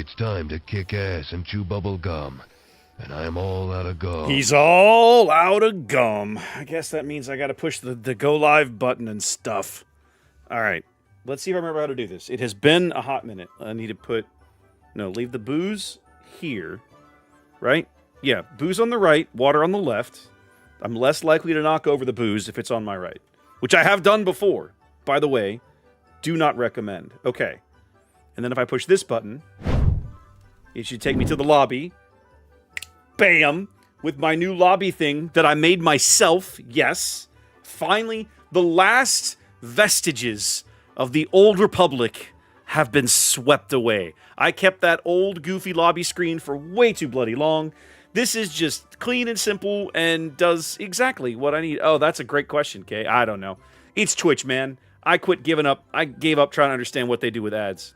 It's time to kick ass and chew bubble gum. And I'm all out of gum. He's all out of gum. I guess that means I gotta push the go live button and stuff. Alright, let's see if I remember how to do this. It has been a hot minute. I need to leave the booze here. Right? Yeah, booze on the right, water on the left. I'm less likely to knock over the booze if it's on my right. Which I have done before. By the way, do not recommend. Okay. And then if I push this button, it should take me to the lobby. Bam! With my new lobby thing that I made myself. Yes. Finally, the last vestiges of the old Republic have been swept away. I kept that old goofy lobby screen for way too bloody long. This is just clean and simple and does exactly what I need. Oh, that's a great question, Kay. I don't know. It's Twitch, man. I quit giving up. I gave up trying to understand what they do with ads.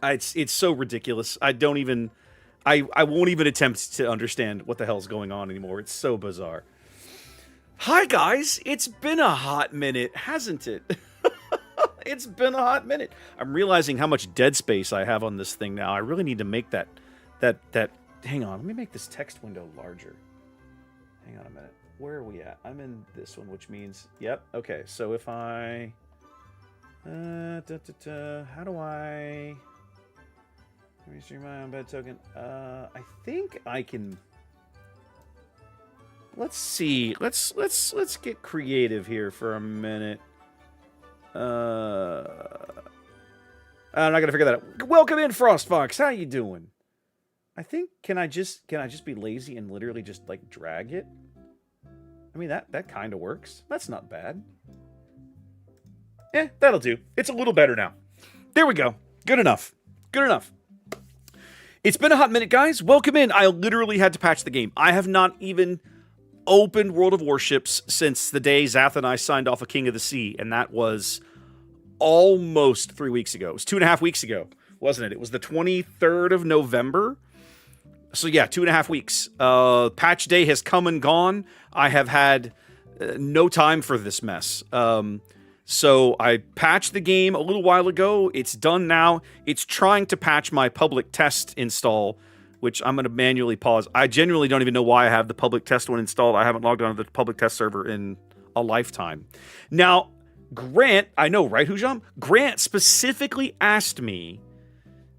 It's so ridiculous. I won't even attempt to understand what the hell's going on anymore. It's so bizarre. Hi, guys. It's been a hot minute, hasn't it? It's been a hot minute. I'm realizing how much dead space I have on this thing now. I really need to make that... Hang on. Let me make this text window larger. Hang on a minute. Where are we at? I'm in this one, which means... Yep. Okay. So if I... How do I... Let me stream my embed token. I think I can. Let's see. Let's get creative here for a minute. I'm not gonna figure that out. Welcome in, Frost Fox. How you doing? I think can I just be lazy and literally just like drag it? I mean that kind of works. That's not bad. That'll do. It's a little better now. There we go. Good enough. Good enough. It's been a hot minute, guys. Welcome in. I literally had to patch the game. I have not even opened World of Warships since the day Zath and I signed off a King of the Sea, and that was almost 3 weeks ago. It was 2.5 weeks ago, wasn't it? It was the 23rd of November. So yeah, 2.5 weeks. Patch day has come and gone. I have had no time for this mess. So I patched the game a little while ago. It's done now. It's trying to patch my public test install, which I'm going to manually pause. I genuinely don't even know why I have the public test one installed. I haven't logged on to the public test server in a lifetime. Now, Grant, I know, right, Hujam? Grant specifically asked me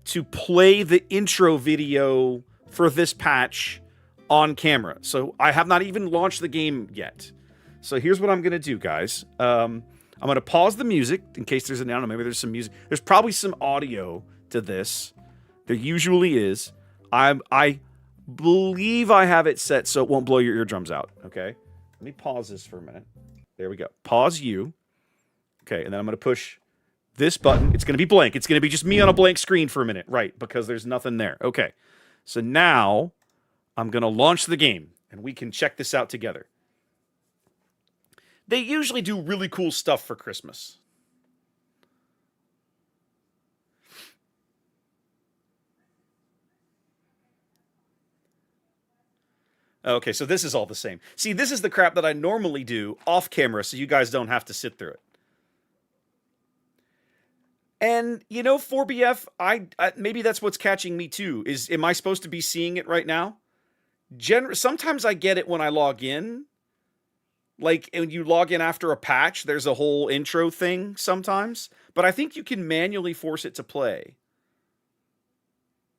to play the intro video for this patch on camera. So I have not even launched the game yet. So here's what I'm going to do, guys. I'm going to pause the music in case there's I don't know, maybe there's some music. There's probably some audio to this. There usually is. I believe I have it set so it won't blow your eardrums out, okay? Let me pause this for a minute. There we go. Pause you. Okay, and then I'm going to push this button. It's going to be blank. It's going to be just me on a blank screen for a minute, right, because there's nothing there. Okay, so now I'm going to launch the game, and we can check this out together. They usually do really cool stuff for Christmas. Okay, so this is all the same. See, this is the crap that I normally do off camera so you guys don't have to sit through it. And, you know, 4BF, I maybe that's what's catching me too. Am I supposed to be seeing it right now? Sometimes I get it when I log in. Like, when you log in after a patch, there's a whole intro thing sometimes. But I think you can manually force it to play.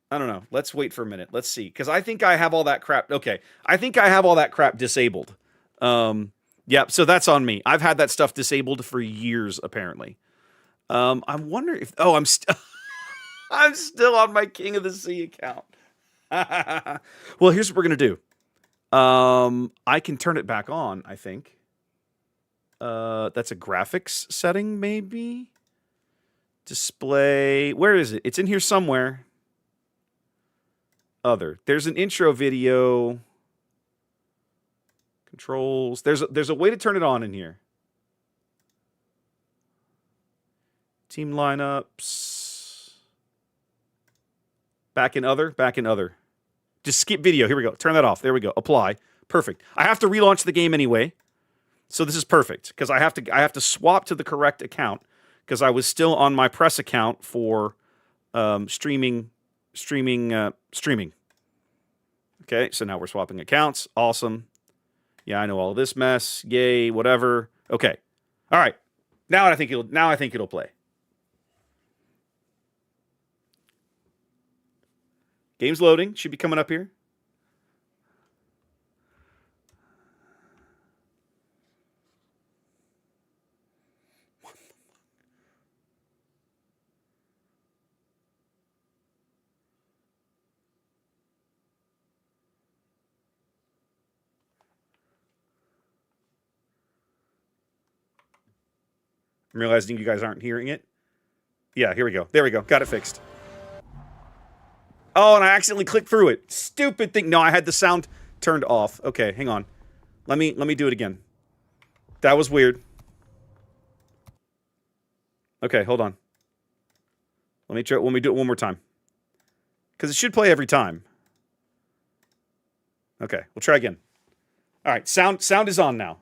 I don't know. Let's wait for a minute. Let's see. Because I think I have all that crap. Okay. I think I have all that crap disabled. Yep, so that's on me. I've had that stuff disabled for years, apparently. I'm wondering if... Oh, I'm still on my King of the Sea account. Well, here's what we're going to do. I can turn it back on, I think. That's a graphics setting, maybe? Display. Where is it? It's in here somewhere. Other. There's an intro video. Controls. There's a way to turn it on in here. Team lineups. Back in other. Back in other. Just skip video. Here we go. Turn that off. There we go. Apply. Perfect. I have to relaunch the game anyway. So this is perfect because I have to swap to the correct account because I was still on my press account for streaming streaming. Okay, so now we're swapping accounts. Awesome. Yeah, I know all this mess. Yay, whatever. Okay. All right. Now I think it'll play. Game's loading. Should be coming up here. I'm realizing you guys aren't hearing it. Yeah, here we go. There we go. Got it fixed. Oh, and I accidentally clicked through it. Stupid thing. No, I had the sound turned off. Okay, hang on. Let me do it again. That was weird. Okay, hold on. Let me do it one more time. Because it should play every time. Okay, we'll try again. All right, sound is on now.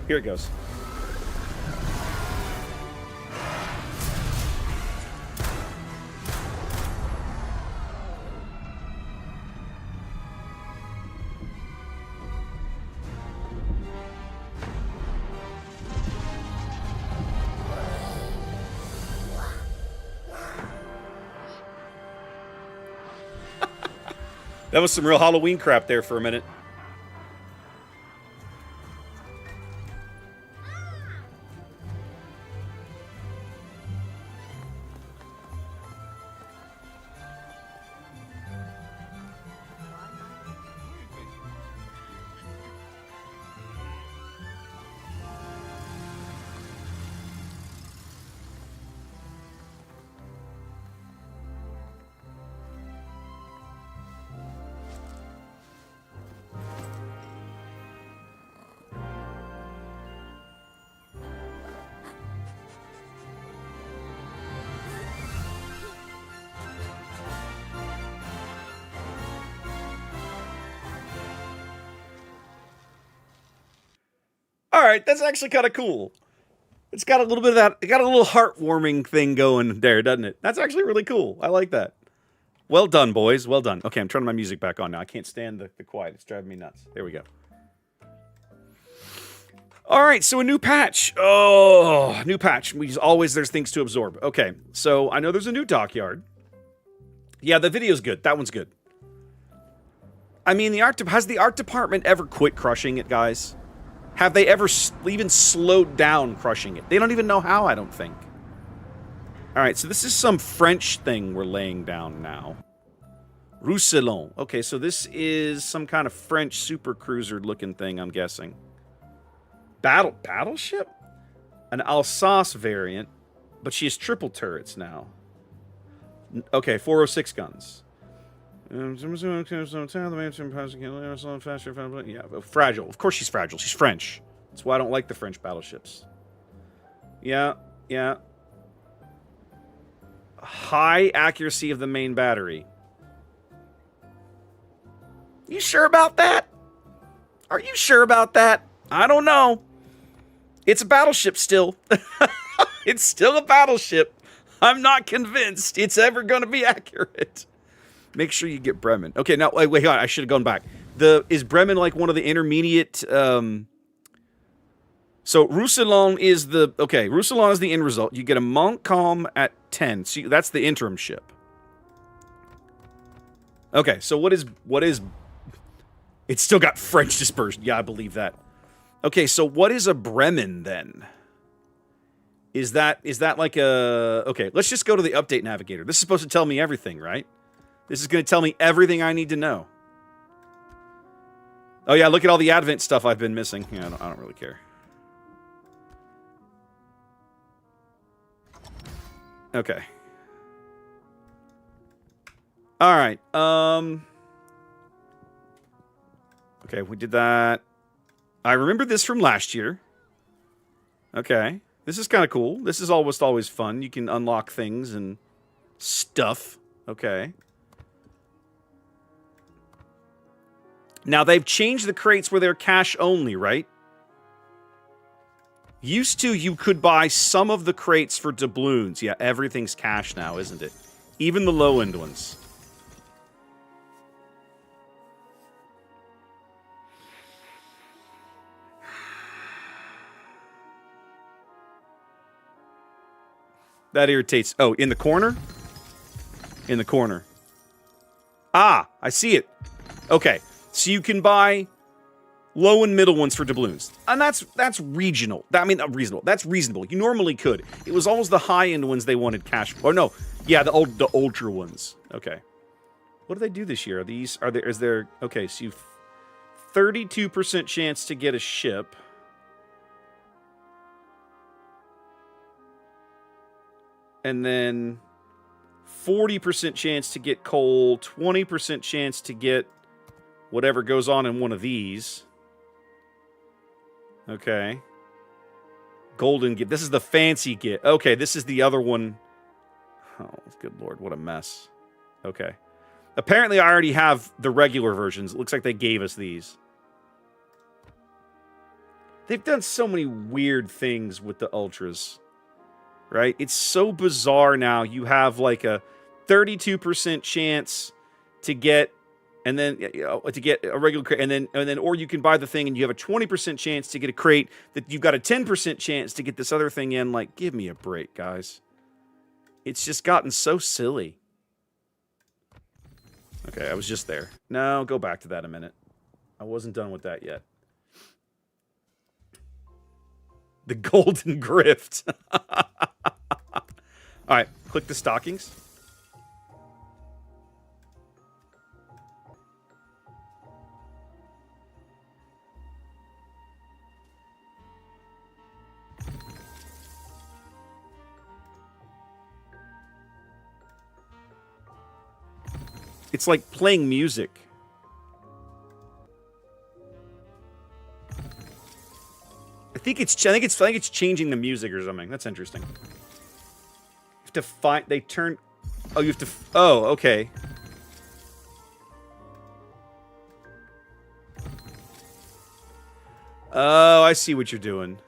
Here it goes. That was some real Halloween crap there for a minute. All right, that's actually kind of cool. It's got a little bit of that. It got a little heartwarming thing going there, doesn't it? That's actually really cool. I like that. Well done, boys. Well done. Okay, I'm turning my music back on now. I can't stand the quiet. It's driving me nuts. There we go. All right, so a new patch. Oh, new patch. There's things to absorb. Okay, so I know there's a new dockyard. Yeah, the video's good. That one's good. I mean, has the art department ever quit crushing it, guys? Have they ever even slowed down crushing it? They don't even know how, I don't think. All right, so this is some French thing we're laying down now. Roussillon. Okay, so this is some kind of French super cruiser looking thing, I'm guessing. Battleship? An Alsace variant, but she has triple turrets now. Okay, 406 guns. Yeah, fragile. Of course she's fragile. She's French. That's why I don't like the French battleships. Yeah. High accuracy of the main battery. You sure about that? Are you sure about that? I don't know. It's a battleship still. It's still a battleship. I'm not convinced it's ever going to be accurate. Make sure you get Bremen. Okay, now, wait, I should have gone back. Is Bremen like one of the intermediate... So, Roussillon is the... Okay, Roussillon is the end result. You get a Montcalm at 10. So, that's the interim ship. Okay, so what is... It's still got French dispersion. Yeah, I believe that. Okay, so what is a Bremen, then? Is that like a... Okay, let's just go to the update navigator. This is supposed to tell me everything, right? This is going to tell me everything I need to know. Oh, yeah, look at all the Advent stuff I've been missing. Yeah, I don't really care. Okay. All right. Okay, we did that. I remember this from last year. Okay. This is kind of cool. This is almost always fun. You can unlock things and stuff. Okay. Now, they've changed the crates where they're cash only, right? Used to, you could buy some of the crates for doubloons. Yeah, everything's cash now, isn't it? Even the low-end ones. That irritates. Oh, in the corner? In the corner. Ah, I see it. Okay, so you can buy low and middle ones for doubloons. And that's regional. I mean, reasonable. That's reasonable. You normally could. It was always the high-end ones they wanted cash for. Oh, no. Yeah, the ultra ones. Okay. What do they do this year? Is there... Okay, so you've 32% chance to get a ship. And then 40% chance to get coal, 20% chance to get whatever goes on in one of these. Okay. Golden gift. This is the fancy gift. Okay, this is the other one. Oh, good lord, what a mess. Okay. Apparently, I already have the regular versions. It looks like they gave us these. They've done so many weird things with the Ultras. Right? It's so bizarre now. You have like a 32% chance to get, and then to get a regular crate, and then, or you can buy the thing and you have a 20% chance to get a crate that you've got a 10% chance to get this other thing in. Like, give me a break, guys. It's just gotten so silly. Okay, I was just there. No, go back to that a minute. I wasn't done with that yet. The golden grift. All right, click the stockings. It's like playing music. I think it's changing the music or something. That's interesting. You have to find. They turn. Oh, you have to. Oh, okay. Oh, I see what you're doing.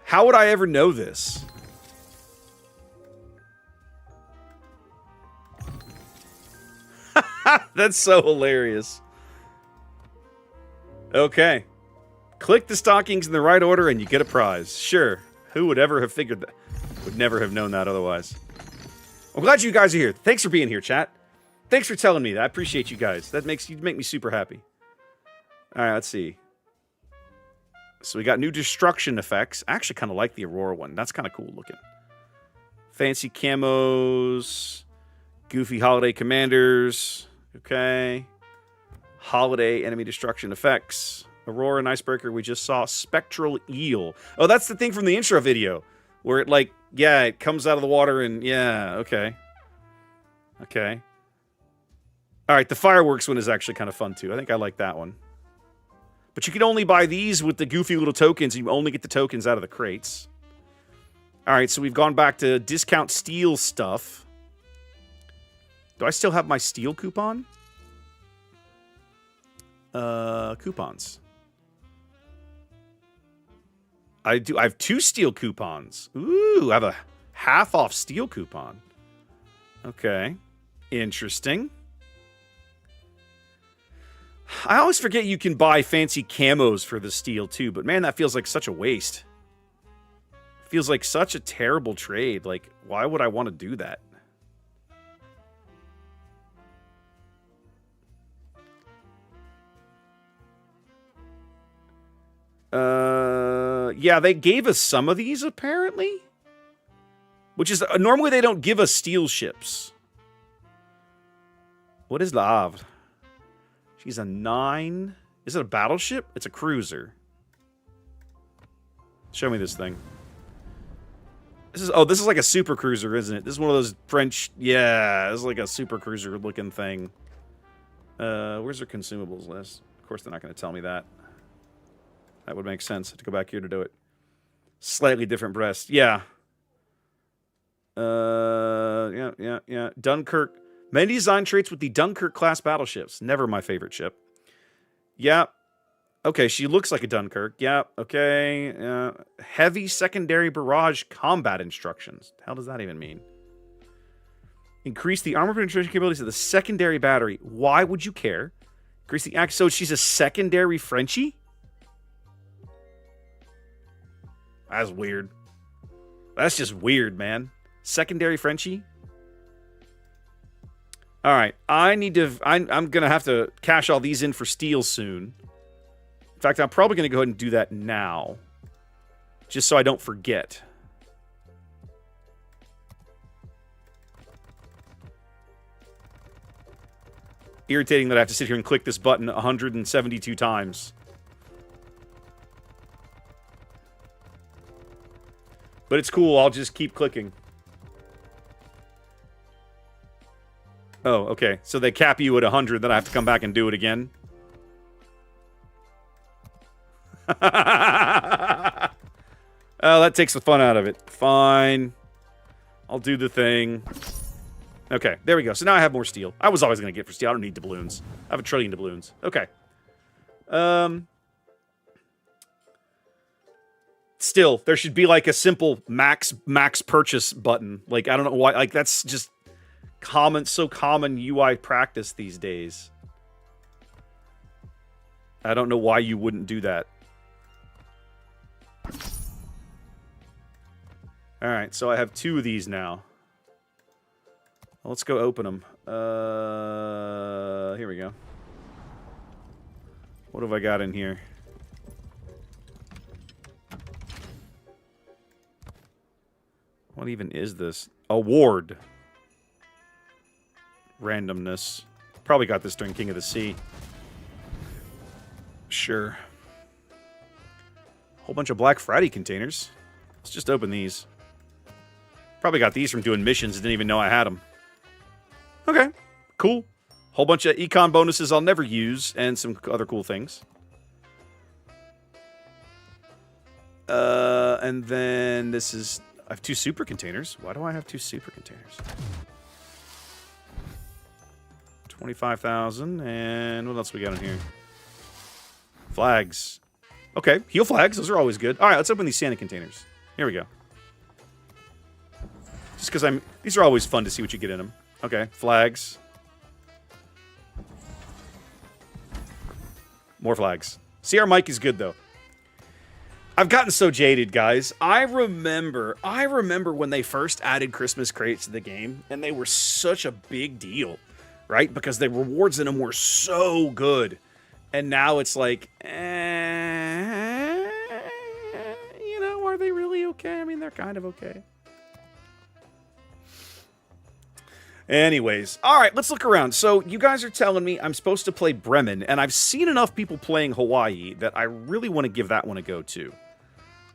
How would I ever know this? That's so hilarious. Okay. Click the stockings in the right order and you get a prize. Sure. Who would ever have figured that? Would never have known that otherwise. I'm glad you guys are here. Thanks for being here, chat. Thanks for telling me that. I appreciate you guys. That makes you make me super happy. All right, let's see. So we got new destruction effects. I actually kind of like the Aurora one. That's kind of cool looking. Fancy camos. Goofy holiday commanders. Okay. Holiday enemy destruction effects. Aurora and Icebreaker we just saw. Spectral eel. Oh, that's the thing from the intro video. Where it like, yeah, it comes out of the water and yeah, okay. Okay. Alright, the fireworks one is actually kind of fun too. I think I like that one. But you can only buy these with the goofy little tokens, and you only get the tokens out of the crates. Alright, so we've gone back to discount steel stuff. Do I still have my steel coupon? Coupons. I do. I have 2 steel coupons. Ooh, I have a half off steel coupon. Okay. Interesting. I always forget you can buy fancy camos for the steel too, but man, that feels like such a waste. Feels like such a terrible trade. Like, why would I want to do that? Yeah, they gave us some of these, apparently. Which is, normally they don't give us steel ships. What is La Havre? She's a 9. Is it a battleship? It's a cruiser. Show me this thing. This is like a super cruiser, isn't it? This is one of those French, yeah, this is like a super cruiser looking thing. Where's their consumables list? Of course they're not going to tell me that. That would make sense. I have to go back here to do it. Slightly different breast. Yeah. Yeah. Dunkirk. Many design traits with the Dunkirk class battleships. Never my favorite ship. Yeah. Okay, she looks like a Dunkirk. Yeah, okay. Heavy secondary barrage combat instructions. The hell does that even mean? Increase the armor penetration capabilities of the secondary battery. Why would you care? Increase the act. So she's a secondary Frenchie? That's weird. That's just weird, man. Secondary Frenchie? All right. I'm going to have to cash all these in for steel soon. In fact, I'm probably going to go ahead and do that now. Just so I don't forget. Irritating that I have to sit here and click this button 172 times. But it's cool, I'll just keep clicking. Oh, okay. So they cap you at 100, then I have to come back and do it again? Oh, that takes the fun out of it. Fine. I'll do the thing. Okay, there we go. So now I have more steel. I was always going to get for steel. I don't need doubloons. I have 1 trillion doubloons. Okay. Still, there should be like a simple max purchase button. Like, I don't know why. Like, that's just so common UI practice these days. I don't know why you wouldn't do that. Alright, so I have 2 of these now. Well, let's go open them. Here we go. What have I got in here? What even is this? Award. Randomness. Probably got this during King of the Sea. Sure. Whole bunch of Black Friday containers. Let's just open these. Probably got these from doing missions. Didn't even know I had them. Okay. Cool. Whole bunch of econ bonuses I'll never use. And some other cool things. And then this is... I have 2 super containers. Why do I have 2 super containers? 25,000. And what else we got in here? Flags. Okay, heal flags. Those are always good. All right, let's open these Santa containers. Here we go. Just because these are always fun to see what you get in them. Okay, flags. More flags. CR Mike is good, though. I've gotten so jaded, guys. I remember when they first added Christmas crates to the game, and they were such a big deal, right? Because the rewards in them were so good. And now it's like, you know, are they really okay? I mean, they're kind of okay. Anyways, all right, let's look around. So you guys are telling me I'm supposed to play Bremen, and I've seen enough people playing Hawaii that I really want to give that one a go too.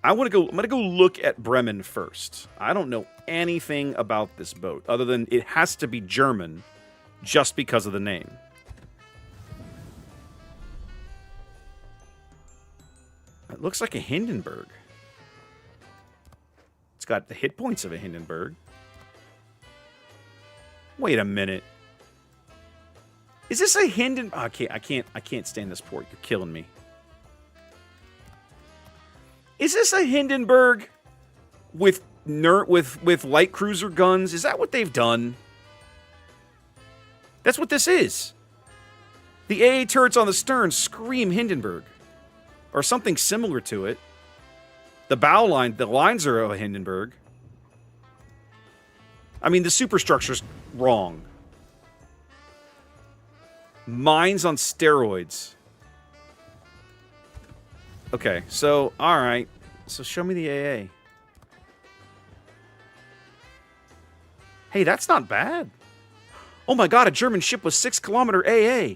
I'm going to go look at Bremen first. I don't know anything about this boat other than it has to be German just because of the name. It looks like a Hindenburg. It's got the hit points of a Hindenburg. Wait a minute. Is this a Hindenburg? Oh, I can't stand this port. You're killing me. Is this a Hindenburg with light cruiser guns? Is that what they've done? That's what this is. The AA turrets on the stern scream Hindenburg. Or something similar to it. The bow line, the lines are a Hindenburg. I mean, the superstructure's wrong. Mines on steroids. Okay, so, alright. So show me the AA. Hey, that's not bad. Oh my god, a German ship with 6-kilometer AA.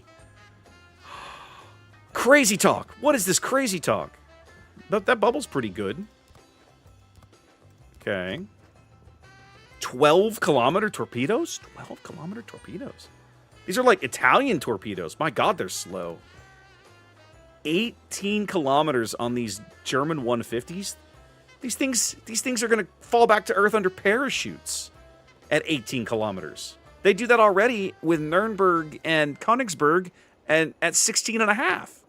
Crazy talk. What is this crazy talk? That bubble's pretty good. Okay. 12-kilometer torpedoes? 12-kilometer torpedoes. These are like Italian torpedoes. My god, they're slow. 18 kilometers on these German 150s. These things are going to fall back to Earth under parachutes at 18 kilometers. They do that already with Nuremberg and Königsberg and at 16 and a half.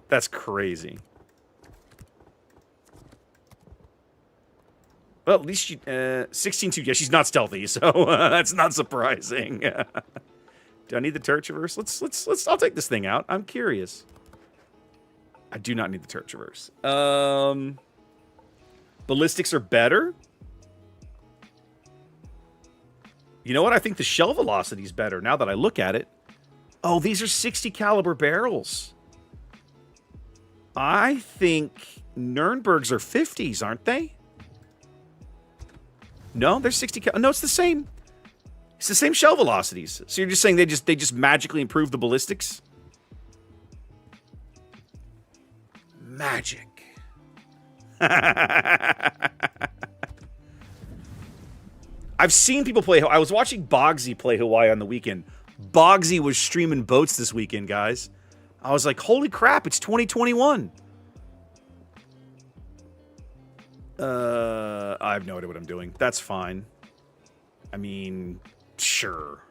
That's crazy. Well, at least she 16-2. Yeah, she's not stealthy, so that's not surprising. Do I need the turret traverse? Let's. I'll take this thing out. I'm curious. I do not need the turret traverse. Ballistics are better. You know what? I think the shell velocity is better now that I look at it. Oh, these are 60 caliber barrels. I think Nürnbergs are 50s, aren't they? No, they're 60 cal. No, it's the same. It's the same shell velocities. So you're just saying they just magically improve the ballistics? Magic. I've seen people play. I was watching Bogsy play Hawaii on the weekend. Bogsy was streaming boats this weekend, guys. I was like, holy crap, it's 2021. I have no idea what I'm doing. That's fine. I mean, sure.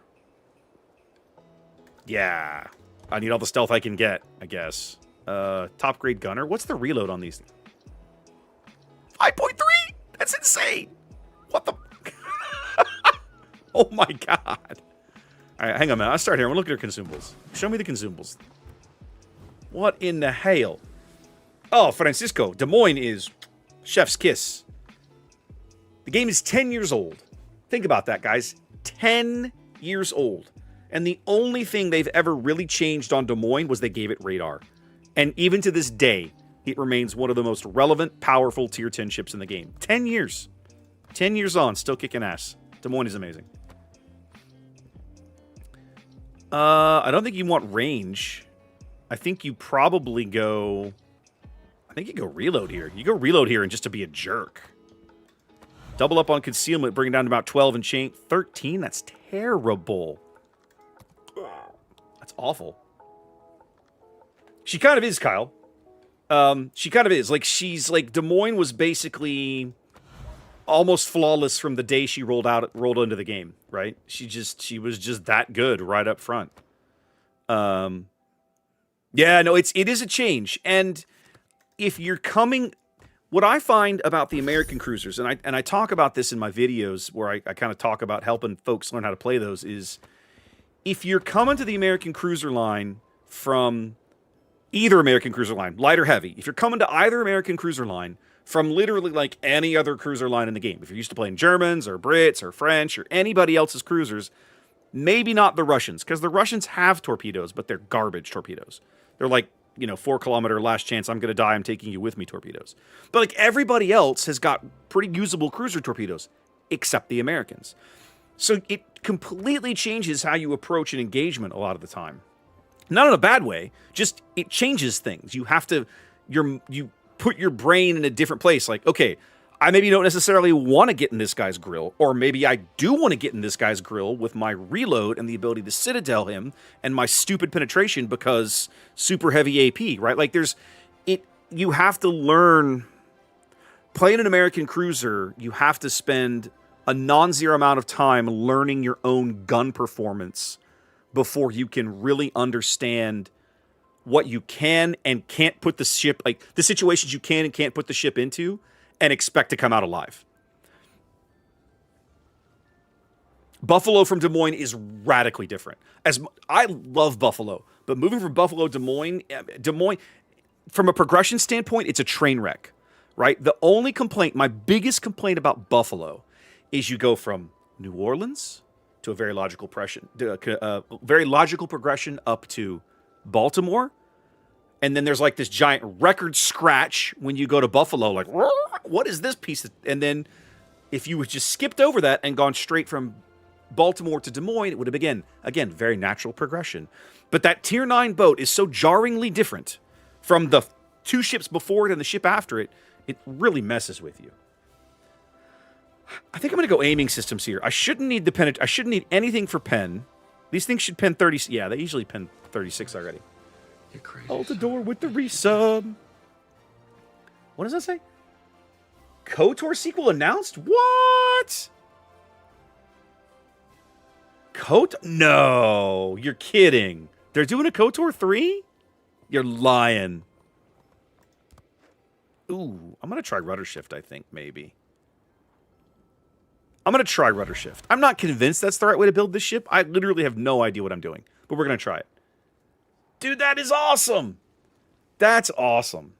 Yeah. I need all the stealth I can get, I guess. Top grade gunner. What's the reload on these? 5.3? That's insane. What the? Oh my god. All right, hang on a minute. I'll start here. I'm going to look at her consumables. Show me the consumables. What in the hell? Oh, Francisco. Des Moines is chef's kiss. The game is 10 years old. Think about that, guys. 10 years old. And the only thing they've ever really changed on Des Moines was they gave it radar. And even to this day, it remains one of the most relevant, powerful tier 10 ships in the game. 10 years. 10 years on, still kicking ass. Des Moines is amazing. I don't think you want range. I think you probably go... I think you go reload here. You go reload here and just to be a jerk. Double up on concealment, bring it down to about 12 and change. 13? That's terrible. That's awful. She kind of is, Kyle. She kind of is. Like, she's like, Des Moines was basically almost flawless from the day she rolled into the game, right? She was just that good right up front. Yeah, no, it is a change. And if you're coming, what I find about the American cruisers, and I talk about this in my videos where I kind of talk about helping folks learn how to play those, is if you're coming to the American cruiser line from either American cruiser line, light or heavy, if you're coming to either American cruiser line from literally like any other cruiser line in the game, if you're used to playing Germans or Brits or French or anybody else's cruisers, maybe not the Russians, because the Russians have torpedoes, but they're garbage torpedoes. They're like, 4-kilometer last chance, I'm going to die, I'm taking you with me torpedoes. But like everybody else has got pretty usable cruiser torpedoes, except the Americans. So it completely changes how you approach an engagement a lot of the time. Not in a bad way, just it changes things. You have to, you put your brain in a different place. Like, okay, I maybe don't necessarily want to get in this guy's grill, or maybe I do want to get in this guy's grill with my reload and the ability to citadel him and my stupid penetration because super heavy AP, right? Like you have to learn, playing an American cruiser, you have to spend a non-zero amount of time learning your own gun performance before you can really understand what you can and can't put the ship, like the situations you can and can't put the ship into, and expect to come out alive. Buffalo from Des Moines is radically different. I love Buffalo, but moving from Buffalo to Des Moines, from a progression standpoint, it's a train wreck, right? The only complaint, my biggest complaint about Buffalo, is you go from New Orleans to a very logical progression up to Baltimore. And then there's like this giant record scratch when you go to Buffalo, like, what is this piece of... And then if you had just skipped over that and gone straight from Baltimore to Des Moines, it would have been, again, very natural progression. But that Tier 9 boat is so jarringly different from the two ships before it and the ship after it, it really messes with you. I think I'm going to go aiming systems here. I shouldn't need I shouldn't need anything for pen. These things should pen 30... Yeah, they usually pen 36 already. You're crazy. Hold the door with the resub. What does that say? KOTOR sequel announced? What? No, you're kidding. They're doing a KOTOR 3? You're lying. Ooh, I'm going to try rudder shift, I think, maybe. I'm going to try rudder shift. I'm not convinced that's the right way to build this ship. I literally have no idea what I'm doing, but we're going to try it. Dude, that is awesome. That's awesome.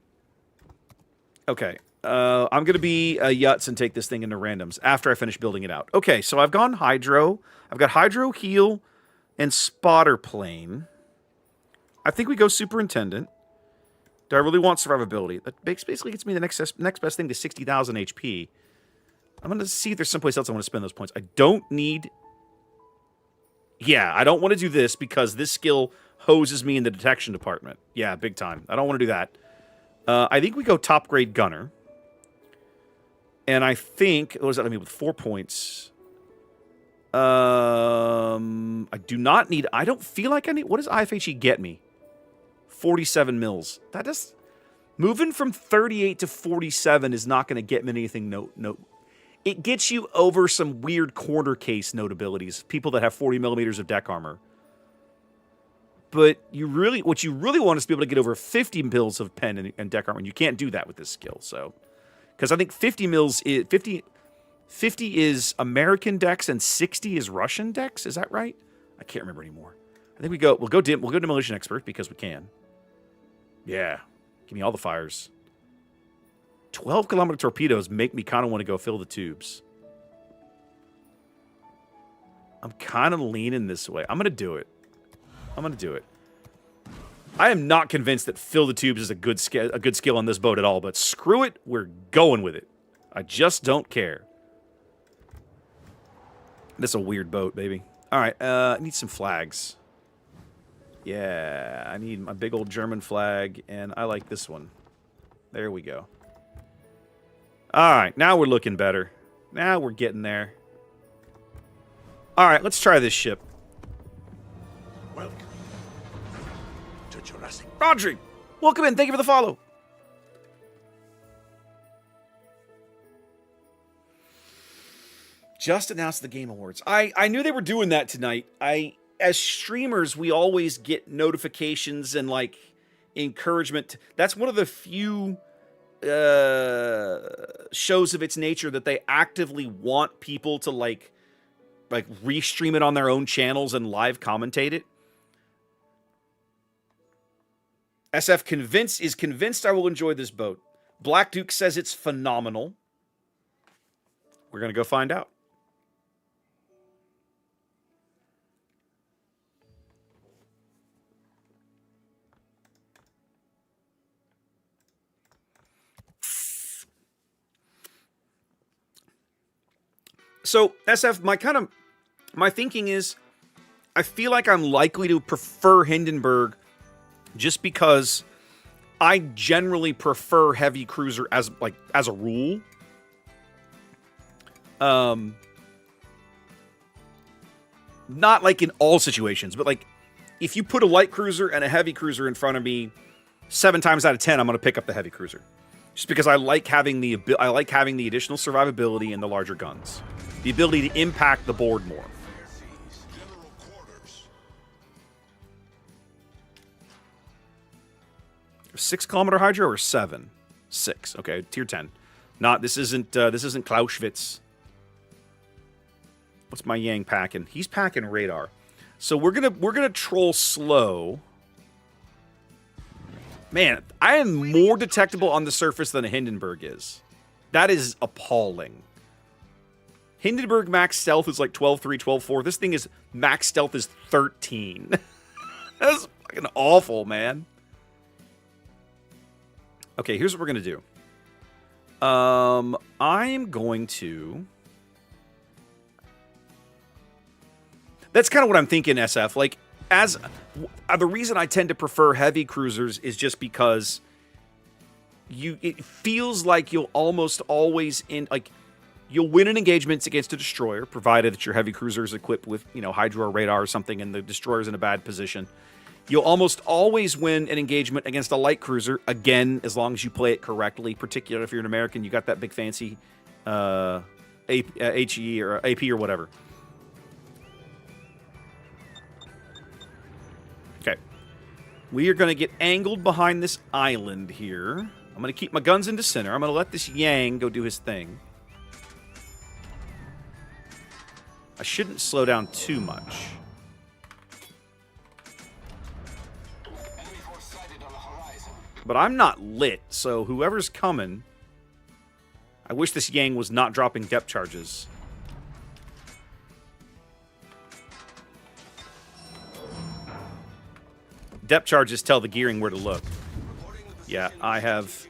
Okay. I'm going to be a Yutz and take this thing into randoms after I finish building it out. Okay, so I've gone Hydro. I've got Hydro, Heal, and Spotter Plane. I think we go Superintendent. Do I really want survivability? That basically gets me the next best thing to 60,000 HP. I'm going to see if there's someplace else I want to spend those points. I don't need... Yeah, I don't want to do this because this skill hoses me in the detection department. Yeah, big time. I don't want to do that. I think we go top grade Gunner. And I think... What does that mean with 4 points? I do not need... I don't feel like I need... What does IFHE get me? 47 mils. That does... Moving from 38 to 47 is not going to get me anything. No. It gets you over some weird corner case notabilities. People that have 40 millimeters of deck armor. But what you really want is to be able to get over 50 mils of pen and deck armor. And you can't do that with this skill. So, because I think 50 mils is 50 is American decks and 60 is Russian decks. Is that right? I can't remember anymore. I think we'll go demolition expert because we can. Yeah. Give me all the fires. 12-kilometer torpedoes make me kind of want to go fill the tubes. I'm kind of leaning this way. I'm going to do it. I am not convinced that fill the tubes is a good skill on this boat at all, but screw it. We're going with it. I just don't care. This is a weird boat, baby. All right, I need some flags. Yeah, I need my big old German flag, and I like this one. There we go. All right, now we're looking better. Now we're getting there. All right, let's try this ship. Welcome to Jurassic. Rodri, welcome in. Thank you for the follow. Just announced the Game Awards. I knew they were doing that tonight. As streamers, we always get notifications and like encouragement. That's one of the few shows of its nature that they actively want people to like restream it on their own channels and live commentate it. SF is convinced I will enjoy this boat. Black Duke says it's phenomenal. We're gonna go find out. So, SF, my thinking is, I feel like I'm likely to prefer Hindenburg just because I generally prefer heavy cruiser as a rule. Not like in all situations, but like if you put a light cruiser and a heavy cruiser in front of me, 7 times out of 10, I'm going to pick up the heavy cruiser. Just because I like having the additional survivability and the larger guns. The ability to impact the board more. General quarters. 6-kilometer hydro or 7? 6. Okay, tier 10. This isn't Clausewitz. What's my Yang packing? He's packing radar. So we're gonna troll slow. Man, I am more detectable on the surface than a Hindenburg is. That is appalling. Hindenburg max stealth is like 12.3, 12.4. This thing is max stealth is 13. That's fucking awful, man. Okay, here's what we're gonna do. I'm going to... That's kind of what I'm thinking, SF. Like, the reason I tend to prefer heavy cruisers is just because it feels like you'll almost always you'll win an engagement against a destroyer, provided that your heavy cruiser is equipped with, hydro or radar or something, and the destroyer's in a bad position. You'll almost always win an engagement against a light cruiser, again, as long as you play it correctly, particularly if you're an American, you got that big fancy HE or AP or whatever. Okay. We are going to get angled behind this island here. I'm going to keep my guns into center. I'm going to let this Yang go do his thing. I shouldn't slow down too much. But I'm not lit, so whoever's coming... I wish this Yang was not dropping depth charges. Depth charges tell the gearing where to look. Yeah, I have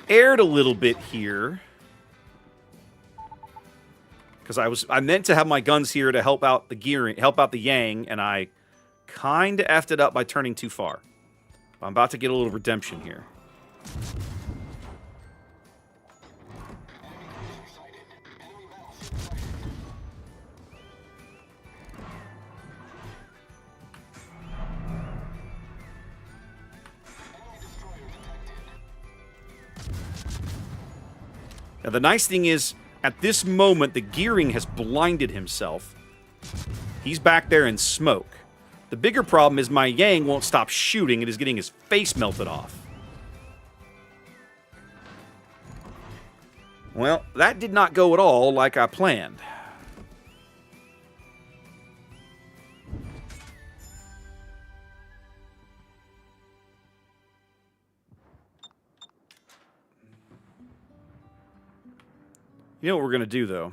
aired a little bit here. Because I meant to have my guns here to help out the gearing, help out the Yang, and I kind of effed it up by turning too far. I'm about to get a little redemption here. Now, the nice thing is, at this moment, the gearing has blinded himself. He's back there in smoke. The bigger problem is my Yang won't stop shooting and is getting his face melted off. Well, that did not go at all like I planned. You know what we're going to do, though?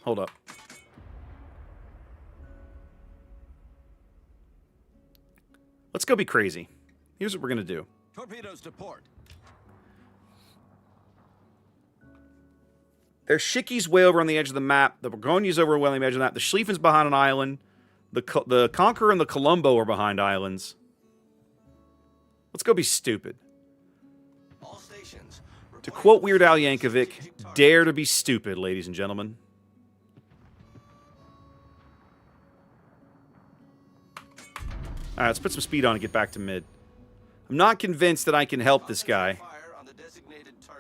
Hold up. Let's go be crazy. Here's what we're going to do. Torpedoes to port. There's Shicky's way over on the edge of the map. The Burgonia's over on the edge of the map. The Schlieffen's behind an island. The Conqueror and the Colombo are behind islands. Let's go be stupid. All stations. To quote Weird Al Yankovic, dare to be stupid, ladies and gentlemen. Alright, let's put some speed on and get back to mid. I'm not convinced that I can help this guy,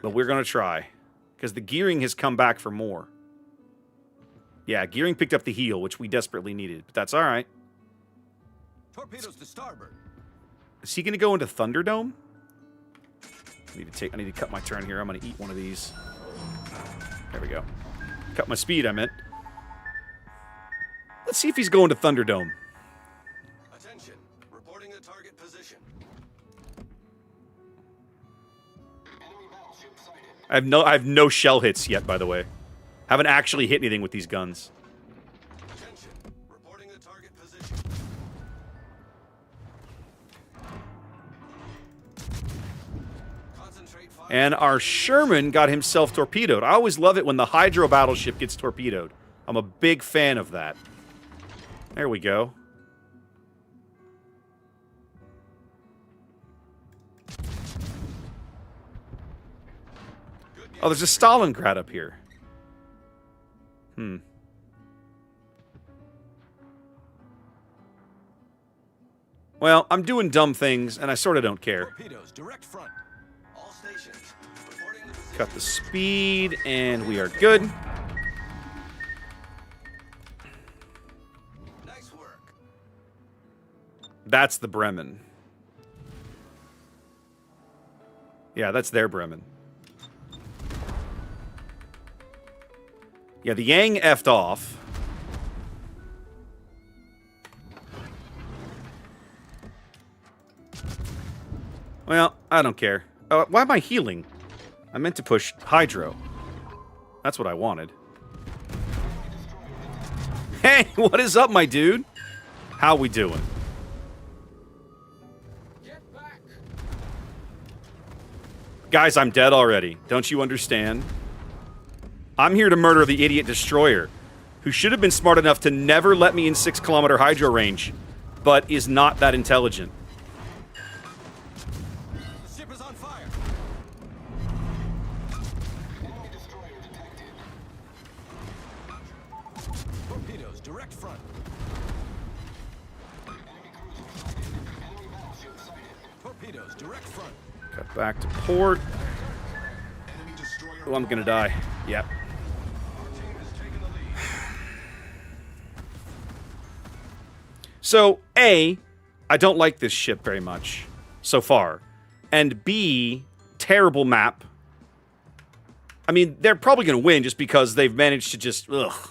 but we're going to try. Because the gearing has come back for more. Yeah, gearing picked up the heel, which we desperately needed, but that's alright. Torpedoes to starboard. Is he going to go into Thunderdome? I need to cut my turn here. I'm going to eat one of these. There we go. Cut my speed, I meant. Let's see if he's going to Thunderdome. Attention. Reporting the target position. Enemy battleship sighted. I have no shell hits yet, by the way. Haven't actually hit anything with these guns. Attention. Reporting the target position. Concentrate fire. And our Sherman got himself torpedoed. I always love it when the Hydro battleship gets torpedoed. I'm a big fan of that. There we go. Oh, there's a Stalingrad up here. Well, I'm doing dumb things, and I sort of don't care. Torpedoes direct front. All stations. Reporting the position. Cut the speed, and we are good. Nice work. That's the Bremen. Yeah, that's their Bremen. Yeah, the Yang effed off. Well, I don't care. Why am I healing? I meant to push Hydro. That's what I wanted. Hey, what is up, my dude? How we doing? Get back. Guys, I'm dead already. Don't you understand? I'm here to murder the idiot destroyer, who should have been smart enough to never let me in 6-kilometer hydro range, but is not that intelligent. The ship is on fire. Enemy destroyer detected. Torpedoes direct front. Enemy cruiser sighted. Enemy battleship sighted. Torpedoes direct front. Cut back to port. Enemy destroyer. Oh, I'm gonna die. Yep. Our team has taken the lead. So, A, I don't like this ship very much so far. And B, terrible map. I mean, they're probably going to win just because they've managed to just... Ugh.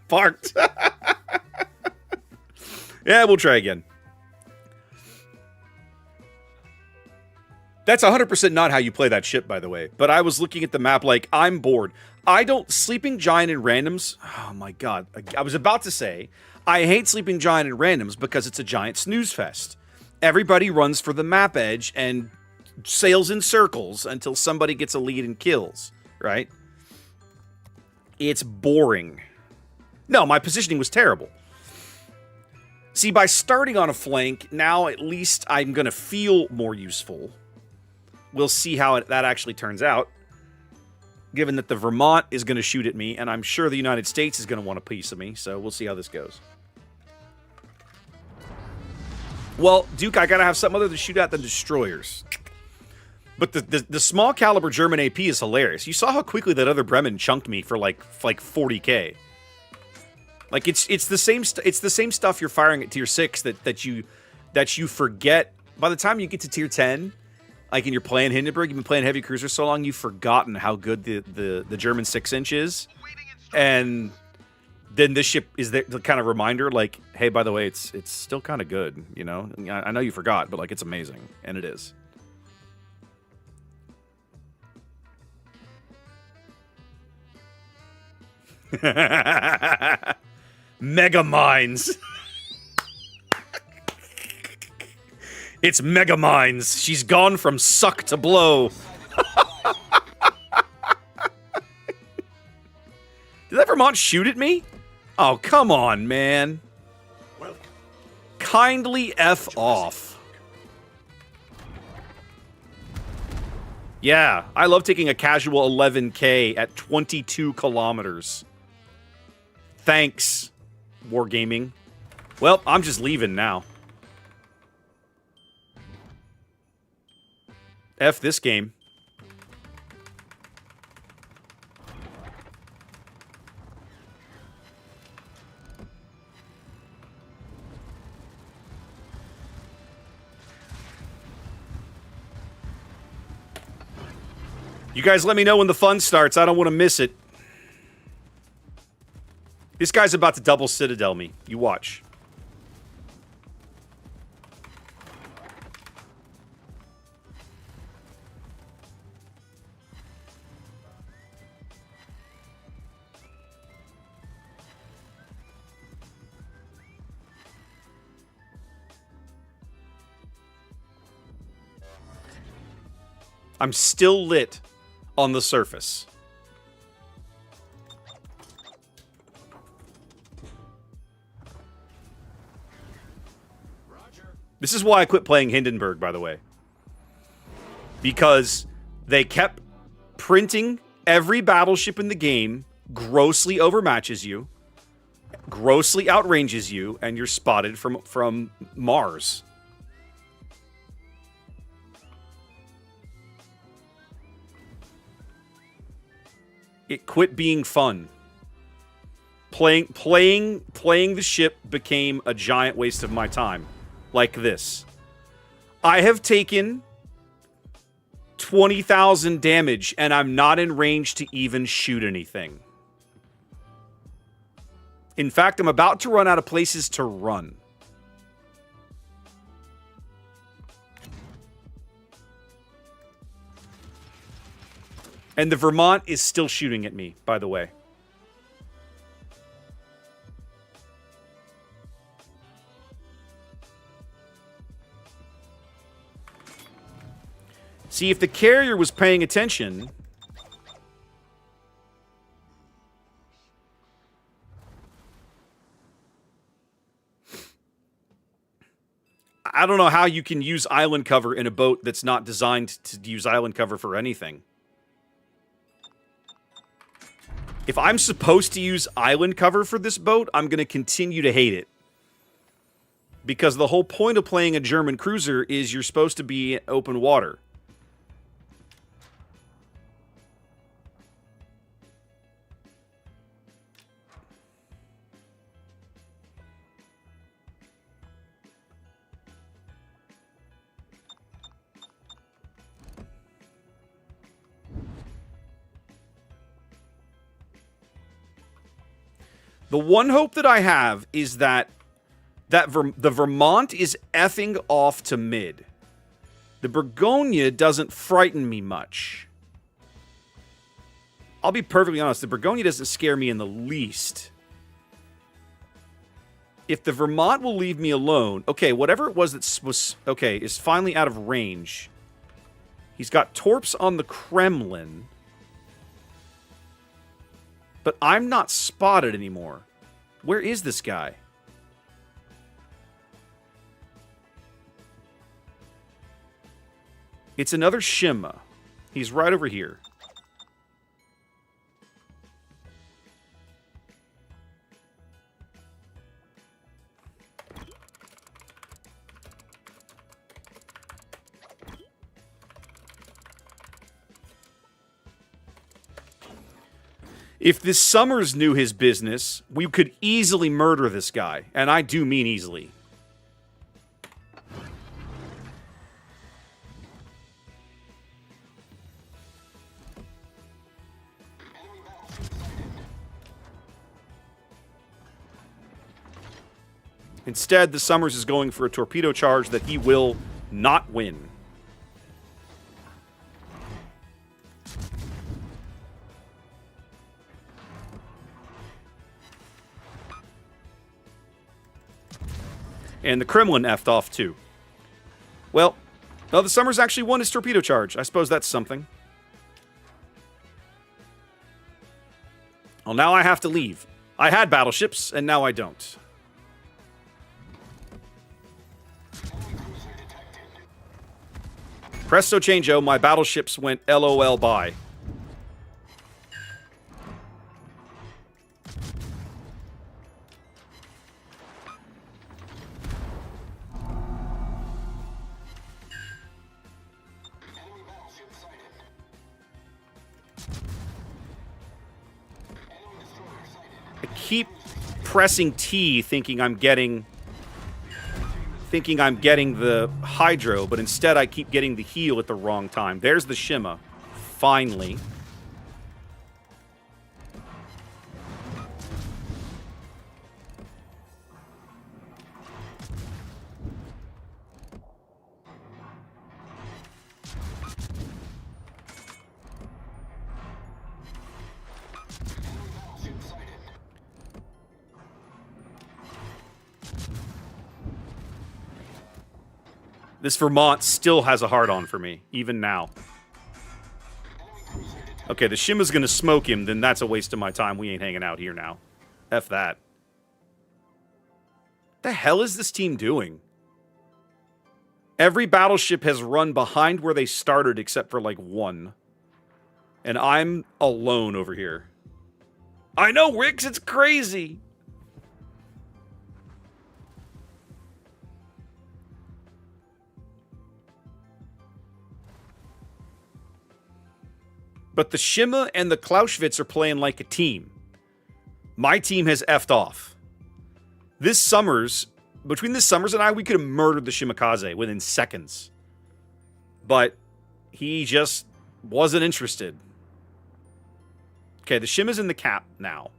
Parked. Yeah, we'll try again. That's 100% not how you play that ship, by the way. But I was looking at the map like, I'm bored. I don't... Sleeping Giant in randoms... Oh, my God. I was about to say, I hate Sleeping Giant in randoms because it's a giant snooze fest. Everybody runs for the map edge and sails in circles until somebody gets a lead and kills, right? It's boring. No, my positioning was terrible. See, by starting on a flank, now at least I'm going to feel more useful. We'll see how that actually turns out. Given that the Vermont is going to shoot at me, and I'm sure the United States is going to want a piece of me, so we'll see how this goes. Well, Duke, I got to have something other to shoot at than destroyers. But the small caliber German AP is hilarious. You saw how quickly that other Bremen chunked me for like 40k. Like it's the same stuff you're firing at tier 6 that you forget by the time you get to tier 10. Like, and you're playing Hindenburg, you've been playing heavy cruiser so long, you've forgotten how good the German 6-inch is. And then this ship is the kind of reminder, like, hey, by the way, it's still kind of good, you know? I know you forgot, but, like, it's amazing. And it is. Mega Mines. It's Mega Mines. She's gone from suck to blow. Did that Vermont shoot at me? Oh, come on, man. Kindly F off. Yeah, I love taking a casual 11K at 22 kilometers. Thanks, Wargaming. Well, I'm just leaving now. F this game. You guys let me know when the fun starts. I don't want to miss it. This guy's about to double Citadel me. You watch. I'm still lit on the surface. This is why I quit playing Hindenburg, by the way. Because they kept printing every battleship in the game grossly overmatches you, grossly outranges you, and you're spotted from Mars. It quit being fun. Playing the ship became a giant waste of my time. Like this. I have taken 20,000 damage, and I'm not in range to even shoot anything. In fact, I'm about to run out of places to run. And the Vermont is still shooting at me, by the way. See, if the carrier was paying attention... I don't know how you can use island cover in a boat that's not designed to use island cover for anything. If I'm supposed to use island cover for this boat, I'm going to continue to hate it. Because the whole point of playing a German cruiser is you're supposed to be open water. The one hope that I have is that the Vermont is effing off to mid. The Burgonia doesn't frighten me much. I'll be perfectly honest, the Burgonia doesn't scare me in the least. If the Vermont will leave me alone... Okay, whatever it was that was... Okay, is finally out of range. He's got torps on the Kremlin. But I'm not spotted anymore. Where is this guy? It's another Shima. He's right over here. If this Summers knew his business, we could easily murder this guy. And I do mean easily. Instead, the Summers is going for a torpedo charge that he will not win. And the Kremlin effed off, too. Well, no, the Summers actually won his torpedo charge. I suppose that's something. Well, now I have to leave. I had battleships, and now I don't. Presto changeo, my battleships went LOL by. I keep pressing T thinking I'm getting the Hydro, but instead I keep getting the heal at the wrong time. There's the Shima. Finally. This Vermont still has a hard-on for me, even now. Okay, the Shima's gonna smoke him, then that's a waste of my time. We ain't hanging out here now. F that. The hell is this team doing? Every battleship has run behind where they started except for, like, one. And I'm alone over here. I know, Ricks, it's crazy! But the Shima and the Clausewitz are playing like a team. My team has effed off. This Summers, between this Summers and I, we could have murdered the Shimakaze within seconds. But he just wasn't interested. Okay, the Shima's in the cap now.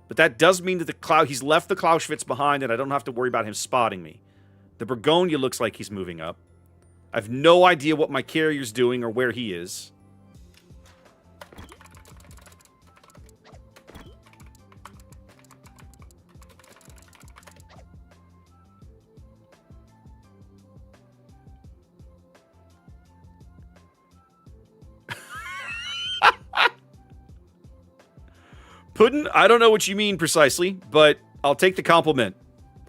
But that does mean that he's left the Clausewitz behind and I don't have to worry about him spotting me. The Burgonia looks like he's moving up. I have no idea what my carrier's doing or where he is. Puddin', I don't know what you mean precisely, but I'll take the compliment.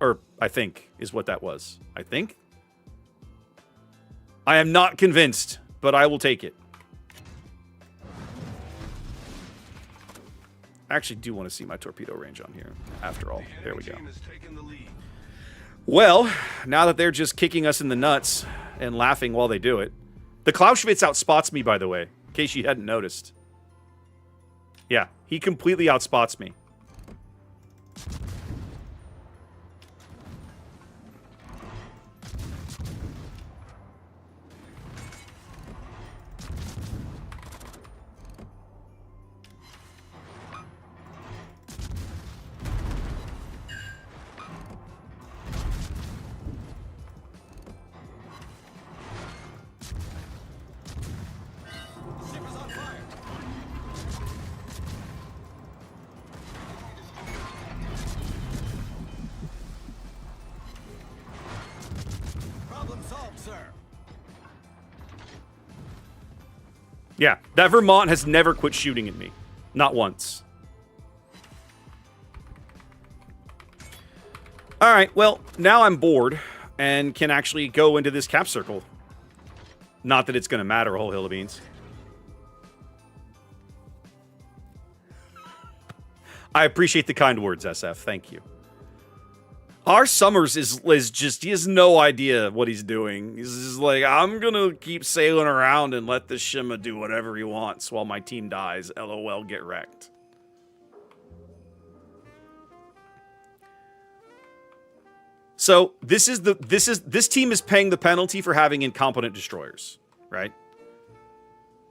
Or, I think, is what that was. I think? I am not convinced, but I will take it. I actually do want to see my torpedo range on here, after all. There we go. Well, now that they're just kicking us in the nuts and laughing while they do it. The Clausewitz outspots me, by the way, in case you hadn't noticed. Yeah, he completely outspots me. sir. Yeah, that Vermont has never quit shooting at me. Not once. All right, well, now I'm bored and can actually go into this cap circle. Not that it's going to matter a whole hill of beans. I appreciate the kind words, SF. Thank you. Our Summers is just, he has no idea what he's doing. He's just like, I'm going to keep sailing around and let the Shima do whatever he wants while my team dies. LOL, get wrecked. So this team is paying the penalty for having incompetent destroyers, right?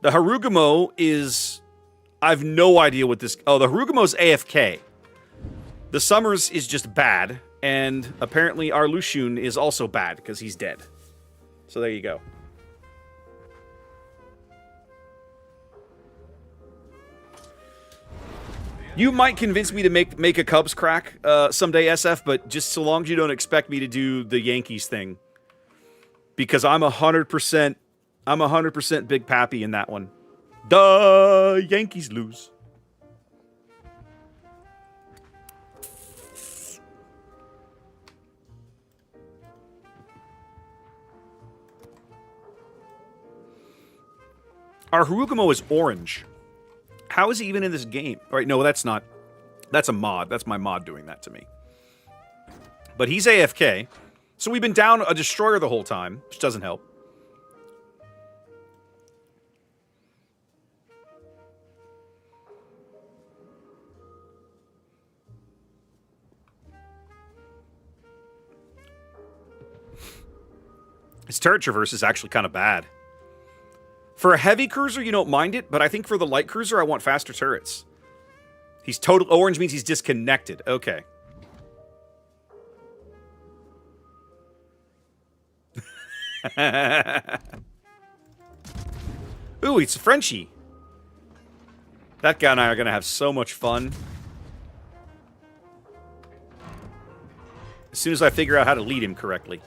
The Harugumo is, I've no idea what this, oh, the Harugumo's AFK. The Summers is just bad. And apparently our Lushun is also bad because he's dead. So there you go. You might convince me to make a Cubs crack someday, SF, but just so long as you don't expect me to do the Yankees thing. Because I'm 100% Big Pappy in that one. Duh, Yankees lose. Our Harugumo is orange. How is he even in this game? All right, no, that's not. That's a mod. That's my mod doing that to me. But he's AFK. So we've been down a destroyer the whole time, which doesn't help. His turret traverse is actually kind of bad. For a heavy cruiser, you don't mind it, but I think for the light cruiser, I want faster turrets. He's total orange means he's disconnected. Okay. Ooh, it's a Frenchie. That guy and I are going to have so much fun. As soon as I figure out how to lead him correctly.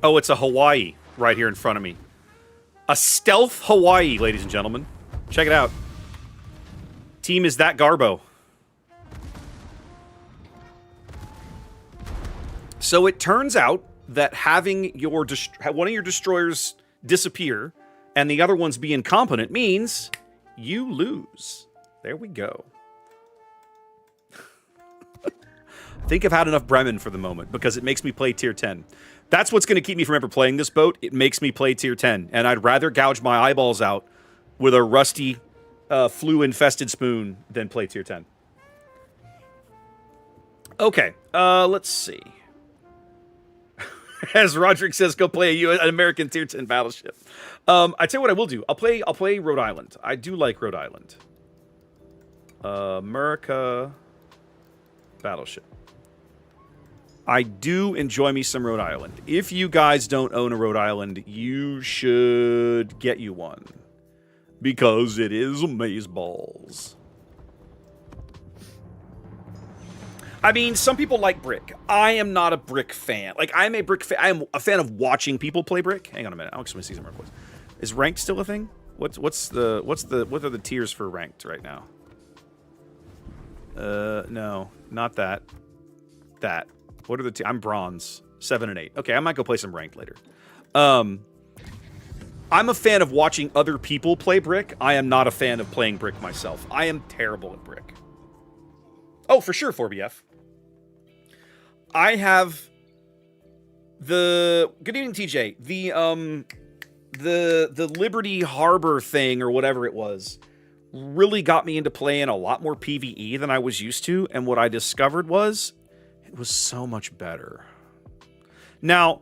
Oh, it's a Hawaii right here in front of me. A stealth Hawaii, ladies and gentlemen. Check it out. Team is that Garbo. So it turns out that having your one of your destroyers disappear and the other ones be incompetent means you lose. There we go. I think I've had enough Bremen for the moment because it makes me play tier 10. That's what's going to keep me from ever playing this boat. It makes me play tier 10. And I'd rather gouge my eyeballs out with a rusty, flu-infested spoon than play tier 10. Okay, let's see. As Roderick says, go play an American tier 10 battleship. I tell you what I will do. I'll play Rhode Island. I do like Rhode Island. America battleship. I do enjoy me some Rhode Island. If you guys don't own a Rhode Island, you should get you one. Because it is amazeballs. I mean, some people like brick. I am not a brick fan. Like, I'm a brick fan. I am a fan of watching people play brick. Hang on a minute. I just want to see some more quotes. Is ranked still a thing? What are the tiers for ranked right now? No, not that. That. What are the I'm bronze, 7 and 8. Okay, I might go play some ranked later. I'm a fan of watching other people play brick. I am not a fan of playing brick myself. I am terrible at brick. Oh, for sure, 4BF. I have the good evening, TJ. The Liberty Harbor thing or whatever it was really got me into playing a lot more PvE than I was used to, and what I discovered was it was so much better. Now,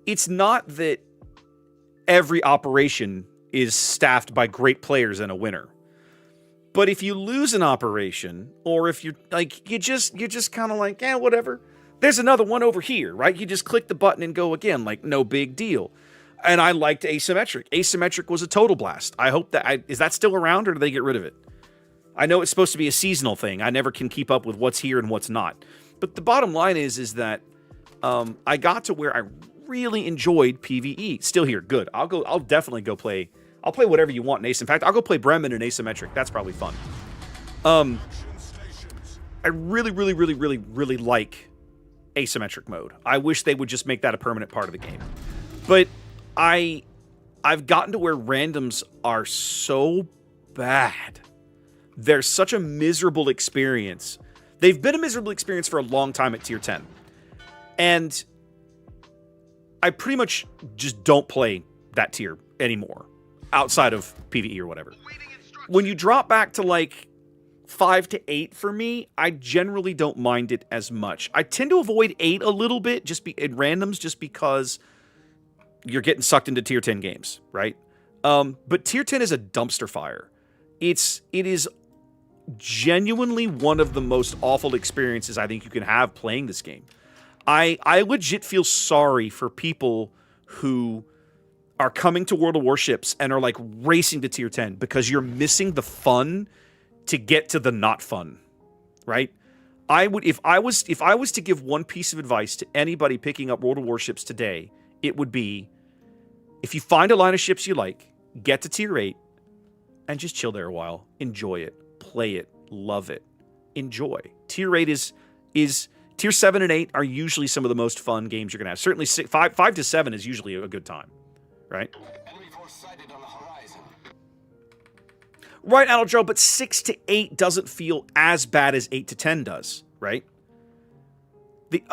it's not that every operation is staffed by great players and a winner. But if you lose an operation, or if you're like, you're just kind of like, yeah, whatever. There's another one over here, right? You just click the button and go again, like no big deal. And I liked asymmetric. Asymmetric was a total blast. I hope that is that still around, or do they get rid of it? I know it's supposed to be a seasonal thing. I never can keep up with what's here and what's not. But the bottom line is that I got to where I really enjoyed PvE. Still here, good. I'll definitely go play. I'll play whatever you want in Ace. In fact, I'll go play Bremen in asymmetric. That's probably fun. I really like asymmetric mode. I wish they would just make that a permanent part of the game. But I've gotten to where randoms are so bad. They're such a miserable experience. They've been a miserable experience for a long time at tier 10. And I pretty much just don't play that tier anymore, outside of PvE or whatever. When you drop back to like 5 to 8 for me, I generally don't mind it as much. I tend to avoid 8 a little bit in randoms just because you're getting sucked into tier 10 games, right? But tier 10 is a dumpster fire. It is genuinely one of the most awful experiences I think you can have playing this game. I legit feel sorry for people who are coming to World of Warships and are like racing to tier 10 because you're missing the fun to get to the not fun, right? If I was to give one piece of advice to anybody picking up World of Warships today, it would be, if you find a line of ships you like, get to tier 8 and just chill there a while. Enjoy it. Play it. Love it. Enjoy. Tier 8 is tier 7 and 8 are usually some of the most fun games you're going to have. Certainly 5 to 7 is usually a good time, right? Enemy force sighted on the horizon. Right, Aljo, but 6 to 8 doesn't feel as bad as 8 to 10 does, right?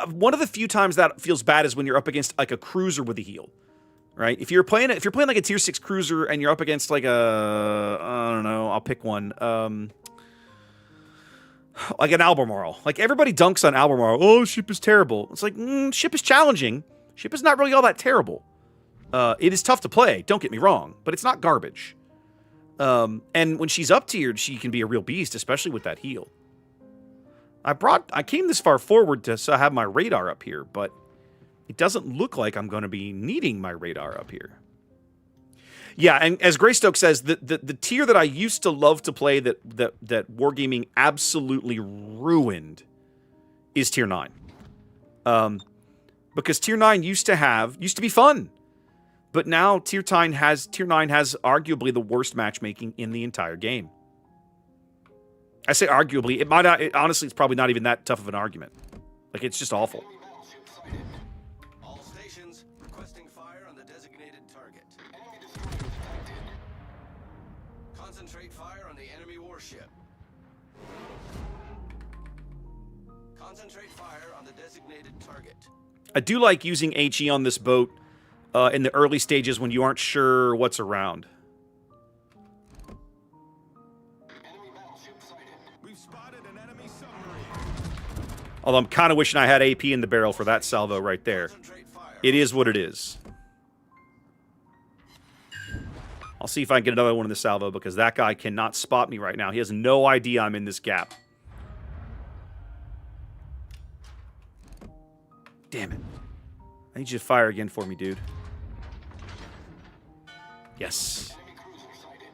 One of the few times that feels bad is when you're up against like a cruiser with a heal, right? If you're playing like a tier 6 cruiser and you're up against like I don't know, I'll pick one, like an Albemarle. Like everybody dunks on Albemarle. Oh, ship is terrible. It's like, ship is challenging. Ship is not really all that terrible. It is tough to play, don't get me wrong, but it's not garbage. And when she's up tiered, she can be a real beast, especially with that heal. I came this far forward to have my radar up here, but it doesn't look like I'm going to be needing my radar up here. Yeah, and as Greystoke says, the tier that I used to love to play that Wargaming absolutely ruined is tier 9. Because tier 9 used to be fun. But now tier 9 has arguably the worst matchmaking in the entire game. I say arguably, honestly, it's probably not even that tough of an argument. Like, it's just awful. Enemy battleship sighted. All stations requesting fire on the designated target. Enemy destroyer detected. Concentrate fire on the enemy warship. Concentrate fire on the designated target. I do like using HE on this boat in the early stages when you aren't sure what's around. Enemy battleship sighted. We've spotted an enemy submarine. Although I'm kind of wishing I had AP in the barrel for that salvo right there. Concentrate fire. It is what it is. I'll see if I can get another one in the salvo because that guy cannot spot me right now. He has no idea I'm in this gap. Damn it. I need you to fire again for me, dude. Yes. Enemy cruiser sighted.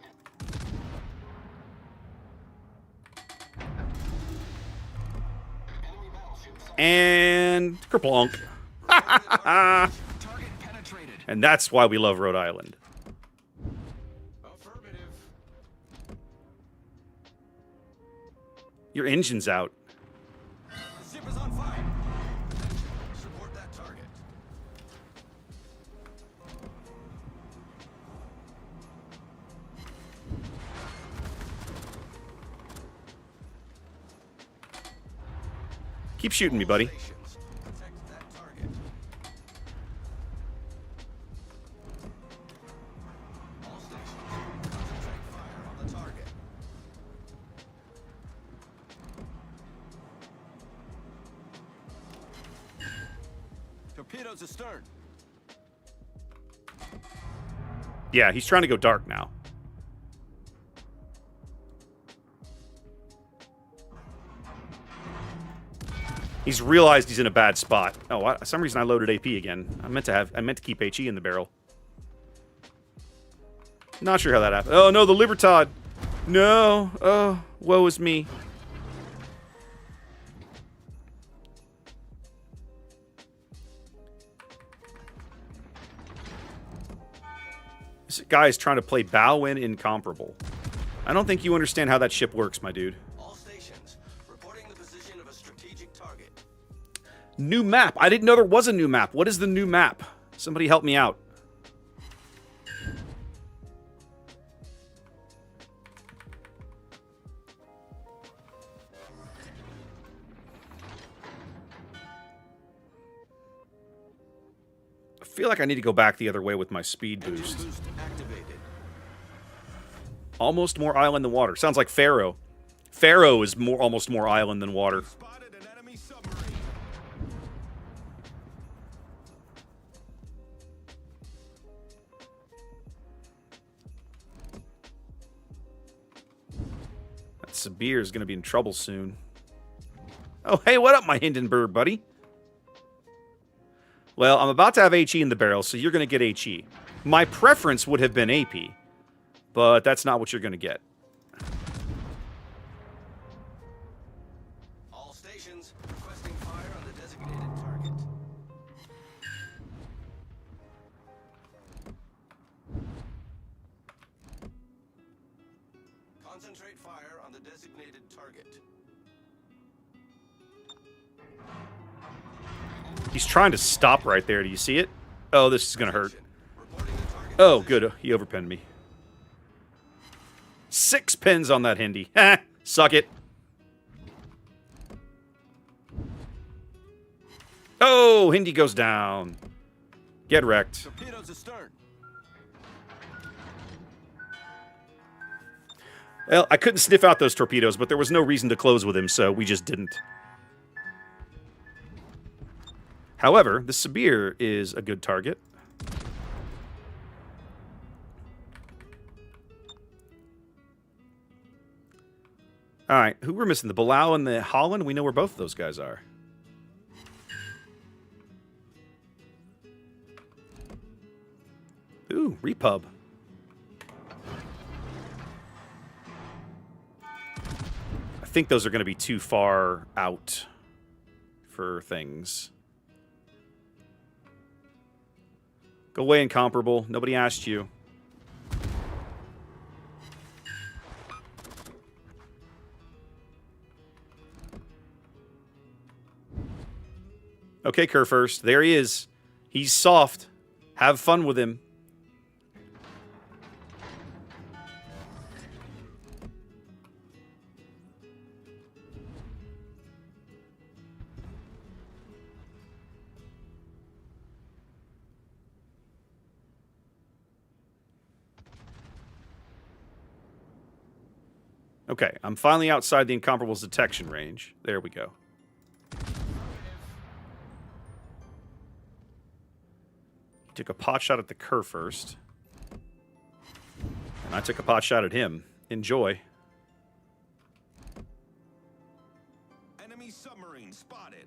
Enemy battleship sighted. And kerplonk. Target penetrated. And that's why we love Rhode Island. Affirmative. Your engine's out. The ship is on fire. Support that target. Keep shooting me, buddy. Stations, protect that target. All stations, concentrate fire on the target. Torpedoes astern. Yeah, he's trying to go dark now. He's realized he's in a bad spot. Oh, for some reason I loaded AP again. I meant to keep HE in the barrel. Not sure how that happened. Oh no, the Libertad. No. Oh, woe is me. This guy is trying to play Bowen Incomparable. I don't think you understand how that ship works, my dude. All stations, reporting the position of a strategic target. New map. I didn't know there was a new map. What is the new map? Somebody help me out. I feel like I need to go back the other way with my speed boost. Boost activated. Almost more island than water. Sounds like Pharaoh. Pharaoh is almost more island than water. Spotted an enemy submarine. That Sabir is going to be in trouble soon. Oh, hey, what up, my Hindenburg buddy? Well, I'm about to have HE in the barrel, so you're going to get HE. My preference would have been AP, but that's not what you're going to get. All stations, requesting fire on the designated target. Concentrate fire on the designated target. He's trying to stop right there. Do you see it? Oh, this is going to hurt. Reporting the target. Oh, good. He overpinned me. 6 pins on that Hindi. Ha! Suck it. Oh, Hindi goes down. Get wrecked. Torpedoes astern. Well, I couldn't sniff out those torpedoes, but there was no reason to close with him, so we just didn't. However, the Sabir is a good target. All right, who we're missing? The Bilal and the Holland? We know where both of those guys are. Ooh, Repub. I think those are going to be too far out for things. Go away, Incomparable. Nobody asked you. Okay, Kurfürst. There he is. He's soft. Have fun with him. Okay, I'm finally outside the Incomparable's detection range. There we go. He took a pot shot at the Kurfürst. And I took a pot shot at him. Enjoy. Enemy submarine spotted.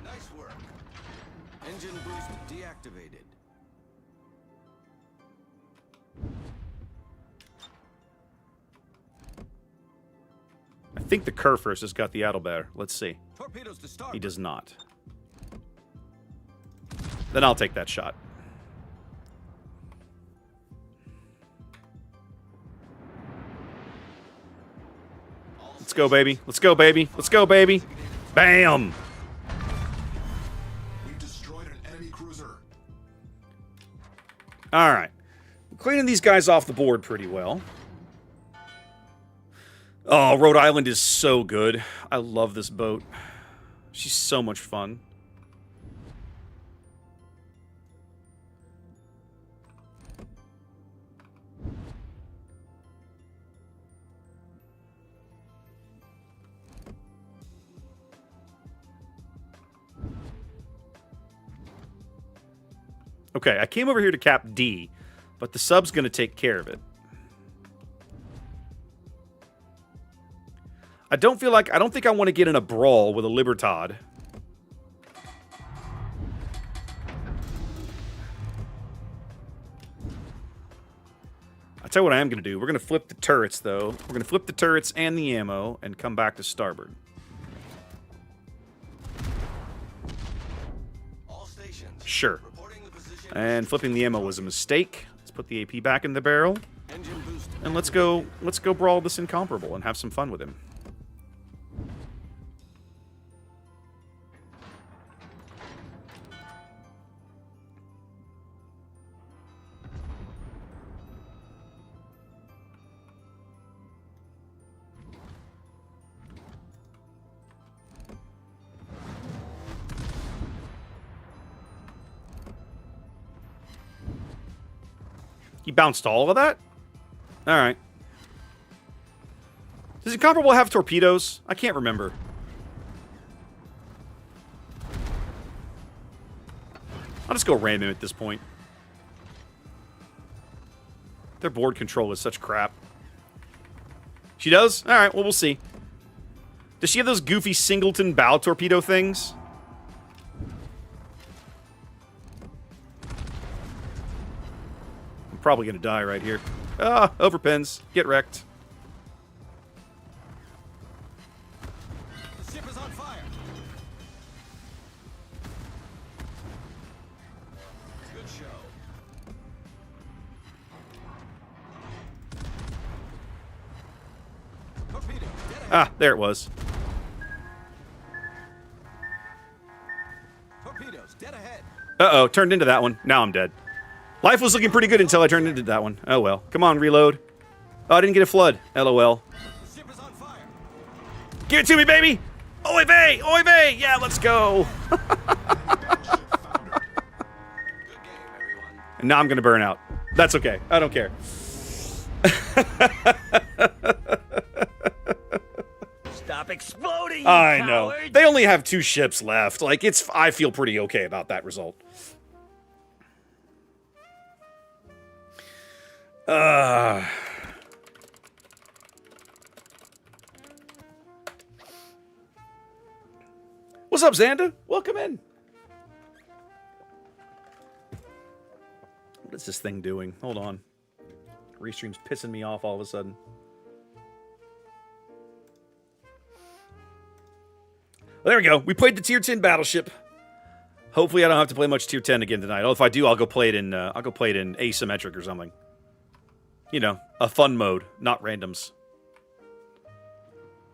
Nice work. Engine boost deactivated. I think the Kurfürst has got the Adelbeer. Let's see. Torpedoes to start. He does not. Then I'll take that shot. Let's go, baby. Let's go, baby. Let's go, baby. Bam! We destroyed an enemy cruiser. All right. I'm cleaning these guys off the board pretty well. Oh, Rhode Island is so good. I love this boat. She's so much fun. Okay, I came over here to cap D, but the sub's going to take care of it. I don't think I want to get in a brawl with a Libertad. I'll tell you what I am going to do. We're going to flip the turrets, though. We're going to flip the turrets and the ammo and come back to starboard. All stations. Sure. Reporting the position. And flipping the ammo was a mistake. Let's put the AP back in the barrel. Engine boost. And let's go brawl this incomparable and have some fun with him. He bounced all of that? Alright. Does Incomparable have torpedoes? I can't remember. I'll just go random at this point. Their board control is such crap. She does? Alright, well, we'll see. Does she have those goofy singleton bow torpedo things? I'm probably gonna die right here. Ah, overpins. Get wrecked. The ship is on fire. Good show. Torpedo. Dead ahead. Ah, there it was. Torpedoes. Dead ahead. Uh-oh, turned into that one. Now I'm dead. Life was looking pretty good until I turned into that one. Oh well. Come on, reload. Oh, I didn't get a flood. LOL. The ship is on fire. Give it to me, baby! Oy vey! Oy vey! Yeah, let's go! Good game, everyone. And now I'm gonna burn out. That's okay. I don't care. Stop exploding, you I know. coward! They only have 2 ships left. Like, I feel pretty okay about that result. What's up, Xanda? Welcome in. What is this thing doing? Hold on. Restream's pissing me off all of a sudden. Well, there we go. We played the Tier 10 battleship. Hopefully, I don't have to play much Tier 10 again tonight. Oh, if I do, I'll go play it in asymmetric or something. You know, a fun mode, not randoms.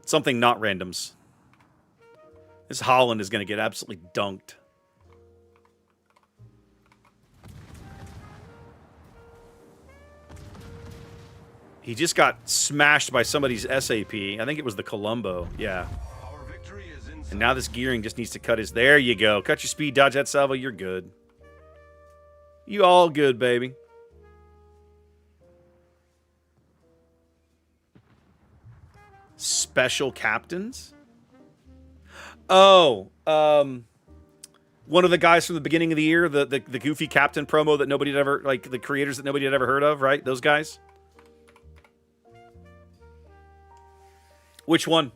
Something not randoms. This Holland is going to get absolutely dunked. He just got smashed by somebody's SAP. I think it was the Colombo. Yeah. Our victory is in And now this gearing just needs to cut his... There you go. Cut your speed, dodge that salvo. You're good. You all good, baby. Special captains? Oh, one of the guys from the beginning of the year, the goofy captain promo that nobody had ever, like, the creators that nobody had ever heard of, right? Those guys? Which one?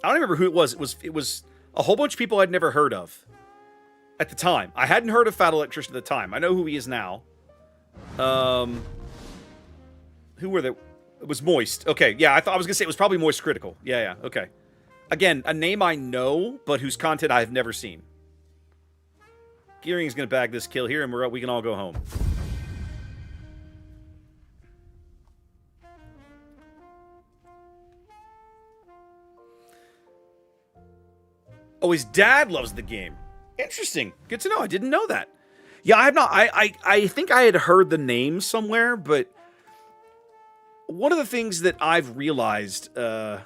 I don't remember who it was. It was a whole bunch of people I'd never heard of at the time. I hadn't heard of Fat Electrician at the time. I know who he is now. Who were they? It was Moist. Okay, yeah, I was gonna say it was probably Moist Critical. Yeah, okay. Again, a name I know, but whose content I've never seen. Gearing is gonna bag this kill here, and we can all go home. Oh, his dad loves the game. Interesting. Good to know. I didn't know that. Yeah, I have not. I think I had heard the name somewhere, but one of the things that I've realized, not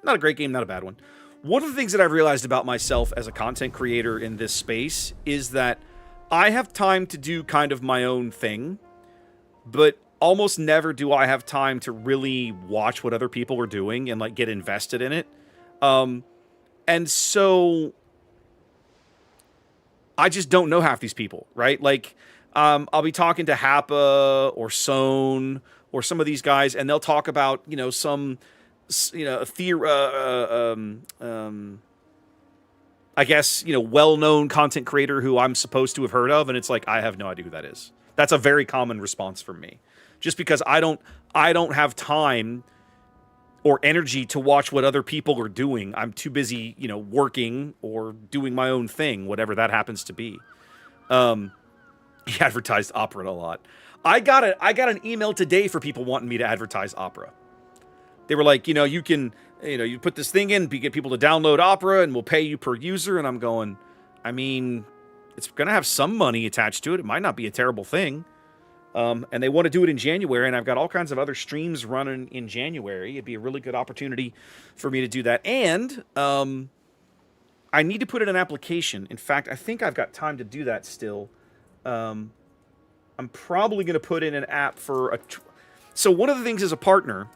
a great game, not a bad one. One of the things that I've realized about myself as a content creator in this space is that I have time to do kind of my own thing, but almost never do I have time to really watch what other people are doing and like get invested in it. And so I just don't know half these people, right? Like, I'll be talking to Happa or Sohn or some of these guys, and they'll talk about, you know, some I guess, well-known content creator who I'm supposed to have heard of, and it's like, I have no idea who that is. That's a very common response from me. Just because I don't have time or energy to watch what other people are doing. I'm too busy, working or doing my own thing, whatever that happens to be. He advertised Opera a lot. I got an email today for people wanting me to advertise Opera. They were like, you can, you put this thing in, get people to download Opera, and we'll pay you per user. And I'm going, I mean, it's going to have some money attached to it. It might not be a terrible thing. And they want to do it in January, and I've got all kinds of other streams running in January. It'd be a really good opportunity for me to do that. And I need to put in an application. In fact, I think I've got time to do that still. I'm probably going to put in an app for so one of the things as a partner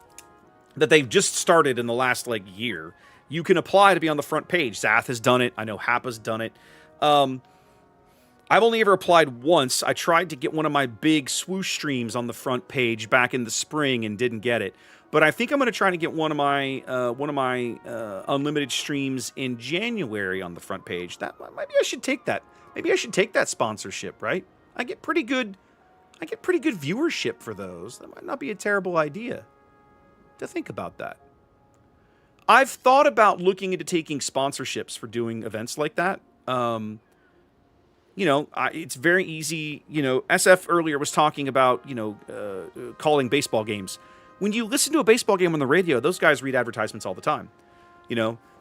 that they've just started in the last year, you can apply to be on the front page. Zath has done it. I know Happa's done it. I've only ever applied once. I tried to get one of my big swoosh streams on the front page back in the spring and didn't get it. But I think I'm going to try to get one of my unlimited streams in January on the front page. Maybe I should take that. Maybe I should take that sponsorship, right? I get pretty good viewership for those. That might not be a terrible idea to think about that. I've thought about looking into taking sponsorships for doing events like that. It's very easy. SF earlier was talking about, calling baseball games. When you listen to a baseball game on the radio, those guys read advertisements all the time.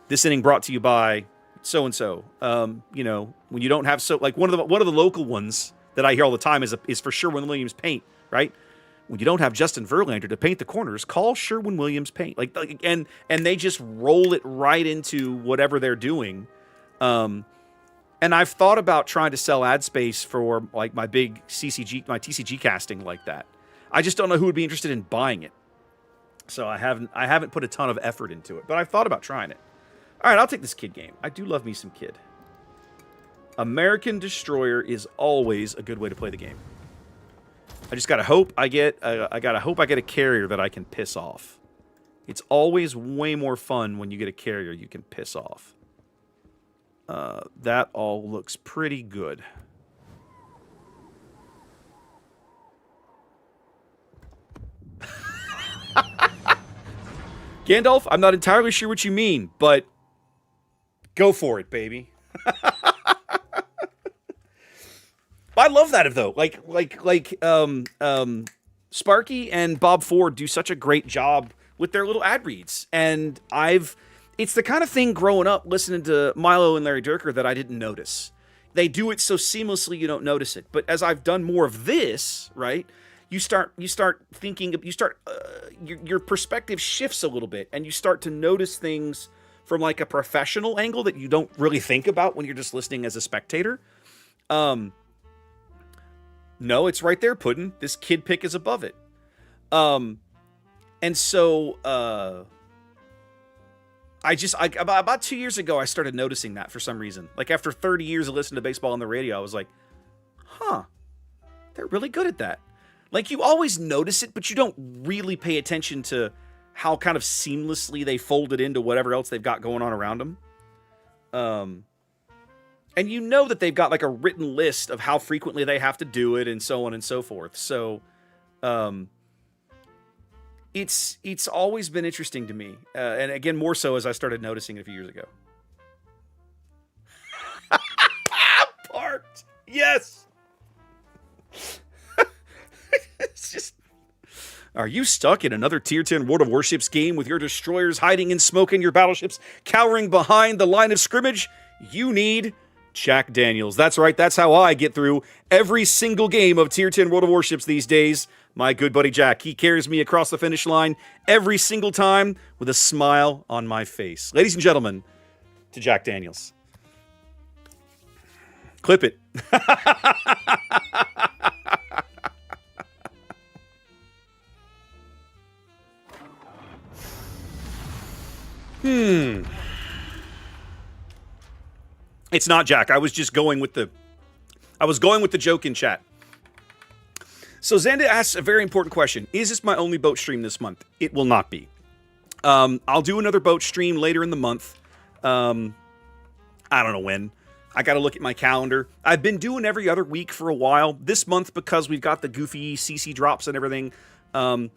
This inning brought to you by so-and-so. When you don't have one of the local ones that I hear all the time is for Sherwin-Williams Paint, right? When you don't have Justin Verlander to paint the corners, call Sherwin-Williams Paint. And they just roll it right into whatever they're doing. And I've thought about trying to sell ad space for my big my TCG casting like that. I just don't know who would be interested in buying it. So I haven't put a ton of effort into it, but I've thought about trying it. All right, I'll take this kid game. I do love me some kid. American Destroyer is always a good way to play the game. I just gotta hope I get a carrier that I can piss off. It's always way more fun when you get a carrier you can piss off. That all looks pretty good. Gandalf, I'm not entirely sure what you mean, but go for it, baby. I love that though. Sparky and Bob Ford do such a great job with their little ad reads, and it's the kind of thing growing up listening to Milo and Larry Durker that I didn't notice. They do it so seamlessly you don't notice it. But as I've done more of this, right, you start thinking, your perspective shifts a little bit, and you start to notice things from a professional angle that you don't really think about when you're just listening as a spectator. No, it's right there, Puddin'. This kid pick is above it. And so, about 2 years ago, I started noticing that for some reason. After 30 years of listening to baseball on the radio, I was like, huh, they're really good at that. You always notice it, but you don't really pay attention to how kind of seamlessly they fold it into whatever else they've got going on around them. And you know that they've got a written list of how frequently they have to do it and so on and so forth. So, it's always been interesting to me. And again, more so as I started noticing it a few years ago. Parked. Yes. It's just, are you stuck in another Tier 10 World of Warships game with your destroyers hiding in smoke and your battleships cowering behind the line of scrimmage? You need Jack Daniels. That's right. That's how I get through every single game of Tier 10 World of Warships these days. My good buddy Jack. He carries me across the finish line every single time with a smile on my face. Ladies and gentlemen, to Jack Daniels. Clip it. It's not Jack. I was going with the joke in chat. So Xanda asks a very important question. Is this my only boat stream this month? It will not be. I'll do another boat stream later in the month. I don't know when. I got to look at my calendar. I've been doing every other week for a while. This month, because we've got the goofy CC drops and everything, I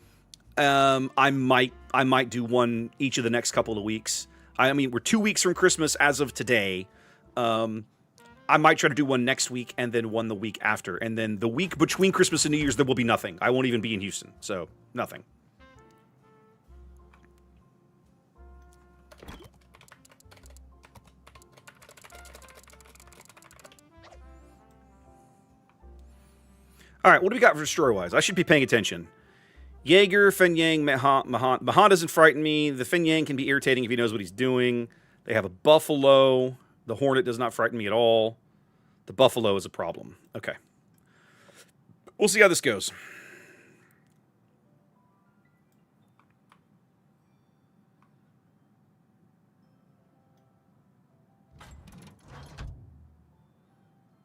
might do one each of the next couple of weeks. I mean, we're 2 weeks from Christmas as of today. I might try to do one next week and then one the week after. And then the week between Christmas and New Year's, there will be nothing. I won't even be in Houston. So, nothing. All right, what do we got for destroyer-wise? I should be paying attention. Jaeger, Fenyang, Mahan. Mahan doesn't frighten me. The Fenyang can be irritating if he knows what he's doing. They have a Buffalo. The Hornet does not frighten me at all. The Buffalo is a problem. Okay. We'll see how this goes.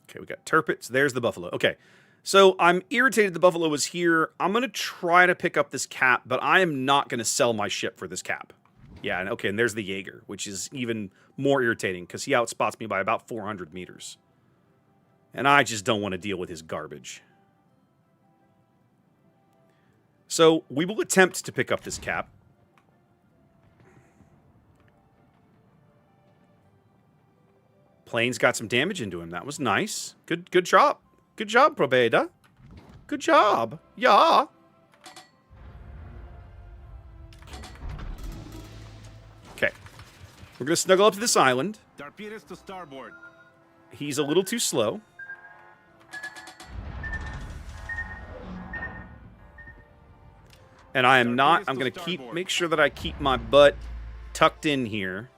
Okay, we got Turpits. There's the Buffalo. Okay. So I'm irritated the Buffalo was here. I'm going to try to pick up this cap, but I am not going to sell my ship for this cap. Yeah, and okay, and there's the Jaeger, which is even more irritating because he outspots me by about 400 meters. And I just don't want to deal with his garbage. So we will attempt to pick up this cap. Plane's got some damage into him. That was nice. Good job. Good job, Probeda. Good job. Yeah. Okay. We're going to snuggle up to this island. Torpedoes to starboard. He's a little too slow. And I am not. I'm going to make sure that I keep my butt tucked in here.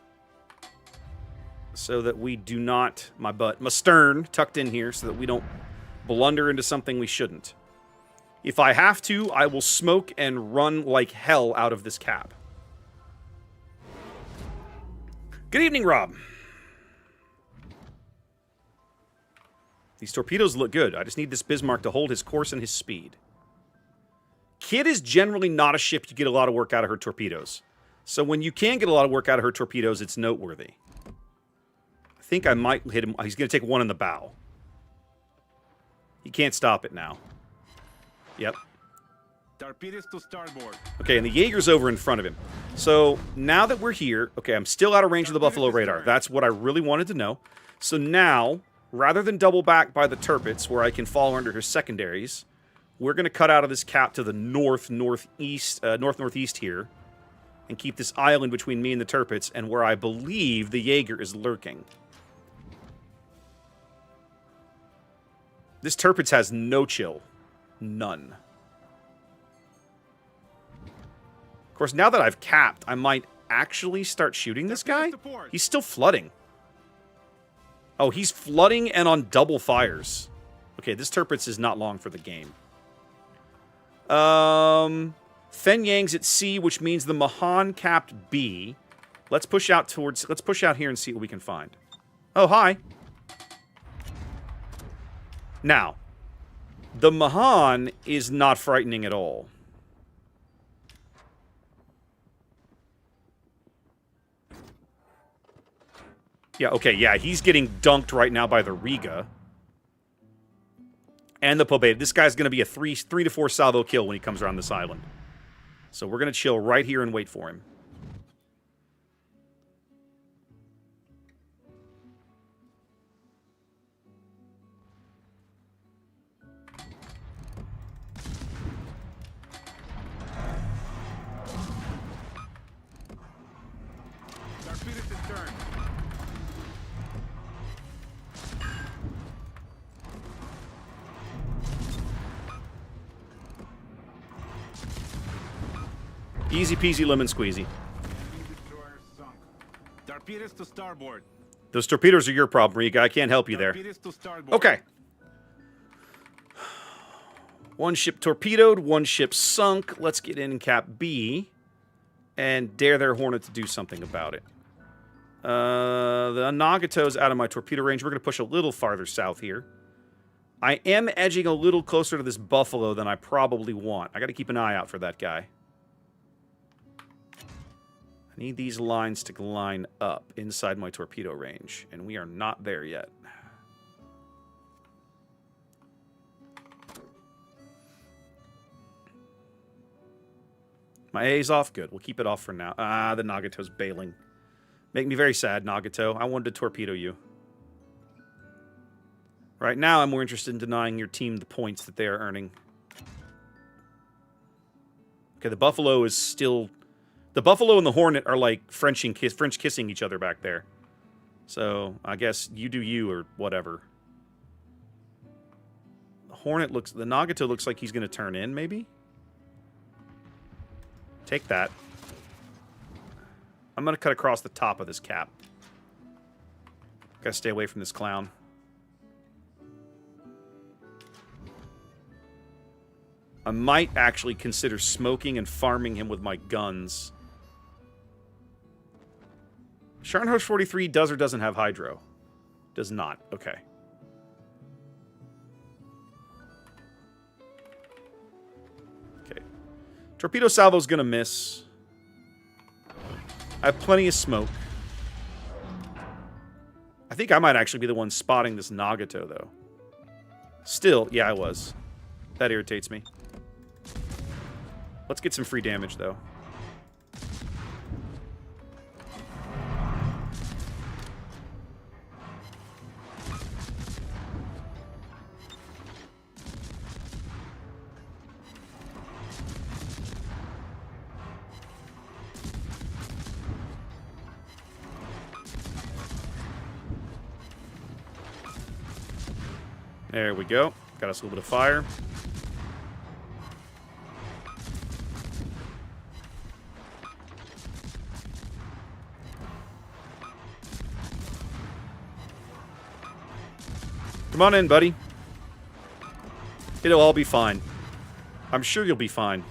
So that we do not, my stern tucked in here so that we don't blunder into something we shouldn't. If I have to, I will smoke and run like hell out of this cap. Good evening, Rob. These torpedoes look good. I just need this Bismarck to hold his course and his speed. Kid is generally not a ship you get a lot of work out of her torpedoes. So when you can get a lot of work out of her torpedoes, it's noteworthy. I think I might hit him. He's going to take one in the bow. He can't stop it now. Yep. Torpedoes to starboard. Okay, and the Jaeger's over in front of him. So now that we're here, okay, I'm still out of range of the Buffalo radar. That's what I really wanted to know. So now, rather than double back by the Turpits, where I can fall under her secondaries, we're going to cut out of this cap to the northeast here, and keep this island between me and the Turpits, and where I believe the Jaeger is lurking. This Turpits has no chill. None. Of course, now that I've capped, I might actually start shooting this guy. He's still flooding. Oh, he's flooding and on double fires. Okay, this Turpits is not long for the game. Fenyang's at C, which means the Mahan capped B. Let's push out here and see what we can find. Oh, hi. Now, the Mahan is not frightening at all. Yeah, okay, yeah, he's getting dunked right now by the Riga. And the Pobeda. This guy's going to be a 3 to 4 salvo kill when he comes around this island. So we're going to chill right here and wait for him. Easy peasy lemon squeezy. Torpedoes to starboard. Those torpedoes are your problem, Riga. I can't help you there. Okay. One ship torpedoed, one ship sunk. Let's get in cap B and dare their Hornet to do something about it. The Nagato's out of my torpedo range. We're going to push a little farther south here. I am edging a little closer to this Buffalo than I probably want. I got to keep an eye out for that guy. I need these lines to line up inside my torpedo range, and we are not there yet. My A's off? Good. We'll keep it off for now. Ah, the Nagato's bailing. Make me very sad, Nagato. I wanted to torpedo you. Right now, I'm more interested in denying your team the points that they are earning. Okay, the Buffalo is still... The Buffalo and the Hornet are like French kissing each other back there. So, I guess you do you or whatever. The Hornet looks... The Nagato looks like he's going to turn in, maybe? Take that. I'm going to cut across the top of this cap. Gotta stay away from this clown. I might actually consider smoking and farming him with my guns. Scharnhorst 43 does or doesn't have hydro? Does not. Okay. Okay. Torpedo salvo's gonna miss. I have plenty of smoke. I think I might actually be the one spotting this Nagato, though. Still, yeah, I was. That irritates me. Let's get some free damage, though. There we go. Got us a little bit of fire. Come on in, buddy. It'll all be fine. I'm sure you'll be fine.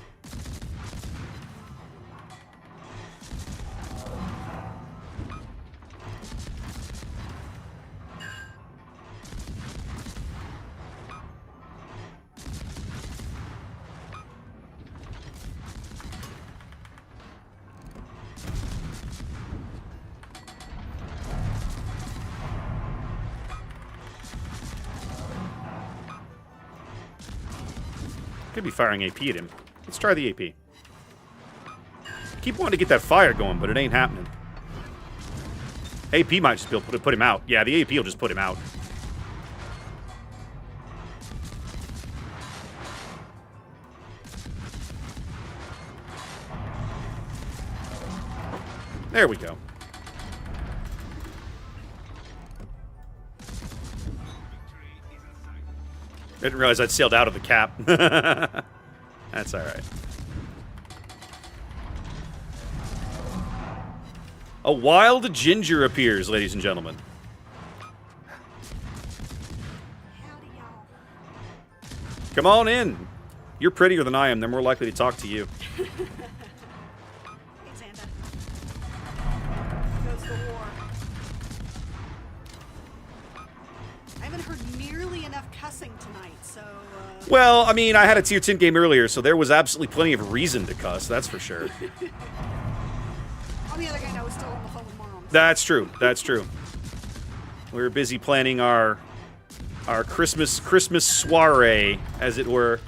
Could be firing AP at him. Let's try the AP. Keep wanting to get that fire going, but it ain't happening. AP might just be able to put him out. Yeah, the AP will just put him out. There we go. I didn't realize I'd sailed out of the cap. That's alright. A wild ginger appears, ladies and gentlemen. Howdy, y'all. Come on in. You're prettier than I am. They're more likely to talk to you. Hey, Xander. Goes the war. I haven't heard nearly enough cussing tonight, so, Well, I mean, I had a tier 10 game earlier, so there was absolutely plenty of reason to cuss, that's for sure. On the other hand, I was still on the phone with Mom. That's true. That's true. We were busy planning our Christmas soiree, as it were.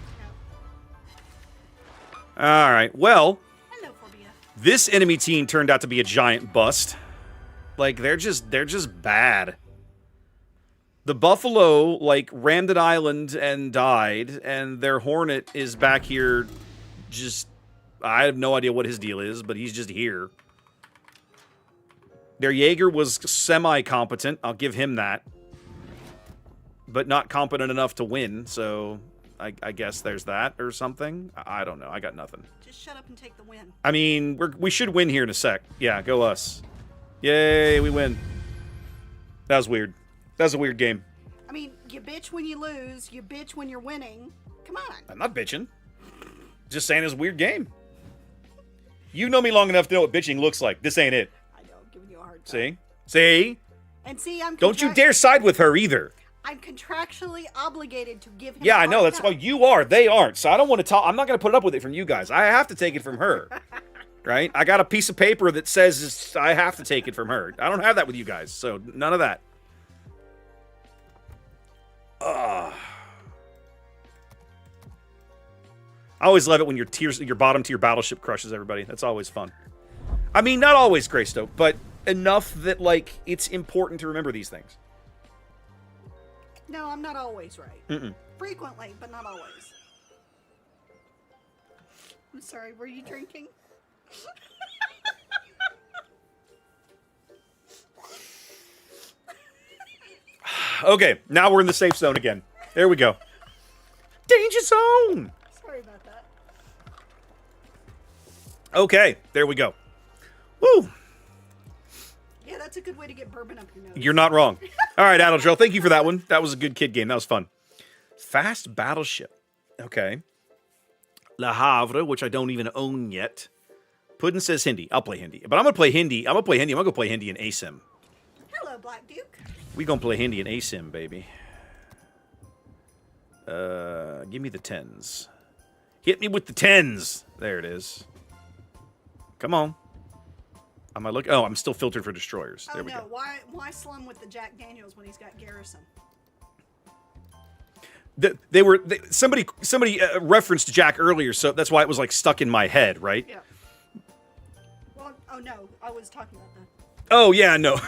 All right. Well, Hello, Phobia. this enemy team turned out to be a giant bust. Like they're just bad. The Buffalo like rammed an island and died, and their Hornet is back here. Just I have no idea what his deal is, but he's just here. Their Jaeger was semi-competent. I'll give him that. But not competent enough to win, so I guess there's that or something. I don't know. I got nothing. Just shut up and take the win. I mean, we should win here in a sec. Yeah, go us. Yay, we win. That was weird. That was a weird game. I mean, you bitch when you lose, you bitch when you're winning. Come on. I'm not bitching. Just saying it's a weird game. You know me long enough to know what bitching looks like. This ain't it. I know, I'm giving you a hard time. See? See? And see, I'm Don't you dare side with her either. I'm contractually obligated to give him Yeah, a I know. hard That's why time. you are. They aren't. So I don't want to talk. I'm not going to put it up with it from you guys. I have to take it from her. right? I got a piece of paper that says I have to take it from her. I don't have that with you guys, so none of that. I always love it when your bottom tier battleship crushes everybody. That's always fun. I mean, not always, Greystoke, but enough that, like, it's important to remember these things. No, I'm not always right. Mm-mm. Frequently, but not always. I'm sorry, were you drinking? Okay, now we're in the safe zone again. There we go. Danger zone! Sorry about that. Okay, there we go. Woo! Yeah, that's a good way to get bourbon up your nose. You're not wrong. All right, Adel, thank you for that one. That was a good kid game. That was fun. Fast Battleship. Okay. Le Havre, which I don't even own yet. Puddin says Hindi. I'll play Hindi. But I'm going to play Hindi. I'm going to go play Hindi in ASIM. Hello, Black Duke. We going to play Hindi in ASIM, baby. Give me the 10s. Hit me with the 10s. There it is. Come on. Am I looking? Oh, I'm still filtered for destroyers. There we go. Why slum with the Jack Daniels when he's got Garrison? Somebody referenced Jack earlier, so that's why it was like stuck in my head, right? Yeah. Well, oh no, I was talking about that. Oh yeah, no.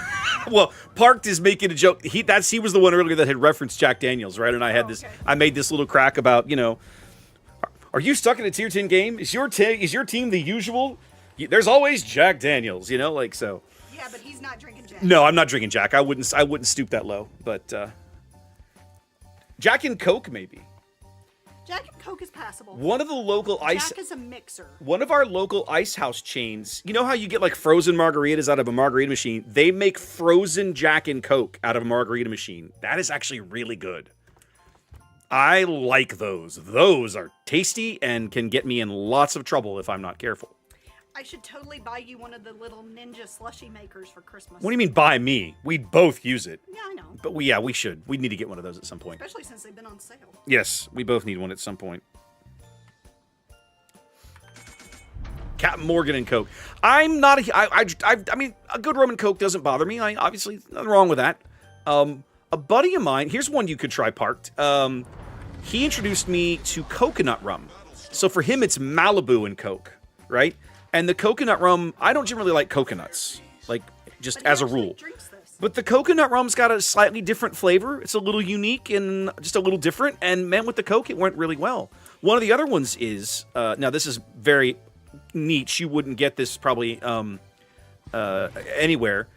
Well, Parked is making a joke. He was the one earlier that had referenced Jack Daniels, right? And I had this. Okay. I made this little crack about, are you stuck in a tier 10 game? Is your team the usual? There's always Jack Daniels, like so. Yeah, but he's not drinking Jack. No, I'm not drinking Jack. I wouldn't stoop that low, but Jack and Coke maybe. Jack and Coke is passable. One of the local ice. Jack is a mixer. One of our local ice house chains. You know how you get like frozen margaritas out of a margarita machine? They make frozen Jack and Coke out of a margarita machine. That is actually really good. I like those. Those are tasty and can get me in lots of trouble if I'm not careful. I should totally buy you one of the little ninja slushy makers for Christmas. What do you mean buy me? We'd both use it. Yeah, I know. But we should. We need to get one of those at some point. Especially since they've been on sale. Yes, we both need one at some point. Captain Morgan and Coke. I'm not I mean, a good rum and Coke doesn't bother me. Obviously, nothing wrong with that. A buddy of mine, here's one you could try, Parked. He introduced me to coconut rum. So for him, it's Malibu and Coke, right? And the coconut rum, I don't generally like coconuts, like just as a rule. But the coconut rum's got a slightly different flavor. It's a little unique and just a little different. And man, with the Coke, it went really well. One of the other ones is, now this is very niche. You wouldn't get this probably anywhere.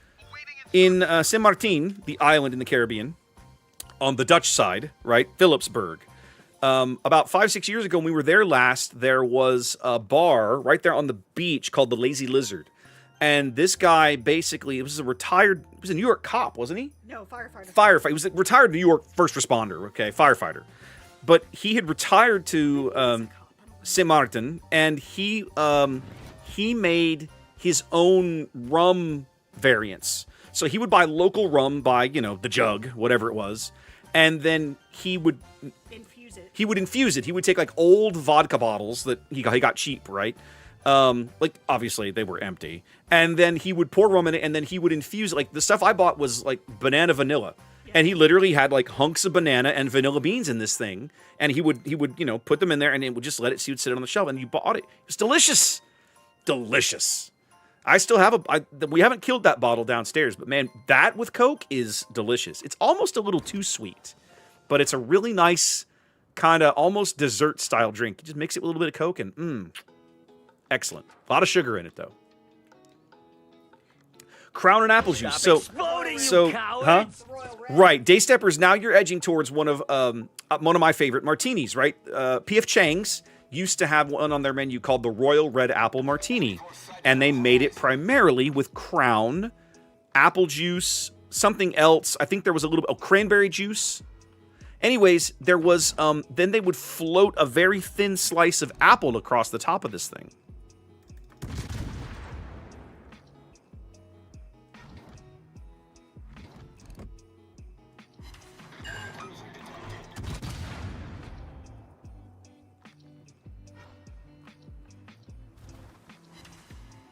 In Saint Martin, the island in the Caribbean, on the Dutch side, right, Philipsburg. About 5-6 years ago when we were there last, there was a bar right there on the beach called the Lazy Lizard. And this guy basically, he was a New York cop, wasn't he? No, firefighter. Firefighter. He was a retired New York first responder, okay, firefighter. But he had retired to Saint Martin, and he made his own rum variants. So he would buy local rum by, the jug, whatever it was, and then he would infuse it. He would take like old vodka bottles that he got cheap, right? Like obviously they were empty, and then he would pour rum in it, and then he would infuse it. Like the stuff I bought was like banana vanilla, and he literally had like hunks of banana and vanilla beans in this thing, and he would put them in there, and it would just let it sit on the shelf, and you bought it. It was delicious. I still have we haven't killed that bottle downstairs, but man, that with Coke is delicious. It's almost a little too sweet, but it's a really nice kind of almost dessert style drink. You just mix it with a little bit of Coke and excellent. A lot of sugar in it though. Crown and apple juice. Huh? Right, Day Steppers. Now you're edging towards one of my favorite martinis. Right, P.F. Chang's used to have one on their menu called the Royal Red Apple Martini, and they made it primarily with Crown, apple juice, something else. I think there was a little bit of cranberry juice. Anyways, there was then they would float a very thin slice of apple across the top of this thing.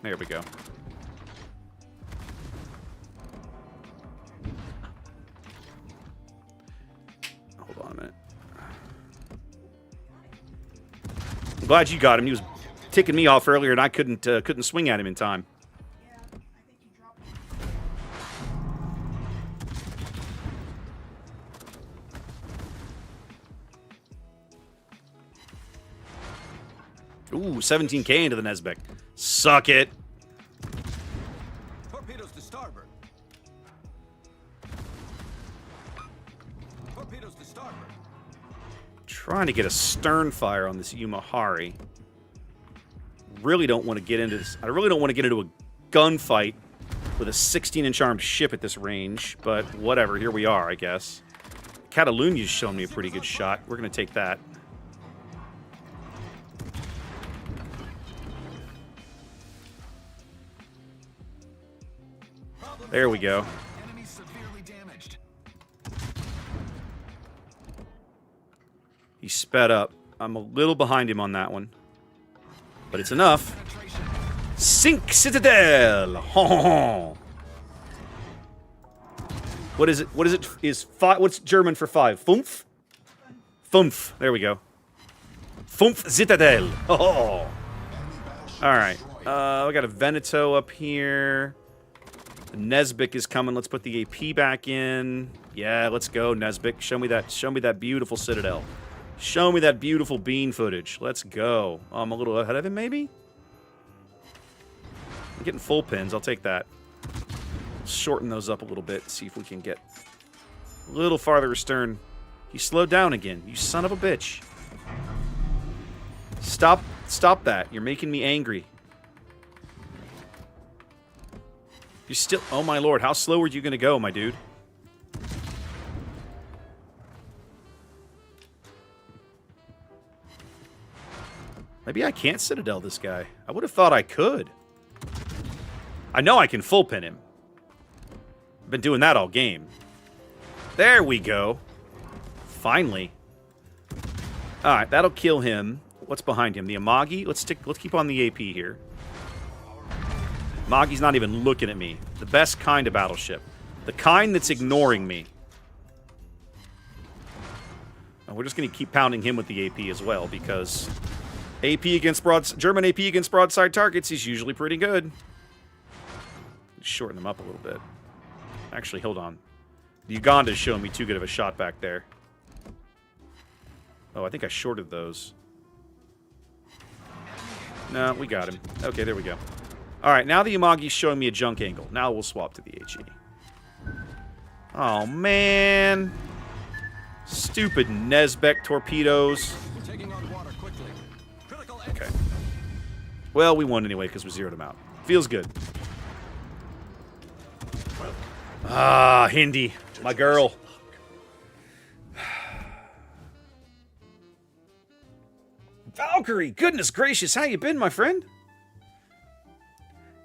There we go. Hold on a minute. I'm glad you got him. He was ticking me off earlier, and I couldn't swing at him in time. Ooh, 17k into the Nesbeck. Suck it. Torpedoes to starboard. Torpedoes to starboard. Trying to get a stern fire on this Umahari. Really don't want to get into this. I really don't want to get into a gunfight with a 16-inch armed ship at this range, but whatever. Here we are, I guess. Catalunia's shown me a pretty good shot. We're going to take that. There we go. Enemy severely damaged. He sped up. I'm a little behind him on that one. But it's enough. Sink Citadel! What is it? What is it? Is five? What's German for 5? Fumpf? Fumpf. There we go. Fumpf Citadel. Oh. Alright. We got a Veneto up here. The Nesbitt is coming. Let's put the AP back in. Yeah, let's go, Nesbitt. Show me that beautiful Citadel. Show me that beautiful bean footage. Let's go. Oh, I'm a little ahead of him, maybe? I'm getting full pins. I'll take that. Shorten those up a little bit. See if we can get a little farther astern. He slowed down again. You son of a bitch. Stop that. You're making me angry. You're still... Oh, my lord. How slow are you going to go, my dude? Maybe I can't Citadel this guy. I would have thought I could. I know I can full pin him. I've been doing that all game. There we go. Finally. Alright, that'll kill him. What's behind him? The Amagi? Let's keep on the AP here. Amagi's not even looking at me. The best kind of battleship. The kind that's ignoring me. And we're just going to keep pounding him with the AP as well, because German AP against broadside targets is usually pretty good. Shorten them up a little bit. Actually, hold on. The Uganda's showing me too good of a shot back there. Oh, I think I shorted those. No, we got him. Okay, there we go. Alright, now the Umagi's showing me a junk angle. Now we'll swap to the HE. Oh, man. Stupid Nesbeck torpedoes. Taking on water quickly. Critical Okay. Well, we won anyway because we zeroed them out. Feels good. Ah, Hindi. My girl. Valkyrie, goodness gracious, how you been, my friend?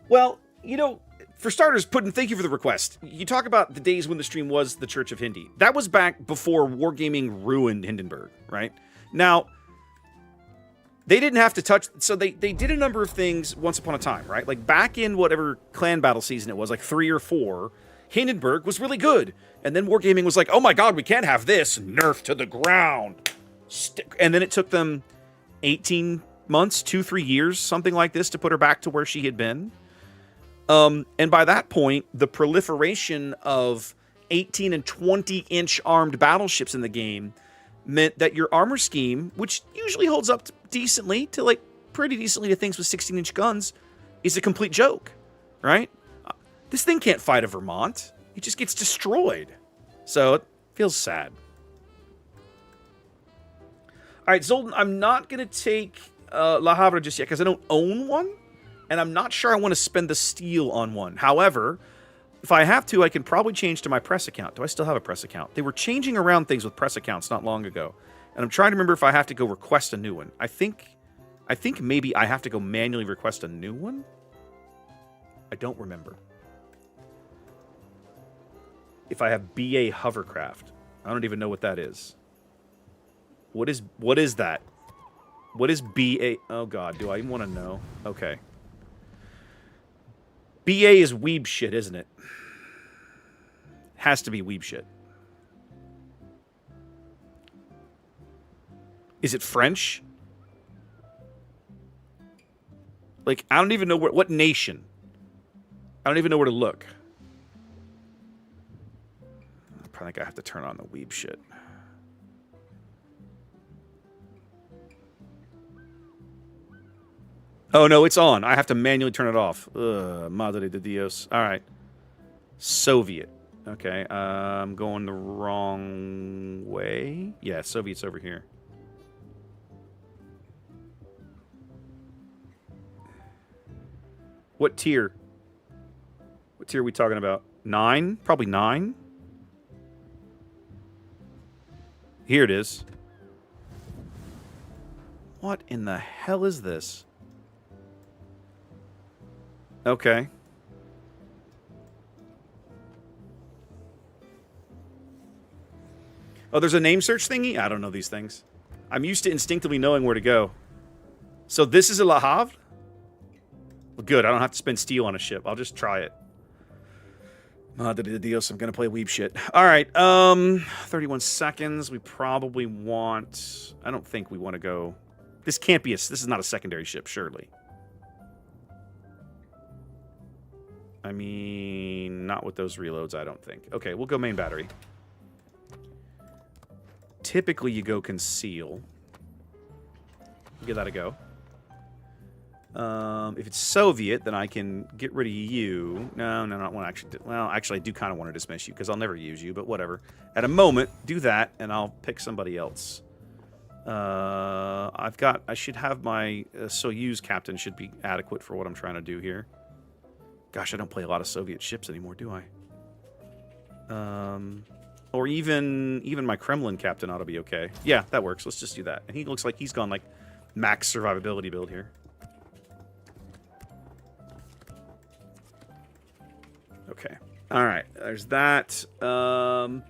Well, you know, for starters, Puddin', thank you for the request. You talk about the days when the stream was the Church of Hindi. That was back before Wargaming ruined Hindenburg, right? Now, they didn't have to touch... So they did a number of things once upon a time, right? Like, back in whatever clan battle season it was, like 3 or 4, Hindenburg was really good. And then Wargaming was like, oh my god, we can't have this. Nerf to the ground. And then it took them 18 months, 2-3 years, something like this, to put her back to where she had been. And by that point, the proliferation of 18 and 20-inch armed battleships in the game meant that your armor scheme, which usually holds up decently to, like, pretty decently to things with 16-inch guns, is a complete joke, right? This thing can't fight a Vermont. It just gets destroyed. So, it feels sad. Alright, Zoldan, I'm not going to take La Havre just yet, because I don't own one. And I'm not sure I want to spend the steel on one. However, if I have to, I can probably change to my press account. Do I still have a press account? They were changing around things with press accounts not long ago. And I'm trying to remember if I have to go request a new one. I think maybe I have to go manually request a new one? I don't remember. If I have BA hovercraft. I don't even know what that is. What is that? What is BA? Oh god, do I even want to know? Okay. BA is weeb shit, isn't it? Has to be weeb shit. Is it French? Like, I don't even know what nation. I don't even know where to look. I probably think I have to turn on the weeb shit. Oh, no, it's on. I have to manually turn it off. Ugh, madre de Dios. All right. Soviet. Okay, I'm going the wrong way. Yeah, Soviet's over here. What tier? What tier are we talking about? 9? Probably 9? Here it is. What in the hell is this? Okay. Oh, there's a name search thingy? I don't know these things. I'm used to instinctively knowing where to go. So this is a Le Havre? Well, good, I don't have to spend steel on a ship. I'll just try it. Madre de Dios, I'm gonna play weeb shit. Alright, 31 seconds. We probably want... I don't think we want to go... This can't be a... This is not a secondary ship, surely. I mean, not with those reloads, I don't think. Okay, we'll go main battery. Typically, you go conceal. Give that a go. If it's Soviet, then I can get rid of you. No, I want to actually... Well, actually, I do kind of want to dismiss you, because I'll never use you, but whatever. At a moment, do that, and I'll pick somebody else. I should have my Soyuz captain should be adequate for what I'm trying to do here. Gosh, I don't play a lot of Soviet ships anymore, do I? Or even my Kremlin captain ought to be okay. Yeah, that works. Let's just do that. And he looks like he's gone, like, max survivability build here. Okay. All right. There's that. How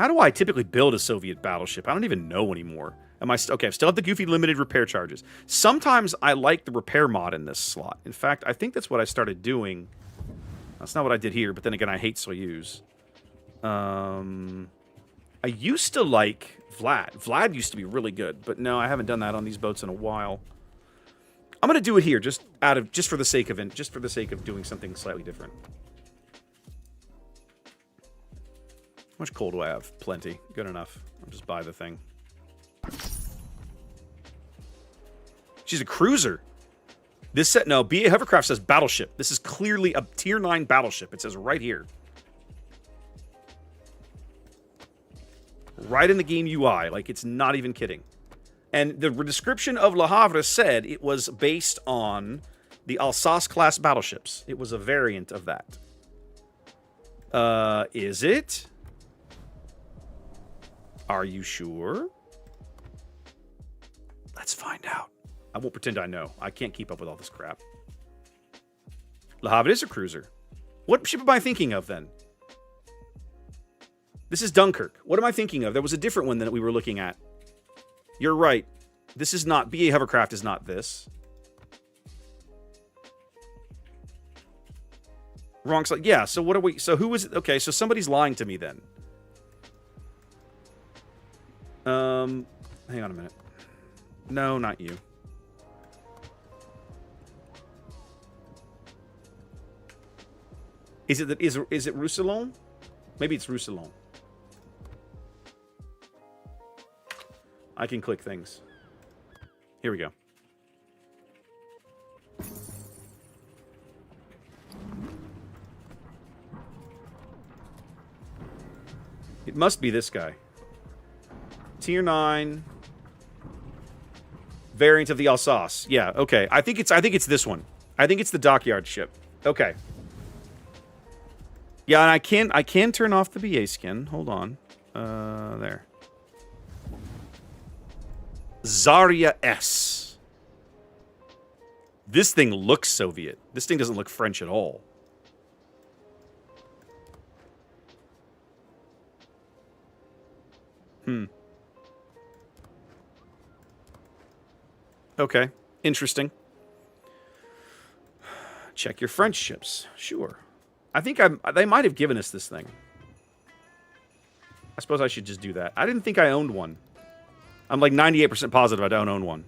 do I typically build a Soviet battleship? I don't even know anymore. Okay, I still have the goofy limited repair charges. Sometimes I like the repair mod in this slot. In fact, I think that's what I started doing. That's not what I did here, but then again, I hate Soyuz. I used to like Vlad. Vlad used to be really good, but no, I haven't done that on these boats in a while. I'm gonna do it here, just for the sake of it, just for the sake of doing something slightly different. How much coal do I have? Plenty. Good enough. I'll just buy the thing. She's a cruiser. This set, no, BA Hovercraft says battleship. This is clearly a tier 9 battleship. It says right here. Right in the game UI. Like, it's not even kidding. And the description of Le Havre said it was based on the Alsace-class battleships. It was a variant of that. Is it? Are you sure? Let's find out. I won't pretend I know. I can't keep up with all this crap. Le Havre is a cruiser. What ship am I thinking of, then? This is Dunkirk. What am I thinking of? There was a different one that we were looking at. You're right. This is not... BA Hovercraft is not this. Wrong slide. Yeah, so what are we... So who was it? Okay, so somebody's lying to me then. Hang on a minute. No, not you. Is it Roussillon? Maybe it's Roussillon. I can click things. Here we go. It must be this guy. Tier 9 variant of the Alsace. Yeah, okay. I think it's this one. I think it's the dockyard ship. Okay. Yeah, and I can turn off the BA skin. Hold on. There. Zarya S. This thing looks Soviet. This thing doesn't look French at all. Okay. Interesting. Check your French ships. Sure. I think they might have given us this thing. I suppose I should just do that. I didn't think I owned one. I'm like 98% positive I don't own one.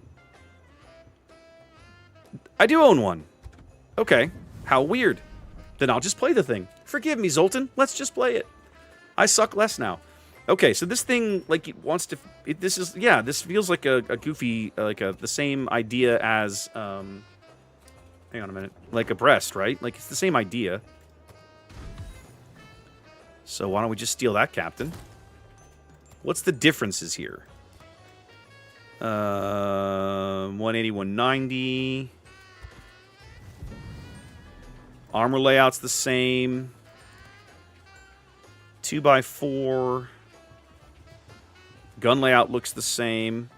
I do own one. Okay. How weird. Then I'll just play the thing. Forgive me, Zoltan. Let's just play it. I suck less now. Okay, so this thing, like, it wants to... this feels like a goofy... the same idea as... hang on a minute. Like a Brest, right? Like, it's the same idea. So why don't we just steal that captain? What's the differences here? 180, 190. Armor layout's the same. 2x4. Gun layout looks the same.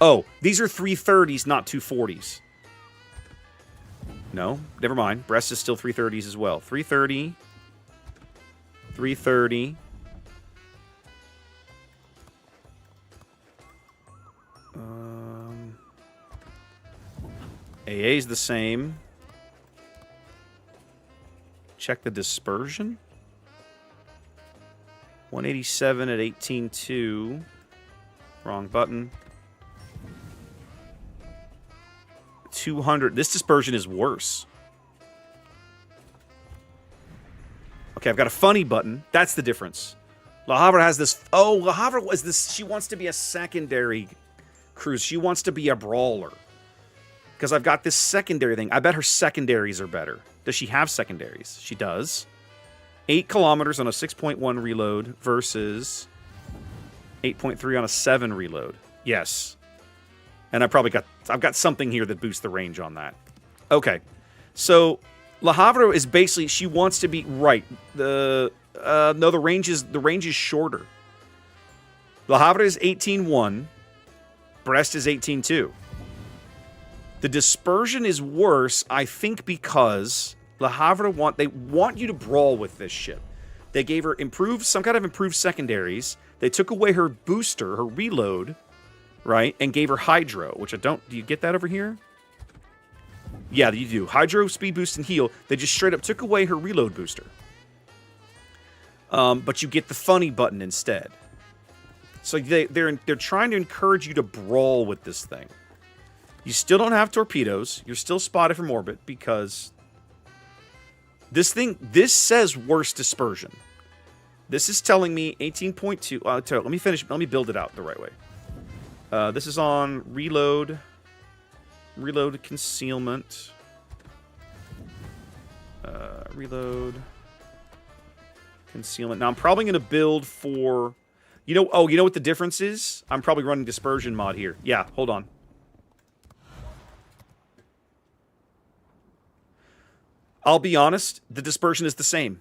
Oh, these are 330s, not 240s. No, never mind. Brest is still 330s as well. 330. 330. AA is the same. Check the dispersion. 187 at 18.2. Wrong button. 200. This dispersion is worse. Okay, I've got a funny button. That's the difference. Le Havre has this... Oh, Le Havre was this... She wants to be a secondary cruise. She wants to be a brawler. Because I've got this secondary thing. I bet her secondaries are better. Does she have secondaries? She does. 8 kilometers on a 6.1 reload versus 8.3 on a 7 reload. Yes. And I've got something here that boosts the range on that. Okay. So Le Havre is basically, she wants to be right. The range is shorter. Le Havre is 18.1. Brest is 18.2. The dispersion is worse, I think, because Le Havre they want you to brawl with this ship. They gave her some kind of improved secondaries. They took away her booster, her reload, right, and gave her hydro, which I don't... Do you get that over here? Yeah, you do. Hydro, speed boost, and heal. They just straight up took away her reload booster. But you get the funny button instead. So they're trying to encourage you to brawl with this thing. You still don't have torpedoes. You're still spotted from orbit because this says worse dispersion. This is telling me 18.2. Let me finish. Let me build it out the right way. This is on reload. Reload concealment. Reload concealment. Now I'm probably going to build for... you know what the difference is? I'm probably running dispersion mod here. Yeah, hold on. I'll be honest, the dispersion is the same.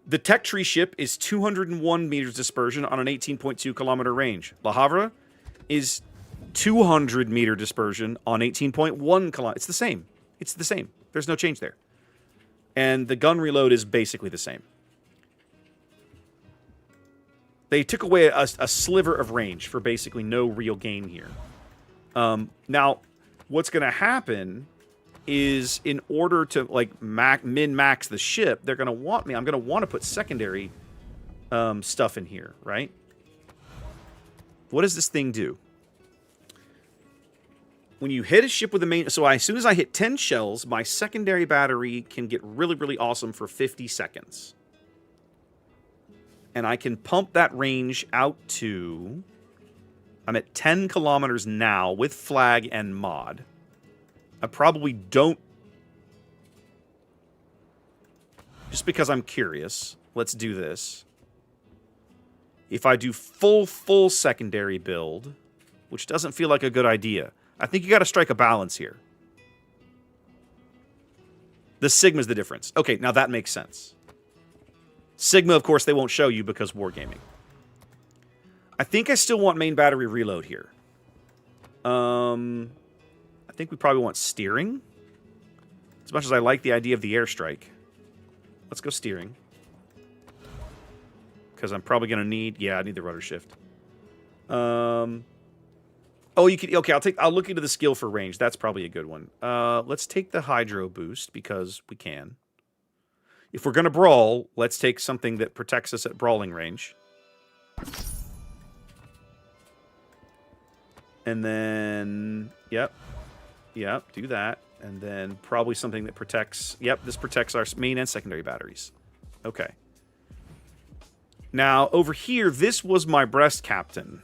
The tech tree ship is 201 meters dispersion on an 18.2 kilometer range. Le Havre is 200 meter dispersion on 18.1 kilometers. It's the same. It's the same. There's no change there. And the gun reload is basically the same. They took away a sliver of range for basically no real gain here. Now, what's going to happen is in order to like min-max the ship, they're going to want me. I'm going to want to put secondary stuff in here, right? What does this thing do? When you hit a ship with a main... So as soon as I hit 10 shells, my secondary battery can get really, really awesome for 50 seconds. And I can pump that range out to... I'm at 10 kilometers now with flag and mod. I probably don't... Just because I'm curious, let's do this. If I do full secondary build, which doesn't feel like a good idea, I think you got to strike a balance here. The Sigma's the difference. Okay, now that makes sense. Sigma, of course, they won't show you because wargaming. I think I still want main battery reload here. I think we probably want steering. As much as I like the idea of the airstrike. Let's go steering. Because I'm probably going to need... Yeah, I need the rudder shift. Oh, you could. Okay, I'll look into the skill for range. That's probably a good one. Let's take the hydro boost because we can. If we're gonna brawl, let's take something that protects us at brawling range. And then, yep, do that. And then probably something that protects, this protects our main and secondary batteries. Okay. Now, over here, this was my breast captain,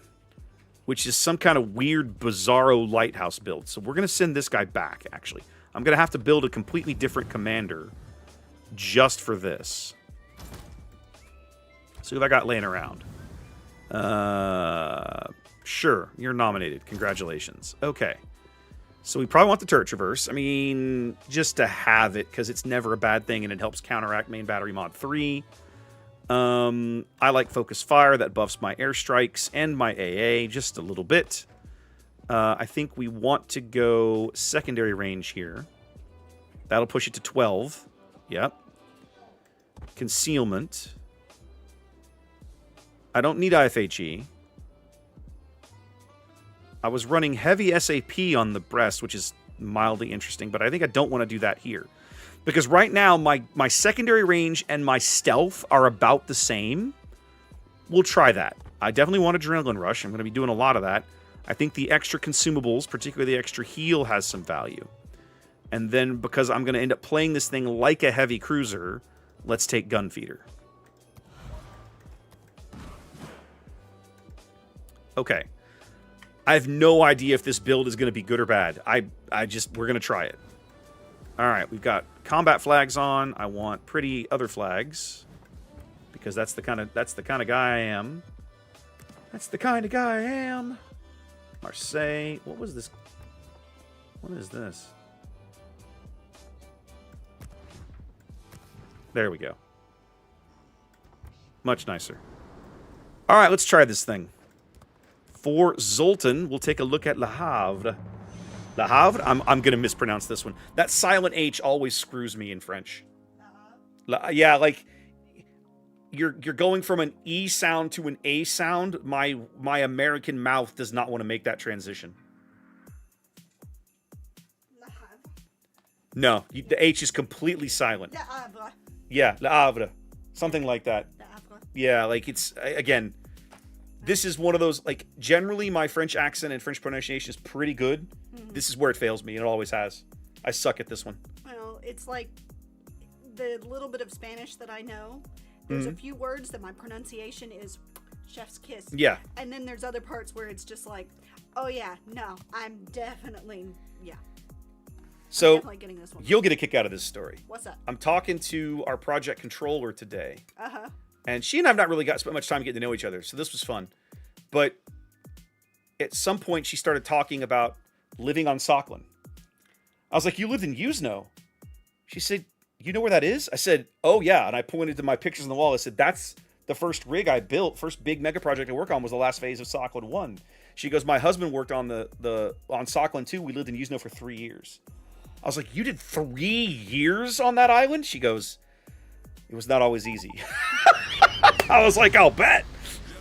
which is some kind of weird, bizarro lighthouse build. So we're going to send this guy back, actually. I'm going to have to build a completely different commander just for this. See what I got laying around. Sure, you're nominated. Congratulations. Okay. So we probably want the turret traverse. I mean, just to have it, because it's never a bad thing, and it helps counteract main battery mod 3. I like focus fire. That buffs my airstrikes and my AA just a little bit. I think we want to go secondary range here. That'll push it to 12. Yep. Concealment. I don't need IFHE. I was running heavy SAP on the breast, which is mildly interesting, but I think I don't want to do that here. Because right now, my secondary range and my stealth are about the same. We'll try that. I definitely want Adrenaline Rush. I'm going to be doing a lot of that. I think the extra consumables, particularly the extra heal, has some value. And then, because I'm going to end up playing this thing like a heavy cruiser, let's take Gunfeeder. Okay. I have no idea if this build is going to be good or bad. We're going to try it. All right, we've got combat flags on. I want pretty other flags because that's the kind of guy I am. That's the kind of guy I am. Marseille. What was this? What is this? There we go. Much nicer. All right, let's try this thing. For Zoltan, we'll take a look at Le Havre. Le Havre? I'm going to mispronounce this one. That silent H always screws me in French. Yeah, like, you're going from an E sound to an A sound. My American mouth does not want to make that transition. Le Havre. No, the H is completely silent. Le Havre. Yeah, Le Havre. Something like that. Le Havre. Yeah, like, it's, again... This is one of those, like, generally my French accent and French pronunciation is pretty good. Mm-hmm. This is where it fails me, and it always has. I suck at this one. Well, it's like the little bit of Spanish that I know. There's a few words that my pronunciation is chef's kiss. Yeah. And then there's other parts where it's just like, oh yeah, no, I'm definitely, yeah. So, definitely getting this one. You'll get a kick out of this story. What's up? I'm talking to our project controller today. Uh-huh. And she and I have not really spent much time getting to know each other, so this was fun. But at some point, she started talking about living on Sakhalin. I was like, you lived in Yuzhno? She said, you know where that is? I said, oh, yeah. And I pointed to my pictures on the wall. I said, that's the first rig I built. First big mega project I worked on was the last phase of Sakhalin 1. She goes, my husband worked on on Sakhalin 2. We lived in Yuzhno for 3 years. I was like, you did 3 years on that island? She goes, it was not always easy. I was like, I'll bet.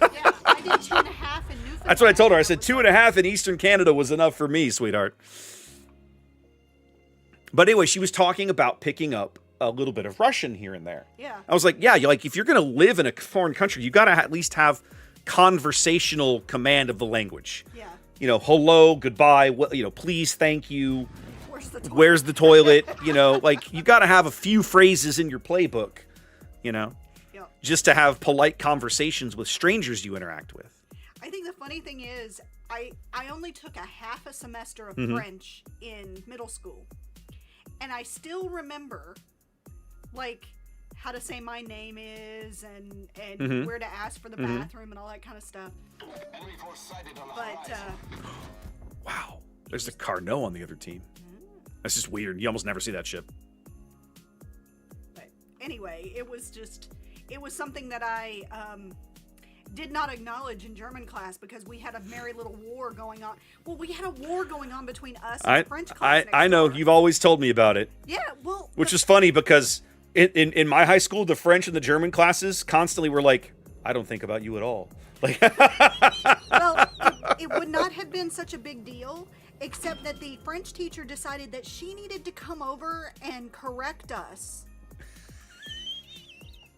Yeah, I did 2.5 in Newfoundland. That's what I told her. I said 2.5 in Eastern Canada was enough for me, sweetheart. But anyway, she was talking about picking up a little bit of Russian here and there. Yeah. I was like, yeah, if you're going to live in a foreign country, you got to at least have conversational command of the language. Yeah. You know, hello, goodbye, please, thank you. Where's the toilet? Like, you got to have a few phrases in your playbook, just to have polite conversations with strangers you interact with. I think the funny thing is, I only took a half a semester of French in middle school. And I still remember, like, how to say my name is and where to ask for the bathroom and all that kind of stuff. But, wow. There's the Carnot on the other team. That's just weird. You almost never see that ship. But anyway, it was something that I did not acknowledge in German class because we had a merry little war going on. Well, we had a war going on between us and the French class. I know. You've always told me about it. Yeah, well. Which is funny because in my high school, the French and the German classes constantly were like, I don't think about you at all. Like, well, it would not have been such a big deal, except that the French teacher decided that she needed to come over and correct us.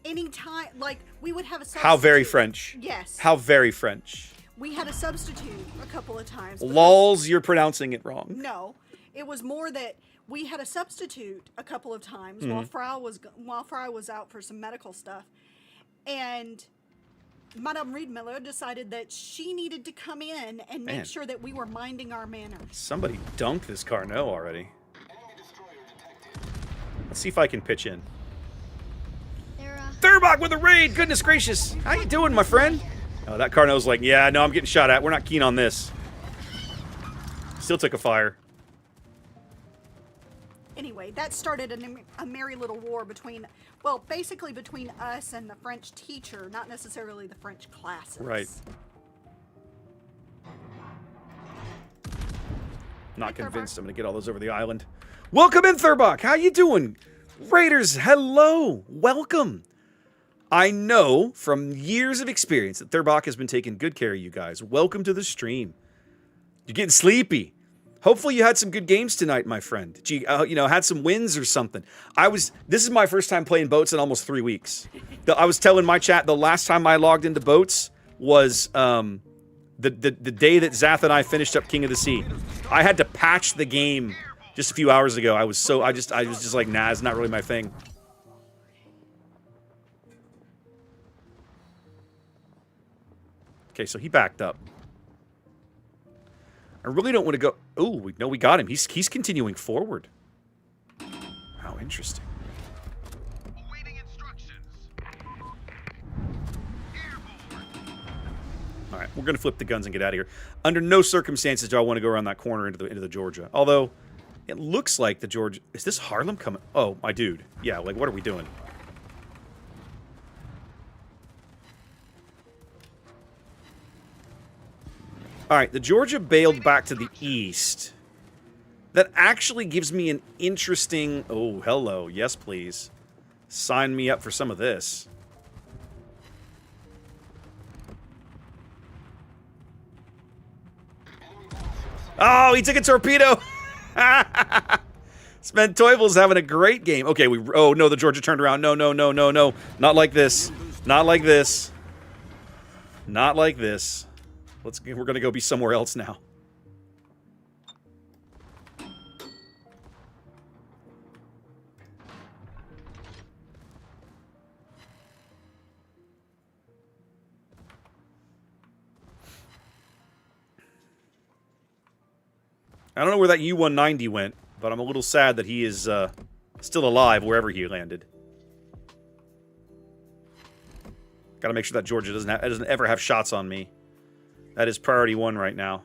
Anytime, like, we would have a substitute. How very French. Yes. How very French. We had a substitute a couple of times. Lols, you're pronouncing it wrong. No, it was more that we had a substitute a couple of times Mm-hmm. while Frau was out for some medical stuff, and Madame Riedmiller decided that she needed to come in and make Man. sure that we were minding our manners. Somebody dunked this Carnot already. Let's see if I can pitch in. Thurbach with a raid! Goodness gracious! How you doing, my friend? Oh, that Carnot's like, yeah, no, I'm getting shot at. We're not keen on this. Still took a fire. Anyway, that started a merry little war between, basically between us and the French teacher, not necessarily the French classes. Right. Not Hi, convinced Thurbach. I'm going to get all those over the island. Welcome in, Thurbach! How you doing? Raiders, hello! Welcome! I know from years of experience that Thurbach has been taking good care of you guys. Welcome to the stream. You're getting sleepy. Hopefully you had some good games tonight, my friend. Did you, had some wins or something. This is my first time playing boats in almost 3 weeks. I was telling my chat the last time I logged into boats was the day that Zath and I finished up King of the Sea. I had to patch the game just a few hours ago. I was just like, nah, it's not really my thing. Okay, so he backed up. I really don't want to go. Oh, we got him. He's continuing forward. How interesting. Awaiting instructions. All right, we're gonna flip the guns and get out of here. Under no circumstances do I want to go around that corner into the Georgia. Although, it looks like the Georgia. Is this Harlem coming? Oh, my dude. Yeah, like what are we doing? All right, the Georgia bailed back to the east. That actually gives me an interesting... Oh, hello. Yes, please. Sign me up for some of this. Oh, he took a torpedo! Sven Teufel's having a great game. Okay, oh, no, the Georgia turned around. No, no, no, no, no. Not like this. Not like this. Not like this. We're gonna go be somewhere else now. I don't know where that U-190 went, but I'm a little sad that he is still alive wherever he landed. Gotta make sure that Georgia doesn't ever have shots on me. That is priority 1 right now.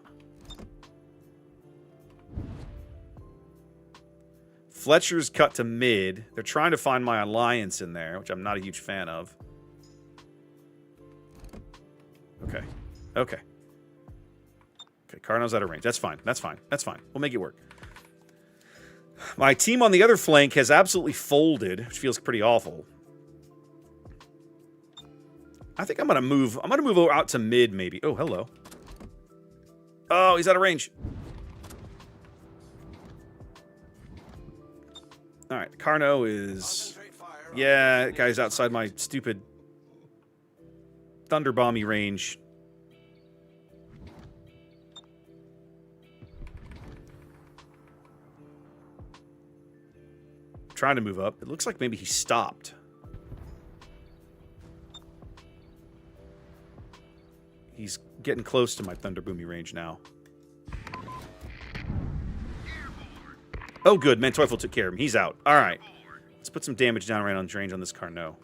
Fletcher's cut to mid. They're trying to find my alliance in there, which I'm not a huge fan of. Okay. Okay. Okay, Carno's out of range. That's fine. That's fine. That's fine. We'll make it work. My team on the other flank has absolutely folded, which feels pretty awful. I think I'm gonna move out to mid, maybe. Oh, hello. Oh, he's out of range. All right, Carno is... Yeah, that guy's outside my stupid Thunderbomby range. Trying to move up. It looks like maybe he stopped. He's getting close to my Thunderbomby range now. Oh, good. Manteufel took care of him. He's out. All right. Let's put some damage down right on range on this Carnot.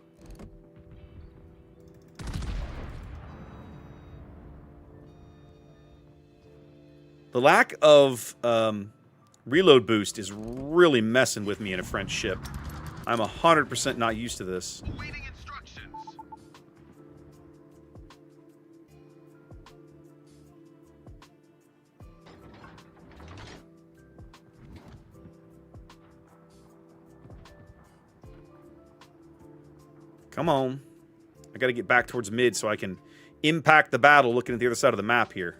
The lack of reload boost is really messing with me in a French ship. I'm 100% not used to this. Awaiting instructions. Come on. I got to get back towards mid so I can impact the battle looking at the other side of the map here.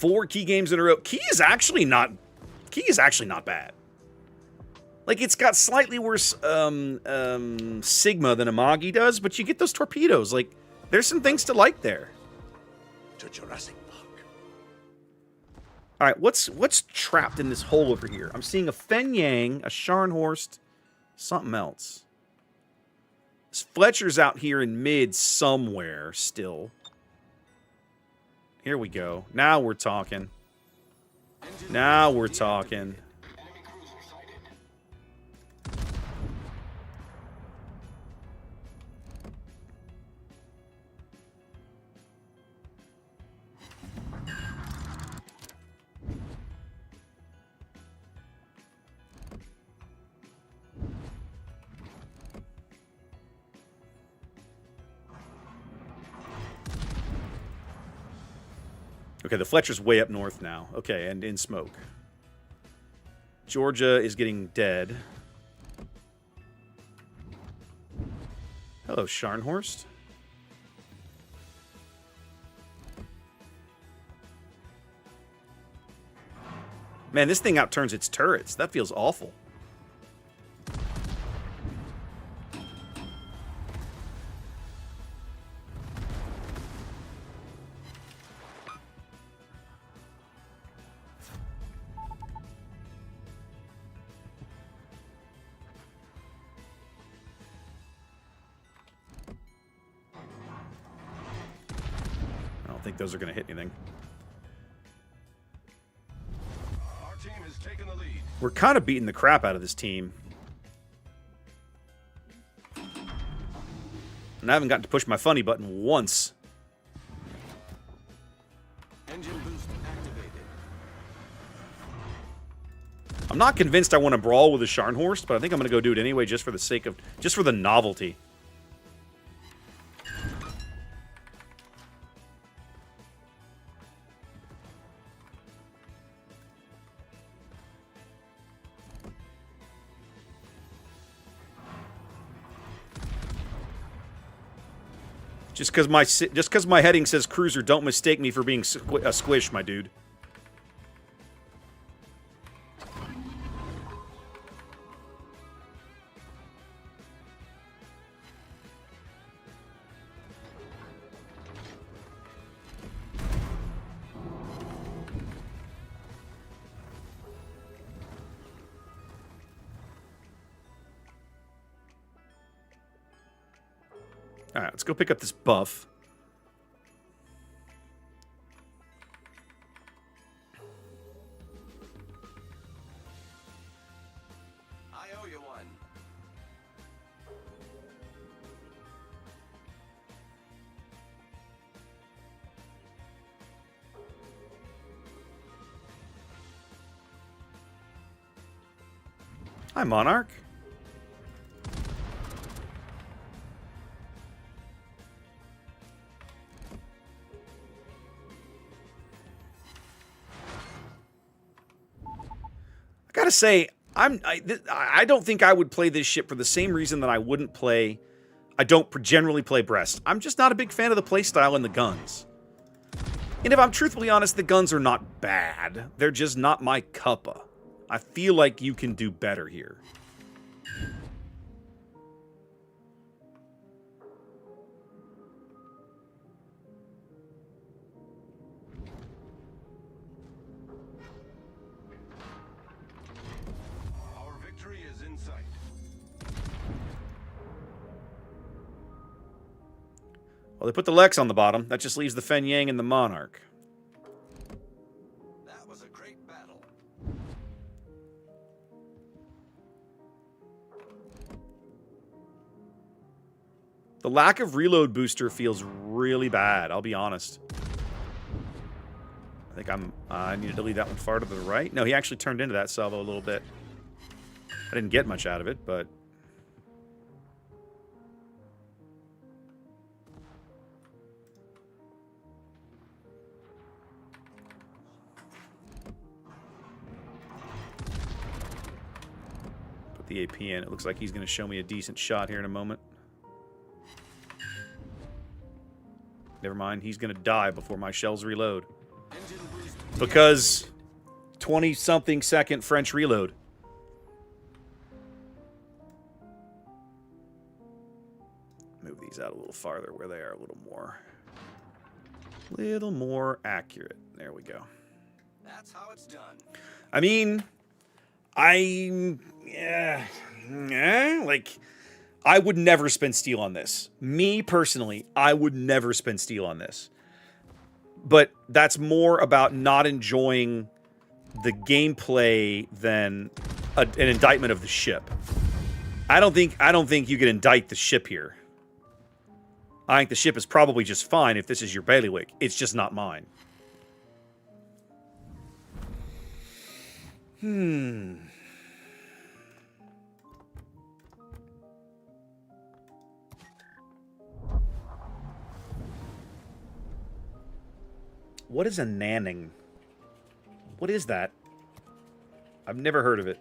4 key games in a row. Key is actually not bad. Like, it's got slightly worse Sigma than Amagi does, but you get those torpedoes. Like, there's some things to like there. To Jurassic Park. All right, what's trapped in this hole over here? I'm seeing a Fenyang, a Scharnhorst, something else. This Fletcher's out here in mid somewhere still. Here we go. Now we're talking. Now we're talking. Okay, the Fletcher's way up north now. Okay, and in smoke. Georgia is getting dead. Hello, Scharnhorst. Man, this thing outturns its turrets. That feels awful. I think those are going to hit anything. Our team has taken the lead. We're kind of beating the crap out of this team. And I haven't gotten to push my funny button once. Engine boost activated. I'm not convinced I want to brawl with a Scharnhorst, but I think I'm going to go do it anyway just for the sake of... just for the novelty. Just because my heading says cruiser, don't mistake me for being a squish, my dude. All right, let's go pick up this buff. I owe you one. Hi, Monarch. Gotta say, I don't think I would play this ship for the same reason that I wouldn't play... I don't generally play Brest. I'm just not a big fan of the playstyle and the guns. And if I'm truthfully honest, the guns are not bad. They're just not my cuppa. I feel like you can do better here. Well, they put the Lex on the bottom. That just leaves the Fenyang and the Monarch. That was a great battle. The lack of reload booster feels really bad, I'll be honest. I think I needed to leave that one far to the right. No, he actually turned into that salvo a little bit. I didn't get much out of it, but... put the AP in. It looks like he's going to show me a decent shot here in a moment. Never mind, he's going to die before my shells reload. Engine boost Because 20-something second French reload. Move these out a little farther where they are a little more accurate. There we go. That's how it's done. I mean, like, I would never spend steel on this. Me, personally, I would never spend steel on this. But that's more about not enjoying the gameplay than an indictment of the ship. I don't think you can indict the ship here. I think the ship is probably just fine if this is your bailiwick. It's just not mine. What is a nanning? What is that? I've never heard of it.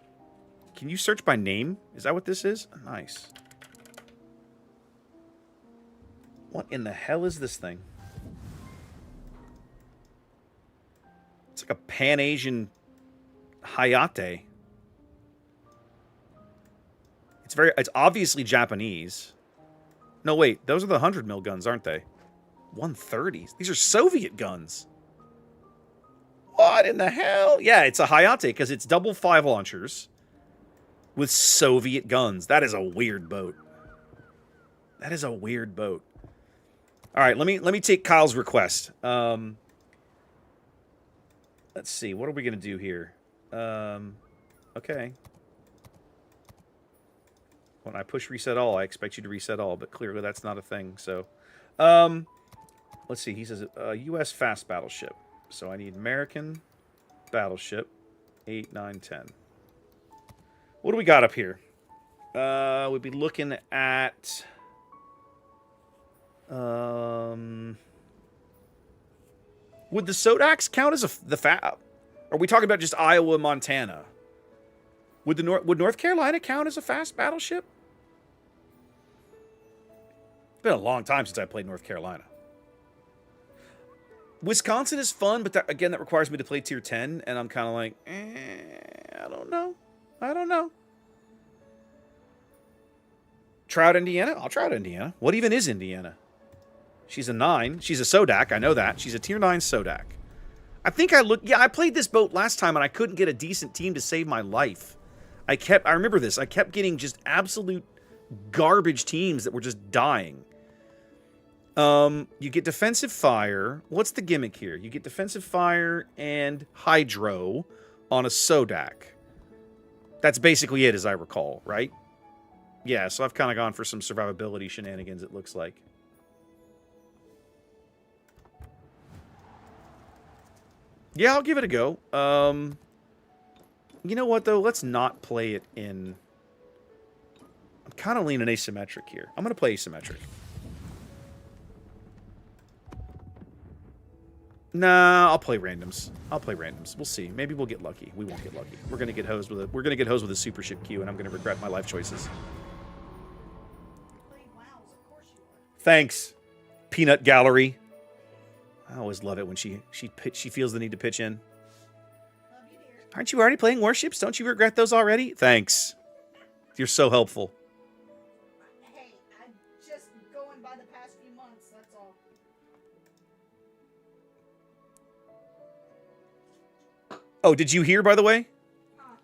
Can you search by name? Is that what this is? Nice. What in the hell is this thing? It's like a Pan-Asian Hayate. It's obviously Japanese. No, wait. Those are the 100 mil guns, aren't they? 130s. These are Soviet guns. What in the hell? Yeah, it's a Hayate because it's double 5 launchers with Soviet guns. That is a weird boat. That is a weird boat. All right, let me take Kyle's request. Let's see. What are we going to do here? Okay. When I push reset all, I expect you to reset all, but clearly that's not a thing. So, let's see. He says U.S. fast battleship. So I need American battleship 8, 9, 10. What do we got up here? We'd be looking at would the Sodaks count as the Are we talking about just Iowa, Montana? Would North Carolina count as a fast battleship? It's been a long time since I played North Carolina. Wisconsin is fun, but that requires me to play tier 10, and I'm kind of like, I don't know. Trout, Indiana? I'll try out Indiana. What even is Indiana? She's a 9. She's a Sodak. I know that. She's a tier 9 Sodak. I think I played this boat last time, and I couldn't get a decent team to save my life. I remember this. I kept getting just absolute garbage teams that were just dying. You get defensive fire. What's the gimmick here? You get defensive fire and hydro on a Sodak. That's basically it, as I recall, right? Yeah, so I've kind of gone for some survivability shenanigans, it looks like. Yeah, I'll give it a go. You know what, though? Let's not play it in... I'm kind of leaning asymmetric here. I'm going to play asymmetric. Nah, I'll play randoms. We'll see. Maybe we'll get lucky. We won't get lucky. We're gonna get hosed with a super ship queue, and I'm gonna regret my life choices. Thanks, Peanut Gallery. I always love it when she feels the need to pitch in. Aren't you already playing warships? Don't you regret those already? Thanks. You're so helpful. Hey, I'm just going by the past few months, that's all. Oh, did you hear, by the way?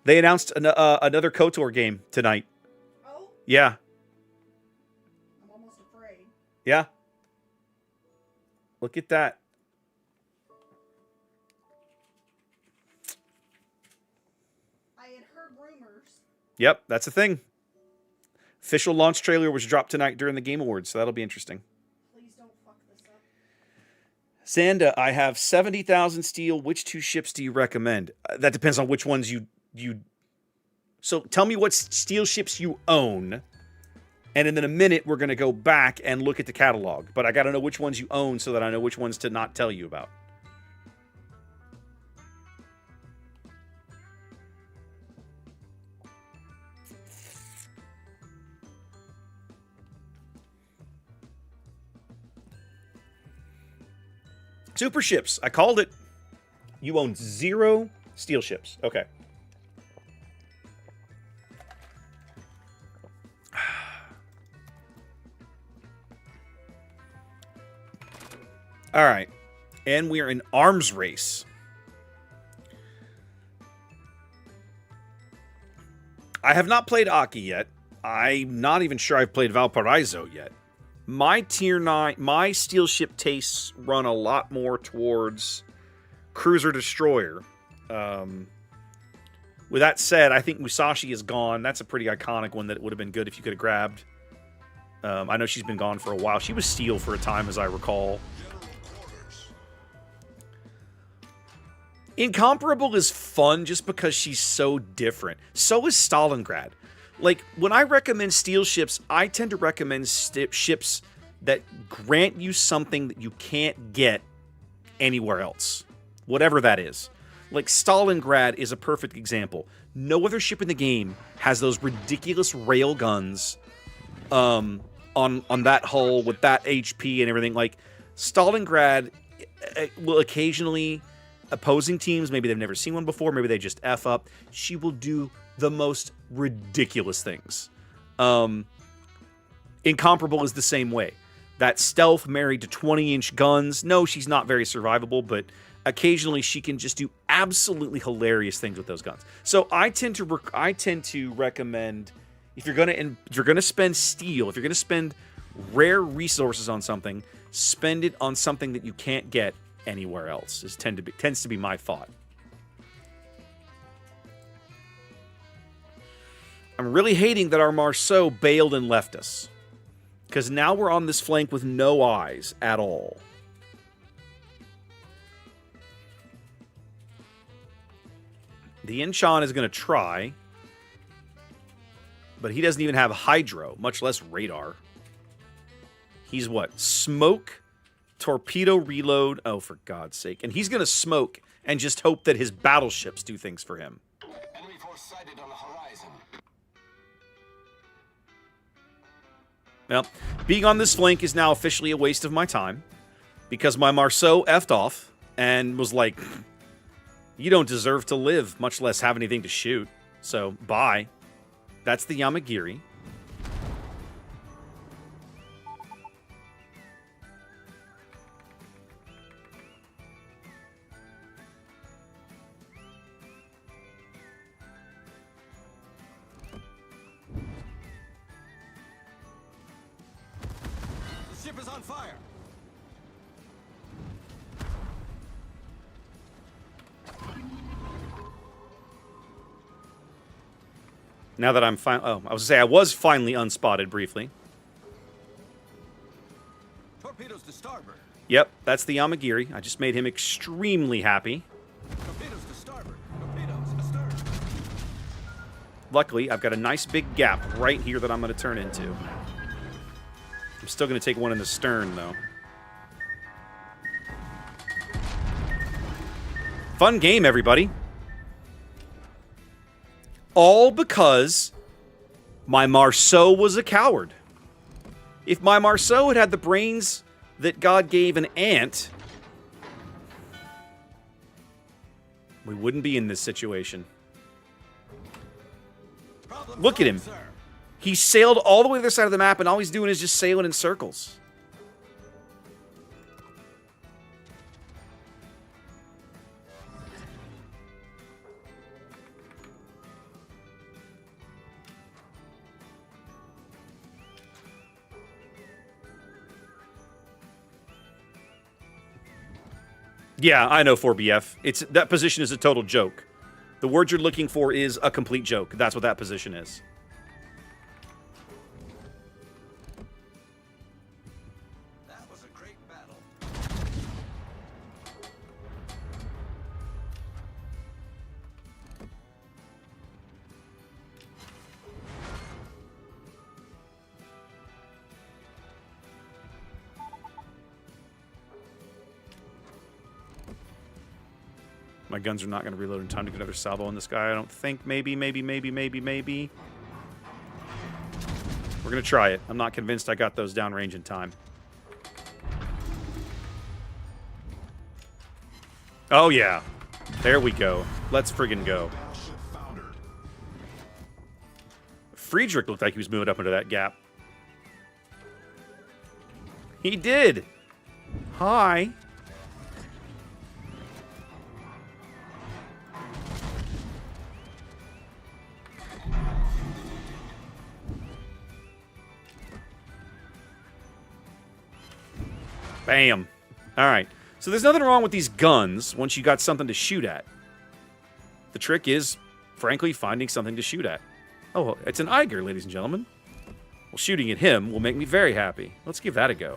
They announced another KOTOR game tonight. Oh? Yeah. I'm almost afraid. Yeah. Look at that. I had heard rumors. Yep, that's the thing. Official launch trailer was dropped tonight during the Game Awards, so that'll be interesting. Please don't fuck this up. Xanda, I have 70,000 steel. Which 2 ships do you recommend? That depends on which ones you... So tell me what steel ships you own, and in a minute we're going to go back and look at the catalog. But I got to know which ones you own so that I know which ones to not tell you about. Super ships. I called it. You own 0 steel ships. Okay. All right. And we are in arms race. I have not played Aki yet. I'm not even sure I've played Valparaiso yet. My tier 9, my steel ship tastes run a lot more towards cruiser destroyer. With that said, I think Musashi is gone. That's a pretty iconic one that would have been good if you could have grabbed. I know she's been gone for a while. She was steel for a time, as I recall. Incomparable is fun just because she's so different. So is Stalingrad. Like, when I recommend steel ships, I tend to recommend ships that grant you something that you can't get anywhere else. Whatever that is. Like, Stalingrad is a perfect example. No other ship in the game has those ridiculous rail guns on that hull with that HP and everything. Like, Stalingrad will occasionally... opposing teams, maybe they've never seen one before, maybe they just F up. She will do the most ridiculous things. Incomparable is the same way. That stealth married to 20-inch guns. No, she's not very survivable, but occasionally she can just do absolutely hilarious things with those guns. So I tend to recommend, if you're gonna spend steel, if you're gonna spend rare resources on something, spend it on something that you can't get anywhere else. Tends to be my thought. I'm really hating that our Marceau bailed and left us, because now we're on this flank with no eyes at all. The Incheon is going to try, but he doesn't even have hydro, much less radar. He's what? Smoke, torpedo reload. Oh, for God's sake. And he's going to smoke and just hope that his battleships do things for him. Enemy force sighted on the horizon. Well, being on this flank is now officially a waste of my time, because my Marceau effed off and was like, you don't deserve to live, much less have anything to shoot. So, bye. That's the Yamagiri. The ship is on fire. Now that I'm fine. Oh, I was going to say, I was finally unspotted briefly. Torpedoes to starboard. Yep, that's the Yamagiri. I just made him extremely happy. Torpedoes to starboard. Torpedoes astern. Luckily, I've got a nice big gap right here that I'm going to turn into. I'm still going to take one in the stern, though. Fun game, everybody. All because my Marceau was a coward. If my Marceau had had the brains that God gave an ant, we wouldn't be in this situation. Problem Look at him. solved, sir. He sailed all the way to the other side of the map, and all he's doing is just sailing in circles. Yeah, I know 4BF. That position is a total joke. The word you're looking for is a complete joke. That's what that position is. That was a great battle. My guns are not going to reload in time to get another salvo on this guy, I don't think. Maybe. We're going to try it. I'm not convinced I got those downrange in time. Oh, yeah. There we go. Let's friggin' go. Battleship foundered. Friedrich looked like he was moving up into that gap. He did. Hi. Bam. All right. So there's nothing wrong with these guns once you got something to shoot at. The trick is, frankly, finding something to shoot at. Oh, it's an Eiger, ladies and gentlemen. Well, shooting at him will make me very happy. Let's give that a go.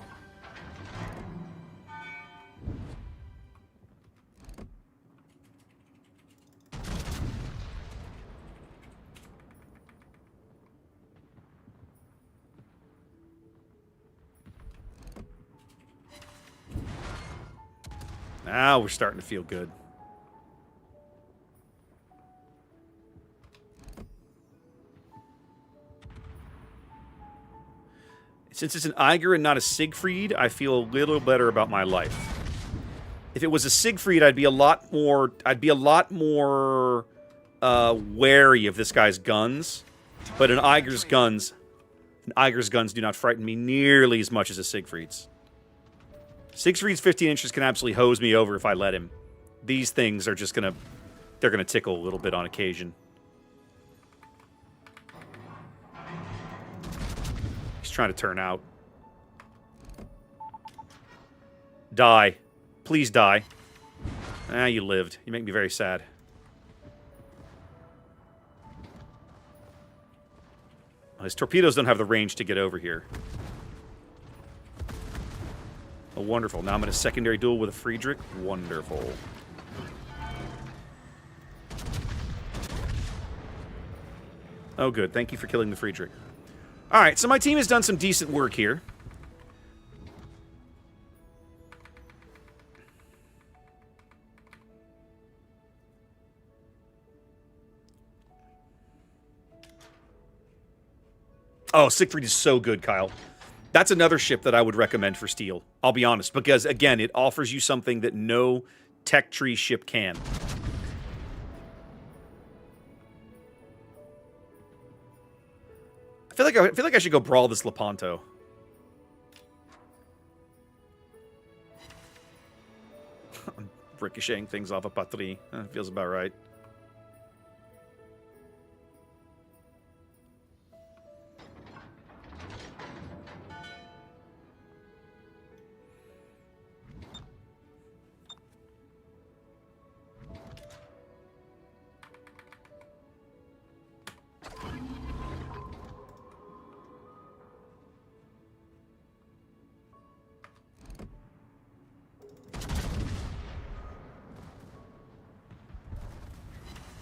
Now we're starting to feel good. Since it's an Eiger and not a Siegfried, I feel a little better about my life. If it was a Siegfried, I'd be a lot more wary of this guy's guns. But an Eiger's guns do not frighten me nearly as much as a Siegfried's. Siegfried's 15 inches can absolutely hose me over if I let him. These things are just they're gonna tickle a little bit on occasion. He's trying to turn out. Die. Please die. Ah, you lived. You make me very sad. His torpedoes don't have the range to get over here. Oh, wonderful. Now I'm in a secondary duel with a Friedrich. Wonderful. Oh, good. Thank you for killing the Friedrich. Alright, so my team has done some decent work here. Oh, Siegfried is so good, Kyle. That's another ship that I would recommend for Steel. I'll be honest, because, again, it offers you something that no tech tree ship can. I feel like I should go brawl this Lepanto. I'm ricocheting things off a Patrie. Feels about right.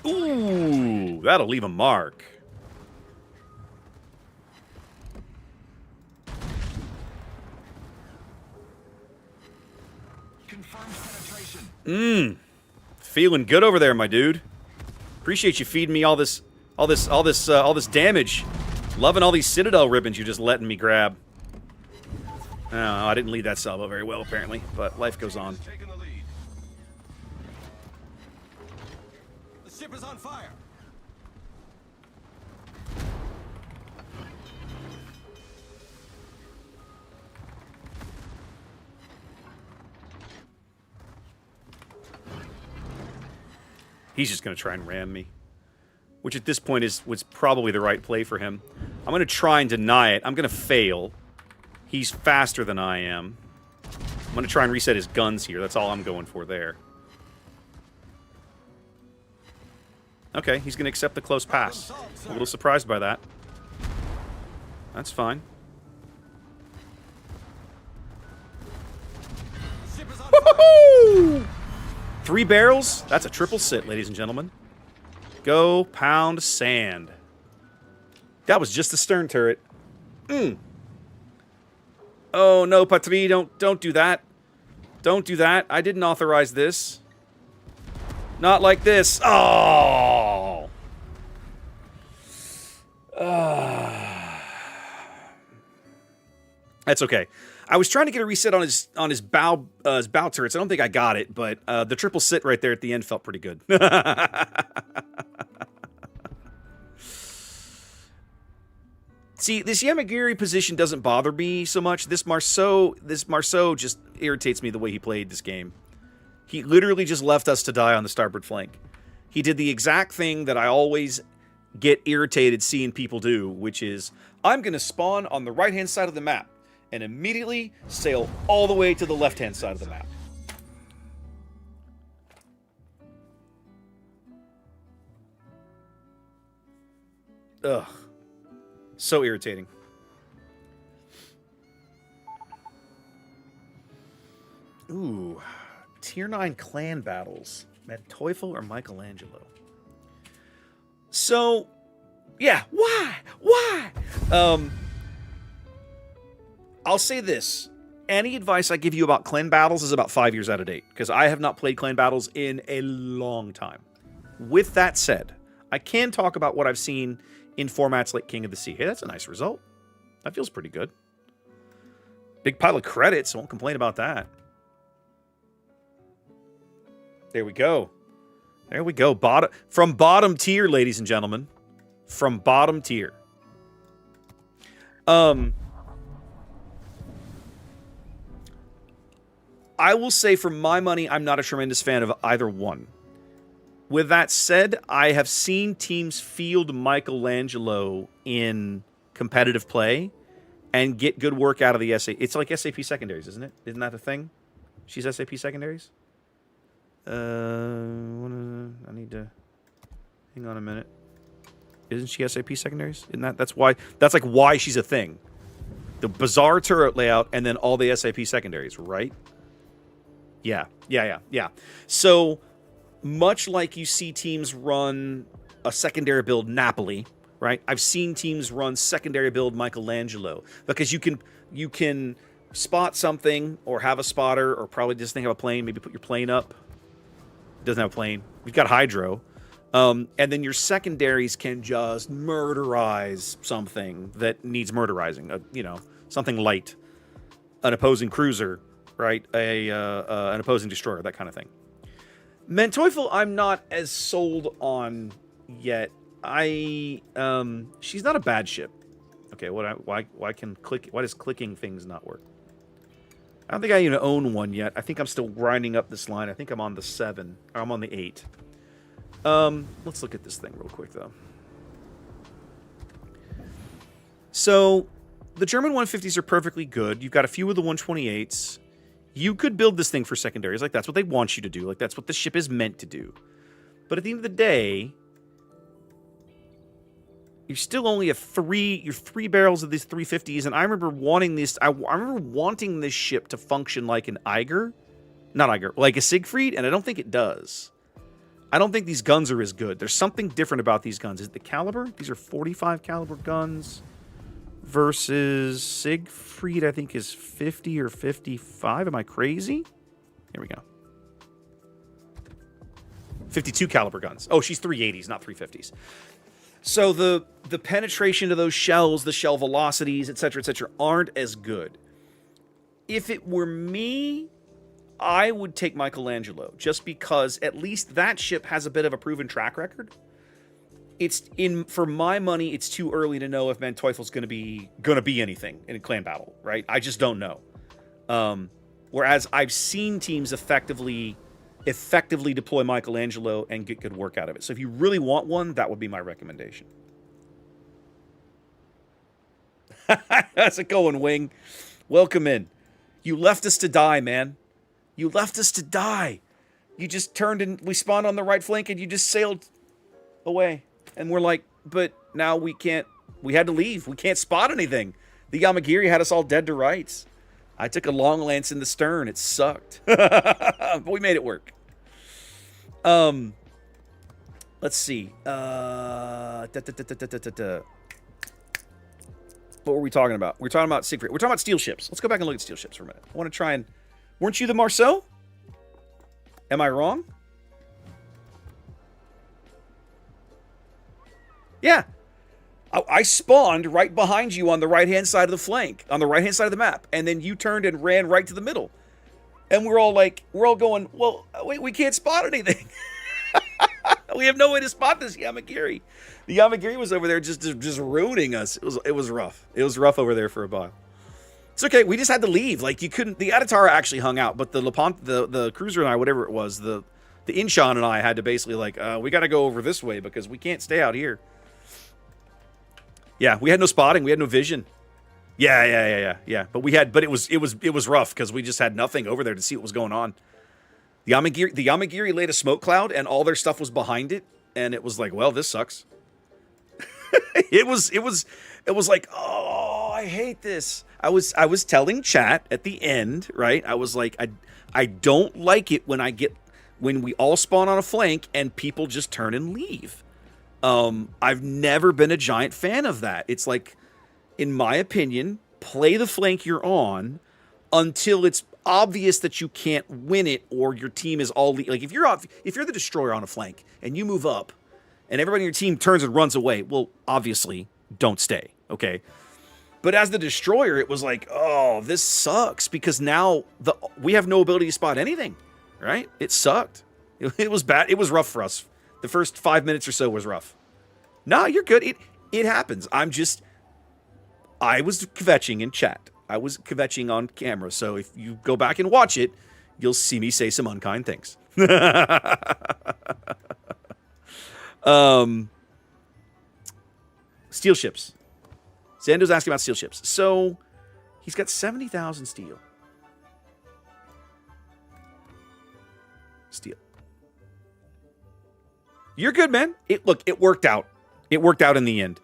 Ooh, that'll leave a mark. Confirmed penetration. Feeling good over there, my dude. Appreciate you feeding me all this damage. Loving all these Citadel ribbons you're just letting me grab. Oh, I didn't lead that salvo very well, apparently, but life goes on. Taking the lead. The ship is on fire. He's just going to try and ram me. Which at this point was probably the right play for him. I'm going to try and deny it. I'm going to fail. He's faster than I am. I'm going to try and reset his guns here. That's all I'm going for there. Okay, he's going to accept the close pass. A little surprised by that. That's fine. Ship is on fire. Woohoo! 3 barrels? That's a triple sit, ladies and gentlemen. Go pound sand. That was just the stern turret. Oh no, Patrie, don't do that. Don't do that. I didn't authorize this. Not like this. Oh. That's okay. I was trying to get a reset on his bow turrets. I don't think I got it, but the triple sit right there at the end felt pretty good. See, this Yamagiri position doesn't bother me so much. This Marceau just irritates me the way he played this game. He literally just left us to die on the starboard flank. He did the exact thing that I always get irritated seeing people do, which is, I'm going to spawn on the right-hand side of the map and immediately sail all the way to the left-hand side of the map. Ugh. So irritating. Ooh. Tier 9 clan battles. Teufel or Michelangelo? So, yeah. Why? I'll say this. Any advice I give you about clan battles is about 5 years out of date, because I have not played clan battles in a long time. With that said, I can talk about what I've seen in formats like King of the Sea. Hey, that's a nice result. That feels pretty good. Big pile of credits. Won't complain about that. There we go. There we go. From bottom tier, ladies and gentlemen. From bottom tier. I will say, for my money, I'm not a tremendous fan of either one. With that said, I have seen teams field Michelangelo in competitive play and get good work out of the SAP. It's like SAP secondaries, isn't it? Isn't that the thing? She's SAP secondaries? I need to hang on a minute. Isn't she SAP secondaries? Isn't that's like why she's a thing. The bizarre turret layout and then all the SAP secondaries, right? Yeah. So much like you see teams run a secondary build Napoli, right? I've seen teams run secondary build Michelangelo, because you can spot something or have a spotter, or probably just think of a plane, maybe put your plane up. It doesn't have a plane. You've got hydro. And then your secondaries can just murderize something that needs murderizing. Something light. An opposing cruiser, right? An opposing destroyer, that kind of thing. Teufel, I'm not as sold on yet. She's not a bad ship. Okay, why does clicking things not work? I don't think I even own one yet. I think I'm still grinding up this line. I think I'm on the 7. Or I'm on the 8. Let's look at this thing real quick, though. So, the German 150s are perfectly good. You've got a few of the 128s. You could build this thing for secondaries. Like, that's what they want you to do. Like, that's what the ship is meant to do. But at the end of the day, you still only have three barrels of these 350s, and I remember wanting this. I remember wanting this ship to function like an like a Siegfried, and I don't think it does. I don't think these guns are as good. There's something different about these guns. Is it the caliber? These are 45 caliber guns versus Siegfried, I think, is 50 or 55. Am I crazy? Here we go. 52 caliber guns. Oh, she's 380s, not 350s. So the penetration of those shells, the shell velocities, etc., aren't as good. If it were me, I would take Michelangelo, just because at least that ship has a bit of a proven track record. For my money, it's too early to know if Manteufel's gonna be anything in a clan battle, right? I just don't know. Whereas I've seen teams effectively deploy Michelangelo and get good work out of it. So if you really want one, that would be my recommendation. How's it going, Wing? Welcome in. You left us to die, man. You left us to die. You just turned and we spawned on the right flank and you just sailed away. And we're like, but now we can't. We had to leave. We can't spot anything. The Yamagiri had us all dead to rights. I took a long lance in the stern. It sucked. But we made it work. Let's see. What were we talking about? We're talking about Siegfried. We're talking about steel ships. Let's go back and look at steel ships for a minute. I want to try and... Weren't you the Marceau? Am I wrong? Yeah. I spawned right behind you on the right-hand side of the flank, on the right-hand side of the map, and then you turned and ran right to the middle. And we're all going, well, wait, we can't spot anything. We have no way to spot this Yamagiri. The Yamagiri was over there just ruining us. It was rough. It was rough over there for a while. It's okay. We just had to leave. Like, you couldn't. The Adatara actually hung out, but the cruiser and I, whatever it was, the Incheon and I had to basically we got to go over this way because we can't stay out here. Yeah, we had no spotting. We had no vision. Yeah. But it was rough because we just had nothing over there to see what was going on. The Yamagiri laid a smoke cloud and all their stuff was behind it, and it was like, well, this sucks. It was like, oh, I hate this. I was telling chat at the end, right? I was like, I don't like it when we all spawn on a flank and people just turn and leave. I've never been a giant fan of that. It's like, in my opinion, play the flank you're on until it's obvious that you can't win it or your team is all like if you're the destroyer on a flank and you move up and everybody on your team turns and runs away, well, obviously don't stay, okay? But as the destroyer, it was like, oh, this sucks because now we have no ability to spot anything, right? It sucked. It was bad. It was rough for us. The first 5 minutes or so was rough. No, you're good. It happens. I was kvetching in chat. I was kvetching on camera. So if you go back and watch it, you'll see me say some unkind things. Steel ships. Zando's asking about steel ships. So he's got 70,000 steel. Steel. You're good, man. It worked out. It worked out in the end.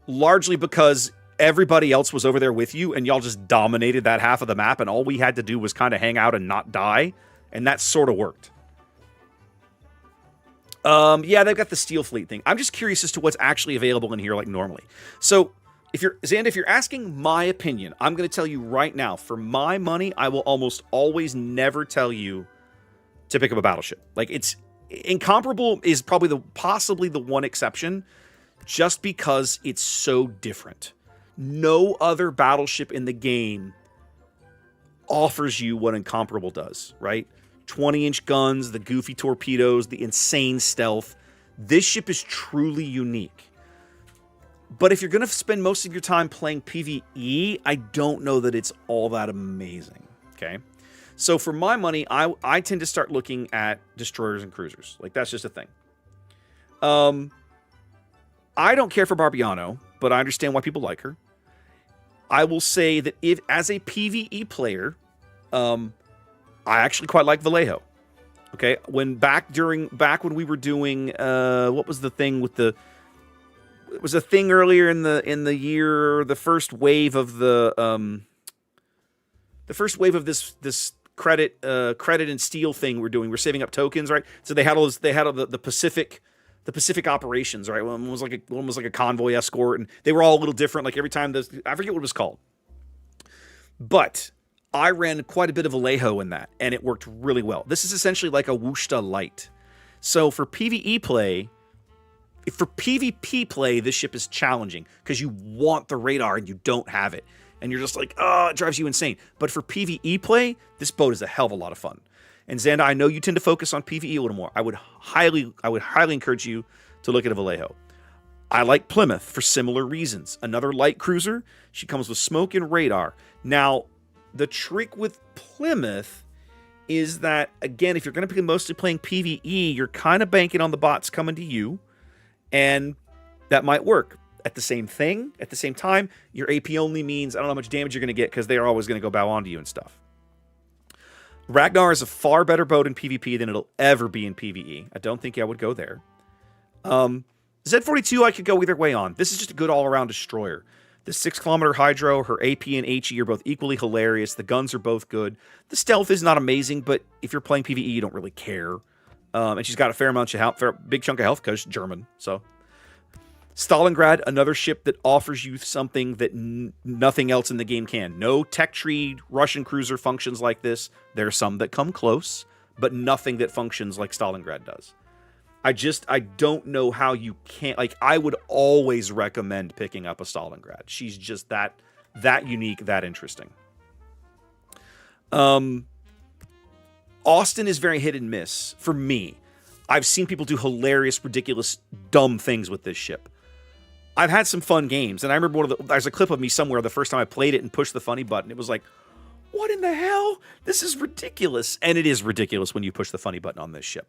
Largely because everybody else was over there with you and y'all just dominated that half of the map and all we had to do was kind of hang out and not die. And that sort of worked. Yeah, they've got the steel fleet thing. I'm just curious as to what's actually available in here like normally. So if you're asking my opinion, I'm going to tell you right now, for my money, I will almost always never tell you to pick up a battleship. Like, it's Incomparable is probably possibly the one exception, just because it's so different. No other battleship in the game offers you what Incomparable does, right? 20-inch guns, the goofy torpedoes, the insane stealth. This ship is truly unique. But if you're going to spend most of your time playing PvE, I don't know that it's all that amazing, okay? So for my money, I tend to start looking at destroyers and cruisers. Like, that's just a thing. I don't care for Barbiano, but I understand why people like her. I will say that if, as a PvE player, I actually quite like Vallejo. Okay, back when we were doing what was the thing with the? It was a thing earlier in the year, the first wave of this credit and steel thing we're doing. We're saving up tokens, right? So they had the Pacific operations, right? One was like a convoy escort, and they were all a little different. Like every time I forget what it was called, but I ran quite a bit of Vallejo in that, and it worked really well. This is essentially like a Wushta light. So for PvE play, for PvP play, this ship is challenging because you want the radar and you don't have it. And you're just like, oh, it drives you insane. But for PvE play, this boat is a hell of a lot of fun. And Xanda, I know you tend to focus on PvE a little more. I would highly encourage you to look at a Vallejo. I like Plymouth for similar reasons. Another light cruiser. She comes with smoke and radar. Now, the trick with Plymouth is that, again, if you're going to be mostly playing PvE, you're kind of banking on the bots coming to you. And that might work. At the same time, your AP only means I don't know how much damage you're going to get because they are always going to go bow onto you and stuff. Ragnar is a far better boat in PvP than it'll ever be in PvE. I don't think I would go there. Z42 I could go either way on. This is just a good all-around destroyer. The 6-kilometer Hydro, her AP and HE are both equally hilarious. The guns are both good. The stealth is not amazing, but if you're playing PvE, you don't really care. And she's got a fair amount of health, big chunk of health because she's German, so... Stalingrad, another ship that offers you something that nothing else in the game can. No tech tree Russian cruiser functions like this. There are some that come close, but nothing that functions like Stalingrad does. I don't know how you can't. Like, I would always recommend picking up a Stalingrad. She's just that unique, that interesting. Austin is very hit and miss for me. I've seen people do hilarious, ridiculous, dumb things with this ship. I've had some fun games, and I remember there's a clip of me somewhere the first time I played it and pushed the funny button. It was like, what in the hell? This is ridiculous. And it is ridiculous when you push the funny button on this ship.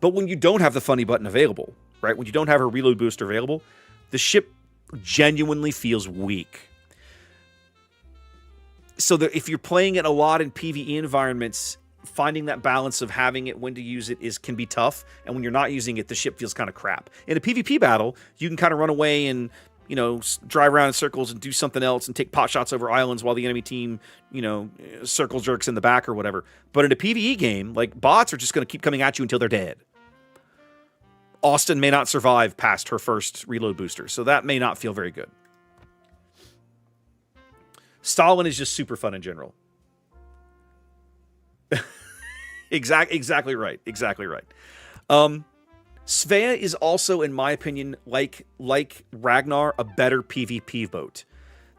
But when you don't have the funny button available, right? When you don't have a reload booster available, the ship genuinely feels weak. So that if you're playing it a lot in PvE environments, finding that balance of having it, when to use it can be tough. And when you're not using it, the ship feels kind of crap. In a PvP battle, you can kind of run away and, you know, drive around in circles and do something else and take pot shots over islands while the enemy team, you know, circle jerks in the back or whatever. But in a PvE game, like, bots are just going to keep coming at you until they're dead. Austin may not survive past her first reload booster, so that may not feel very good. Stalin is just super fun in general. Exactly right. Exactly right. Svea is also, in my opinion, like Ragnar, a better PvP boat.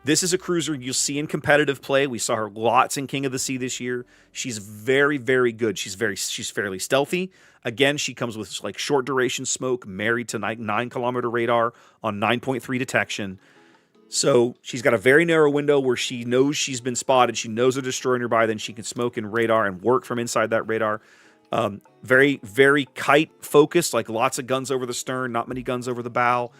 This is a cruiser you'll see in competitive play. We saw her lots in King of the Sea this year. She's very, very good. She's fairly stealthy. Again, she comes with like short duration smoke, married to 9-kilometer radar on 9.3 detection. So she's got a very narrow window where she knows she's been spotted. She knows a destroyer nearby. Then she can smoke in radar and work from inside that radar. Very, very kite focused, like lots of guns over the stern, not many guns over the bow.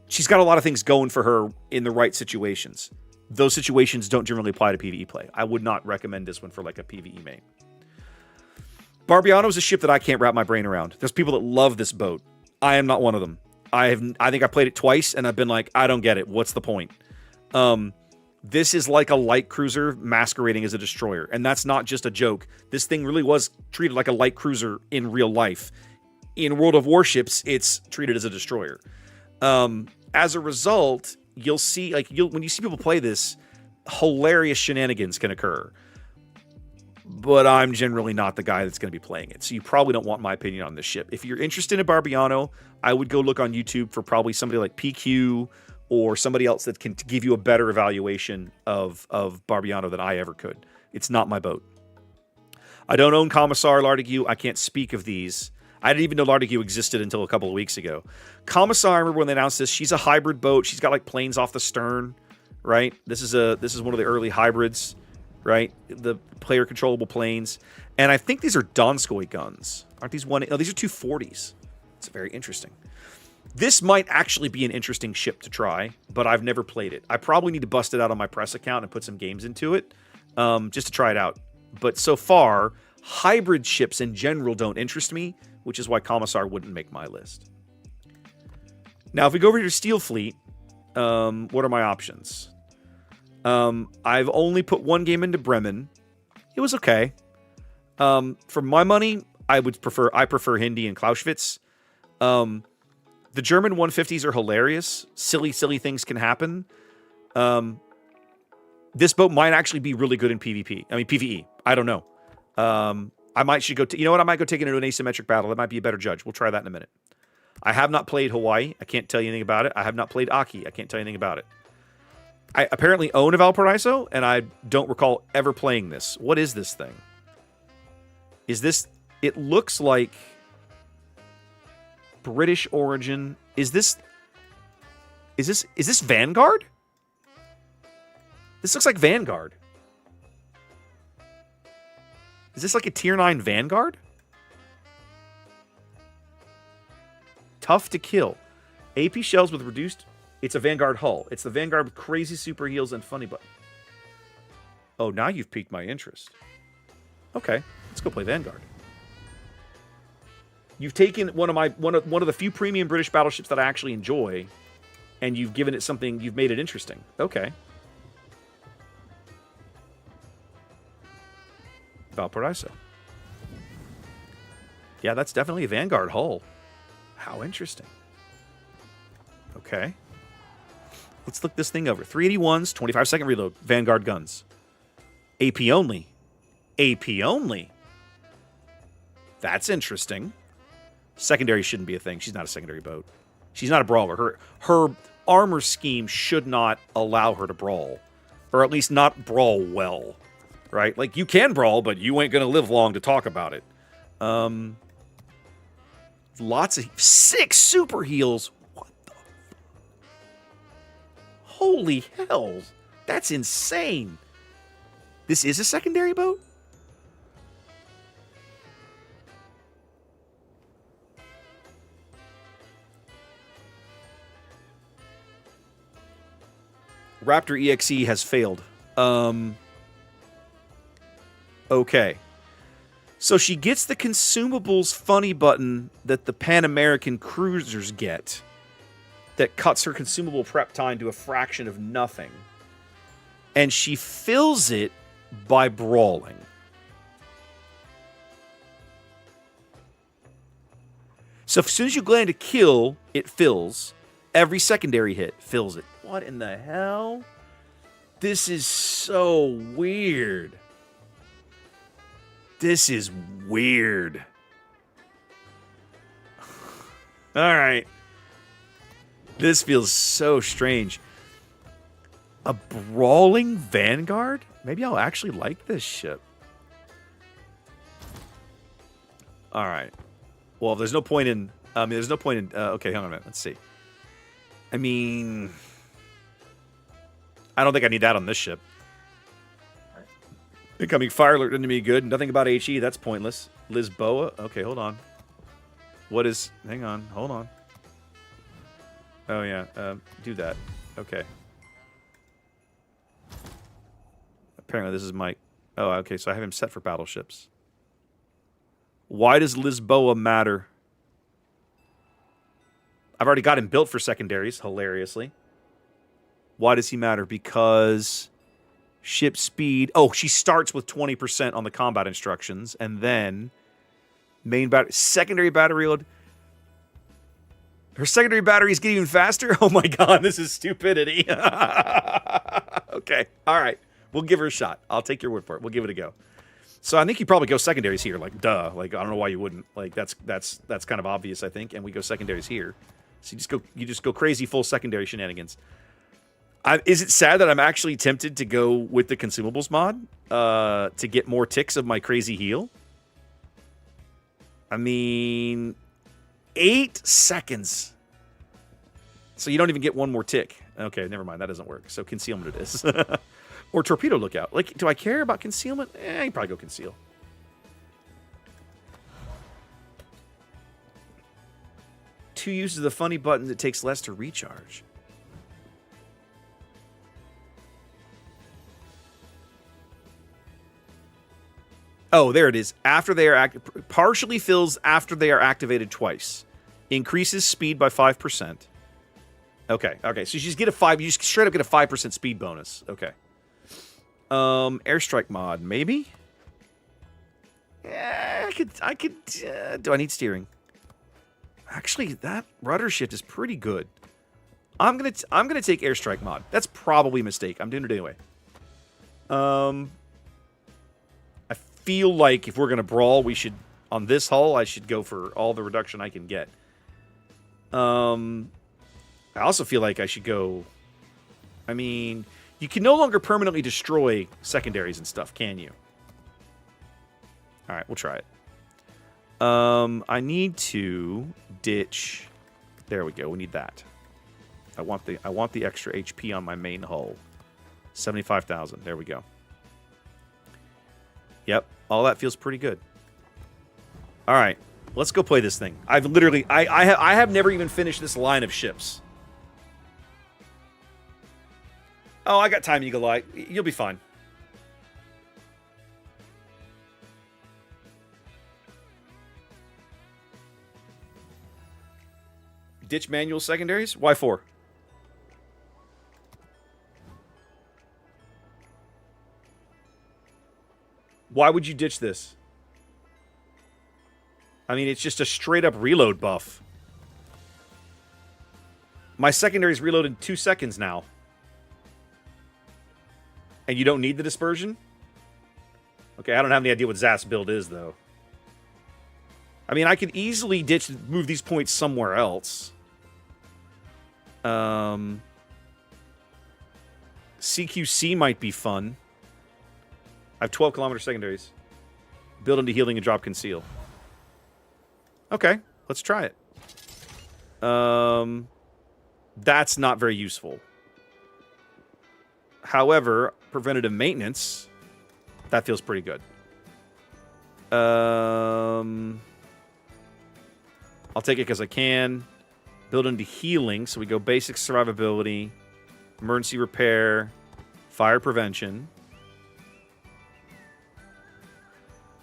She's got a lot of things going for her in the right situations. Those situations don't generally apply to PvE play. I would not recommend this one for like a PvE main. Barbiano is a ship that I can't wrap my brain around. There's people that love this boat. I am not one of them. I think I played it twice and I've been like, I don't get it. What's the point? This is like a light cruiser masquerading as a destroyer. And that's not just a joke. This thing really was treated like a light cruiser in real life. In World of Warships, it's treated as a destroyer. As a result, you'll see, like, when you see people play this, hilarious shenanigans can occur. But I'm generally not the guy that's going to be playing it. So you probably don't want my opinion on this ship. If you're interested in Barbiano, I would go look on YouTube for probably somebody like PQ or somebody else that can give you a better evaluation of Barbiano than I ever could. It's not my boat. I don't own Commissar Lardigue. I can't speak of these. I didn't even know Lardigue existed until a couple of weeks ago. Commissar, I remember when they announced this, she's a hybrid boat. She's got like planes off the stern, right? This is one of the early hybrids, right? The player controllable planes. And I think these are Donskoy guns. Aren't these these are 240s. It's very interesting. This might actually be an interesting ship to try, but I've never played it. I probably need to bust it out on my press account and put some games into it, just to try it out. But so far, hybrid ships in general don't interest me, which is why Commissar wouldn't make my list. Now, if we go over to Steel Fleet, what are my options? I've only put one game into Bremen. It was okay. For my money, I prefer Hindi and Clausewitz. The German 150s are hilarious. Silly things can happen. This boat might actually be really good in PvE. I don't know. I might go take it into an asymmetric battle. That might be a better judge. We'll try that in a minute. I have not played Hawaii. I can't tell you anything about it. I have not played Aki. I can't tell you anything about it. I apparently own a Valparaiso, and I don't recall ever playing this. What is this thing? It looks like British origin. Is this Vanguard? This looks like Vanguard. Is this like a tier 9 Vanguard? Tough to kill. AP shells with reduced. It's a Vanguard hull. It's the Vanguard with crazy super heals and funny button. Oh, now you've piqued my interest. Okay, let's go play Vanguard. You've taken one of the few premium British battleships that I actually enjoy, and you've given it something. You've made it interesting. Okay. Valparaiso. Yeah, that's definitely a Vanguard hull. How interesting. Okay. Let's look this thing over. 381s, 25-second reload. Vanguard guns. AP only. AP only. That's interesting. Secondary shouldn't be a thing. She's not a secondary boat. She's not a brawler. Her armor scheme should not allow her to brawl. Or at least not brawl well. Right? Like, you can brawl, but you ain't gonna live long to talk about it. Lots of... 6 super heals? What the... Holy hell. That's insane. This is a secondary boat? Raptor EXE has failed. Okay. So she gets the consumables funny button that the Pan American cruisers get that cuts her consumable prep time to a fraction of nothing. And she fills it by brawling. So as soon as you land a kill, it fills. Every secondary hit fills it. What in the hell? This is so weird. This is weird. All right. This feels so strange. A brawling vanguard? Maybe I'll actually like this ship. All right. Well, there's no point in... there's no point in... okay, hang on a minute. Let's see. I mean... I don't think I need that on this ship. Incoming fire alert didn't be good. Nothing about HE. That's pointless. Lisboa. Okay, hold on. What is... Hang on. Hold on. Oh, yeah. Do that. Okay. Apparently this is my... Oh, okay. So I have him set for battleships. Why does Lisboa matter? I've already got him built for secondaries, hilariously. Why does he matter? Because... Ship speed. Oh, she starts with 20% on the combat instructions, and then main battery, secondary battery load. Her secondary batteries get even faster. Oh my god, this is stupidity. Okay, all right, we'll give her a shot. I'll take your word for it. We'll give it a go. So I think you probably go secondaries here. Like, duh. Like, I don't know why you wouldn't. Like, that's kind of obvious, I think. And we go secondaries here. So you just go crazy full secondary shenanigans. Is it sad that I'm actually tempted to go with the consumables mod to get more ticks of my crazy heal? I mean, 8 seconds. So you don't even get one more tick. Okay, never mind. That doesn't work. So concealment it is. Or torpedo lookout. Like, do I care about concealment? I can probably go conceal. Two uses of the funny button that takes less to recharge. Oh, there it is. After they are partially fills after they are activated twice. Increases speed by 5%. Okay. So you just get a 5. You just straight up get a 5% speed bonus. Okay. Airstrike mod, maybe. Yeah, I could. Do I need steering? Actually, that rudder shift is pretty good. I'm gonna take airstrike mod. That's probably a mistake. I'm doing it anyway. I feel like if we're gonna brawl, we should on this hull. I should go for all the reduction I can get. I also feel like I should go. I mean, you can no longer permanently destroy secondaries and stuff, can you? All right, we'll try it. I need to ditch. There we go. We need that. I want the extra HP on my main hull. 75,000. There we go. Yep, all that feels pretty good. All right, let's go play this thing. I've literally, I have never even finished this line of ships. Oh, I got time, Eagle Eye. You'll be fine. Ditch manual secondaries? Why 4? Why would you ditch this? I mean, it's just a straight up reload buff. My secondary's reloaded in 2 seconds now. And you don't need the dispersion? Okay, I don't have any idea what Zas build is, though. I mean, I could easily move these points somewhere else. CQC might be fun. I have 12-kilometer secondaries. Build into healing and drop conceal. Okay, let's try it. That's not very useful. However, preventative maintenance, that feels pretty good. I'll take it because I can. Build into healing, so we go basic survivability, emergency repair, fire prevention.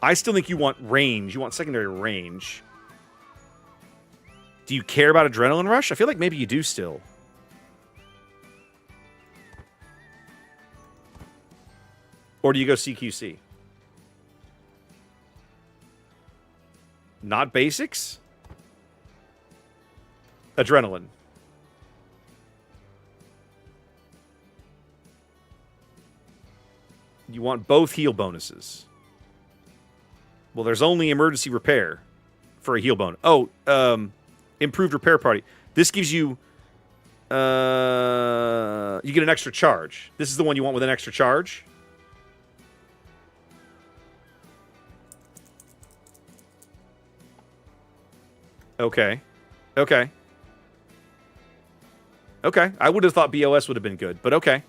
I still think you want range. You want secondary range. Do you care about adrenaline rush? I feel like maybe you do still. Or do you go CQC? Not basics? Adrenaline. You want both heal bonuses. Well, there's only emergency repair for a heal bonus. Oh, improved repair party. This gives you... you get an extra charge. This is the one you want with an extra charge. Okay. Okay. Okay. I would have thought BOS would have been good, but okay.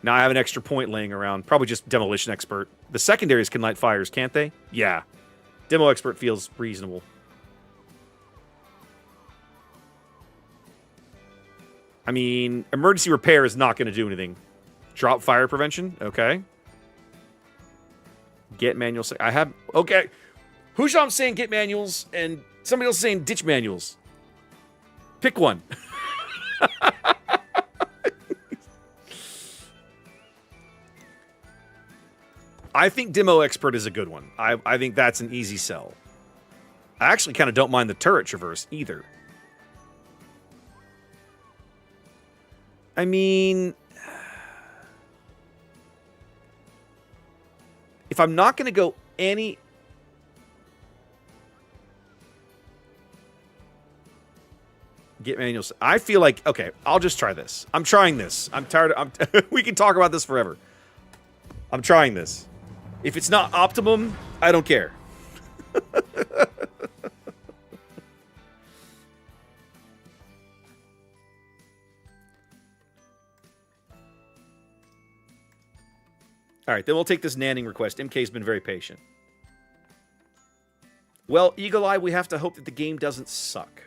Now I have an extra point laying around. Probably just Demolition Expert. The secondaries can light fires, can't they? Yeah. Demo Expert feels reasonable. I mean, emergency repair is not going to do anything. Drop fire prevention? Okay. Get manuals. I have... Okay. Husham's saying get manuals, and somebody else is saying ditch manuals. Pick one. I think Demo Expert is a good one. I think that's an easy sell. I actually kind of don't mind the turret traverse either. I mean... If I'm not going to go any... Get manuals. I feel like... Okay, I'll just try this. I'm trying this. I'm tired of... we can talk about this forever. I'm trying this. If it's not optimum, I don't care. All right, then we'll take this nanning request. MK's been very patient. Well, Eagle Eye, we have to hope that the game doesn't suck.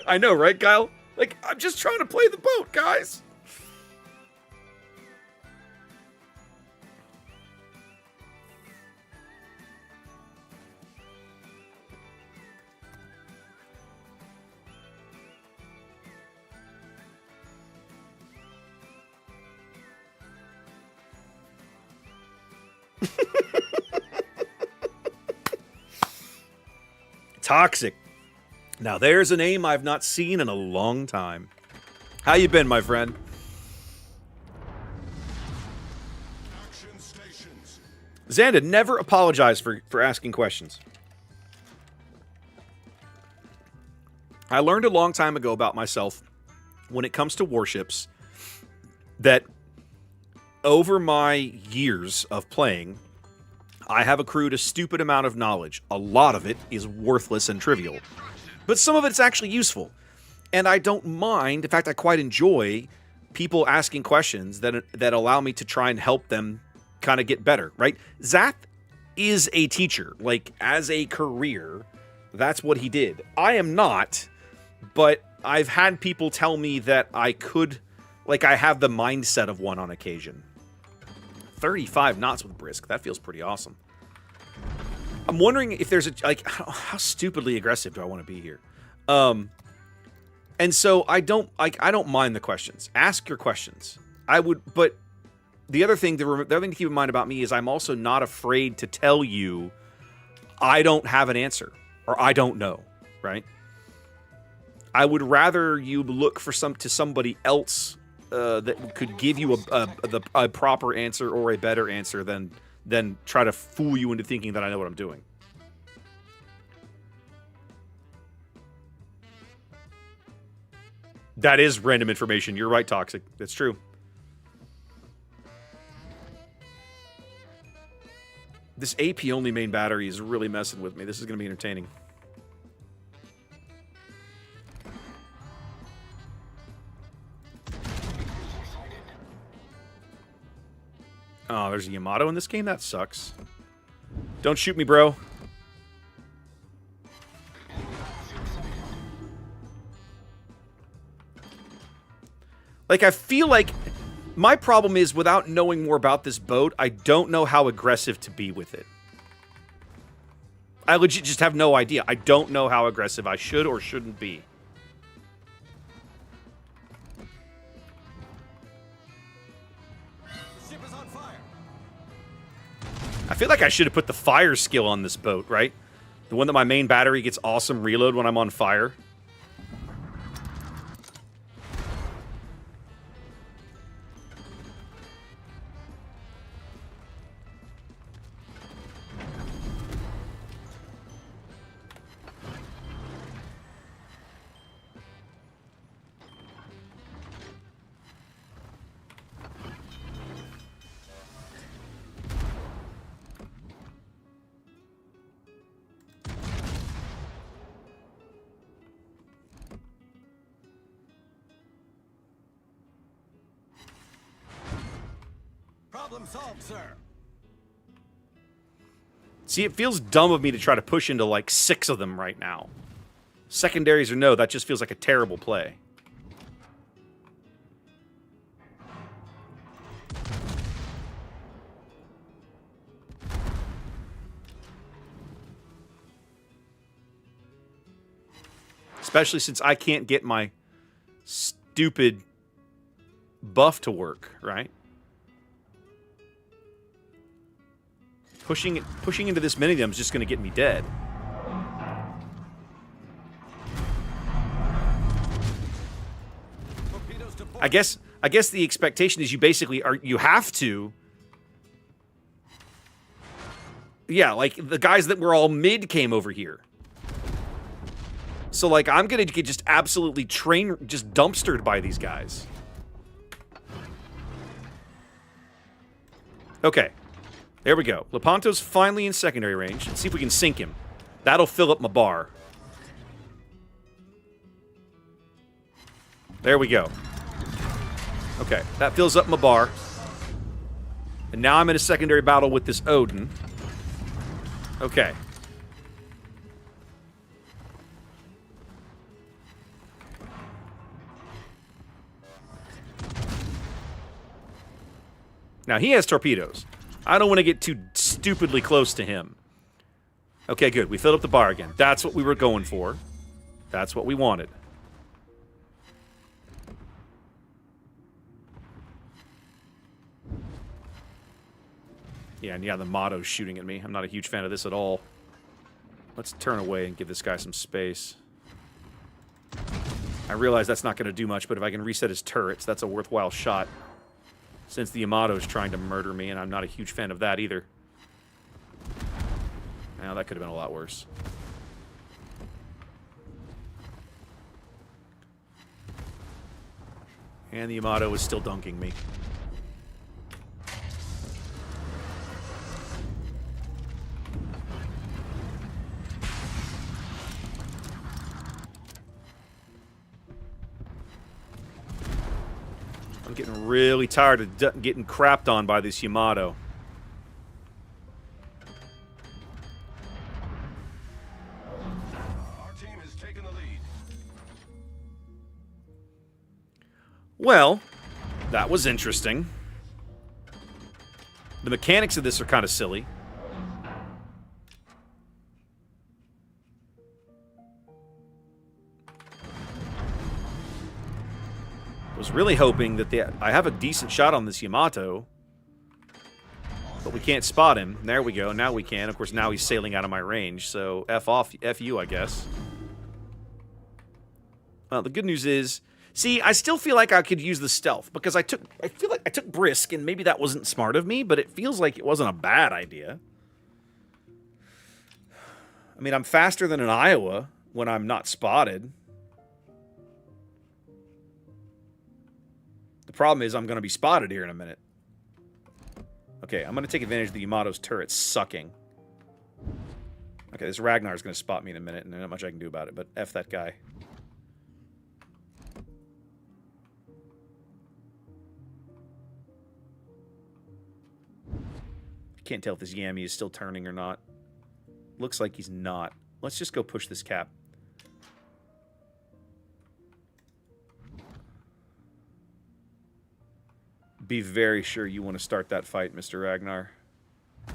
I know, right, Kyle? Like, I'm just trying to play the boat, guys. Toxic. Now there's a name I've not seen in a long time. How you been, my friend? Action stations. Xanda, never apologize for asking questions. I learned a long time ago about myself when it comes to warships that over my years of playing, I have accrued a stupid amount of knowledge. A lot of it is worthless and trivial. But some of it's actually useful. And I don't mind, in fact, I quite enjoy people asking questions that allow me to try and help them kind of get better, right? Zath is a teacher. Like, as a career, that's what he did. I am not, but I've had people tell me that I could, like, I have the mindset of one on occasion. 35 knots with Brisk. That feels pretty awesome. I'm wondering if there's a, like, how stupidly aggressive do I want to be here? And so I don't mind the questions. Ask your questions. I would, but the other thing to keep in mind about me is I'm also not afraid to tell you I don't have an answer or I don't know, right? I would rather you look for somebody else that could give you a proper answer or a better answer than try to fool you into thinking that I know what I'm doing. That is random information. You're right, Toxic. That's true. This AP-only main battery is really messing with me. This is going to be entertaining. Oh, there's a Yamato in this game? That sucks. Don't shoot me, bro. Like, I feel like my problem is, without knowing more about this boat, I don't know how aggressive to be with it. I legit just have no idea. I don't know how aggressive I should or shouldn't be. The ship is on fire. I feel like I should have put the fire skill on this boat, right? The one that my main battery gets awesome reload when I'm on fire. Problem solved, sir. See, it feels dumb of me to try to push into like 6 of them right now. Secondaries or no, that just feels like a terrible play. Especially since I can't get my stupid buff to work, right? Pushing into this mini-dom is just going to get me dead. Torpedoes to port. I guess the expectation is you have to. Yeah, like the guys that were all mid came over here. So like I'm going to get just absolutely just dumpstered by these guys. Okay. There we go. Lepanto's finally in secondary range. Let's see if we can sink him. That'll fill up my bar. There we go. Okay, that fills up my bar. And now I'm in a secondary battle with this Odin. Okay. Now, he has torpedoes. I don't want to get too stupidly close to him. Okay, good. We filled up the bar again. That's what we were going for. That's what we wanted. Yeah, and yeah, the motto's shooting at me. I'm not a huge fan of this at all. Let's turn away and give this guy some space. I realize that's not going to do much, but if I can reset his turrets, that's a worthwhile shot. Since the Yamato's trying to murder me, and I'm not a huge fan of that either. Now, that could have been a lot worse. And the Yamato is still dunking me. I'm getting really tired of getting crapped on by this Yamato. Our team has taken the lead. Well, that was interesting. The mechanics of this are kind of silly. Was really hoping that I have a decent shot on this Yamato, but we can't spot him. There we go. Now we can. Of course, now he's sailing out of my range, so F off, F you, I guess. The good news is, See, I still feel like I could use the stealth because I feel like I took brisk, and maybe that wasn't smart of me, but it feels like it wasn't a bad idea. I mean, I'm faster than an Iowa when I'm not spotted. The problem is I'm going to be spotted here in a minute. Okay, I'm going to take advantage of the Yamato's turret sucking. Okay, this Ragnar's going to spot me in a minute, and there's not much I can do about it, but F that guy. Can't tell if this Yami is still turning or not. Looks like he's not. Let's just go push this cap. Be very sure you want to start that fight, Mr. Ragnar. The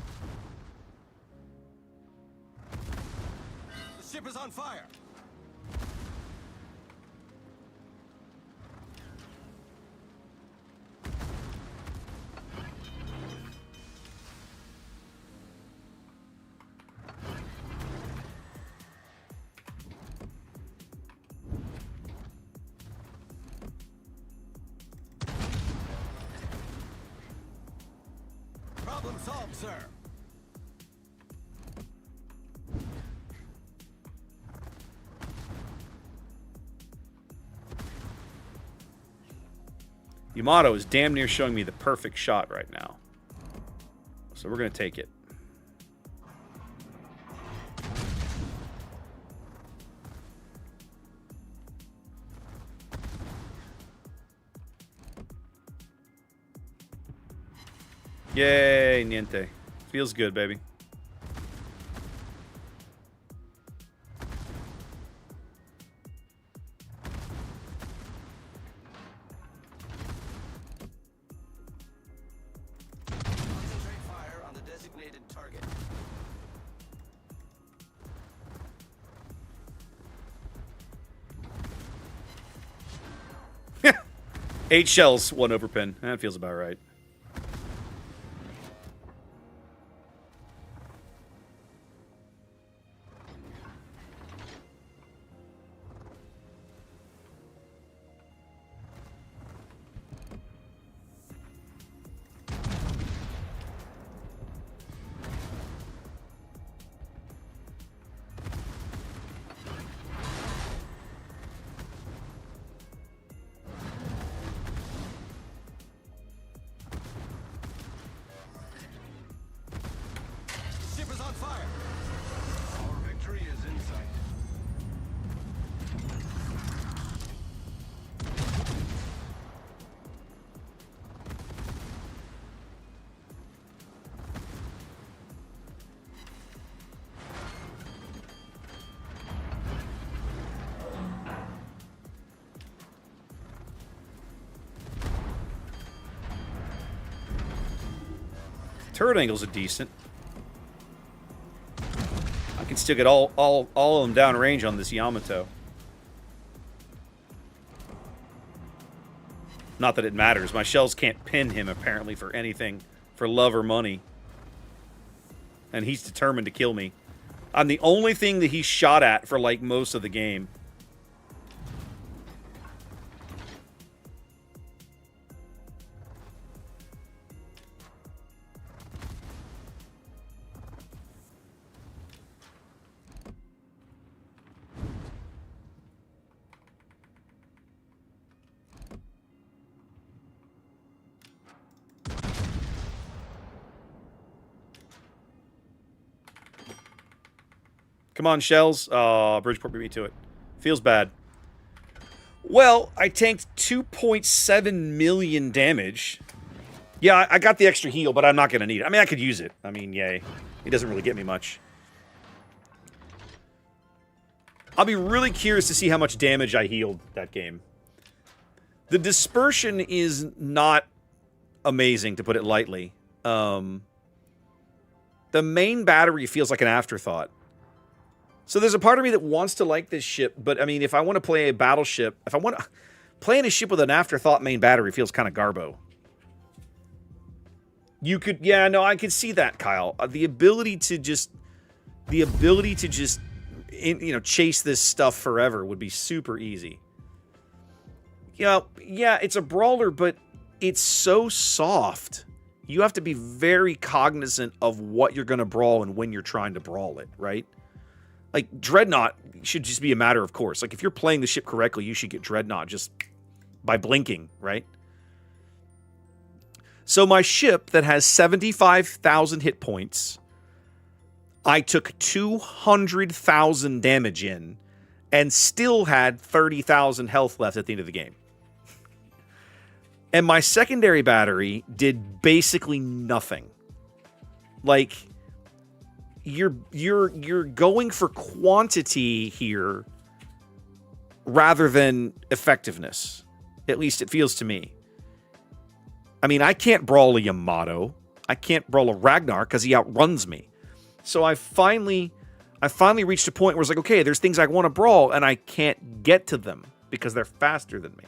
ship is on fire. Problem solved, sir. Yamato is damn near showing me the perfect shot right now. So we're going to take it. Yay, Niente. Feels good, baby. Concentrate fire on the designated target. 8 shells, 1 overpin. That feels about right. Ship is on fire. Our victory is in sight. Turret angles are decent. I can still get all of them down range on this Yamato. Not that it matters. My shells can't pin him, apparently, for anything. For love or money. And he's determined to kill me. I'm the only thing that he's shot at for, like, most of the game. Come on, shells. Oh, Bridgeport beat me to it. Feels bad. Well, I tanked 2.7 million damage. Yeah, I got the extra heal, but I'm not going to need it. I mean, I could use it. I mean, yay. It doesn't really get me much. I'll be really curious to see how much damage I healed that game. The dispersion is not amazing, to put it lightly. The main battery feels like an afterthought. So there's a part of me that wants to like this ship, but I mean, if I want to play a battleship, if I want to play in a ship with an afterthought main battery feels kind of garbo. You could, yeah, no, I could see that, Kyle. The ability to just, you know, chase this stuff forever would be super easy. yeah, it's a brawler, but it's so soft. You have to be very cognizant of what you're going to brawl and when you're trying to brawl it, right? Like, Dreadnought should just be a matter of course. Like, if you're playing the ship correctly, you should get Dreadnought just by blinking, right? So my ship that has 75,000 hit points, I took 200,000 damage in and still had 30,000 health left at the end of the game. And my secondary battery did basically nothing. Like, you're going for quantity here rather than effectiveness. At least it feels to me. I mean, I can't brawl a Yamato. I can't brawl a Ragnar because he outruns me. So I finally reached a point where it's like, okay, there's things I want to brawl and I can't get to them because they're faster than me.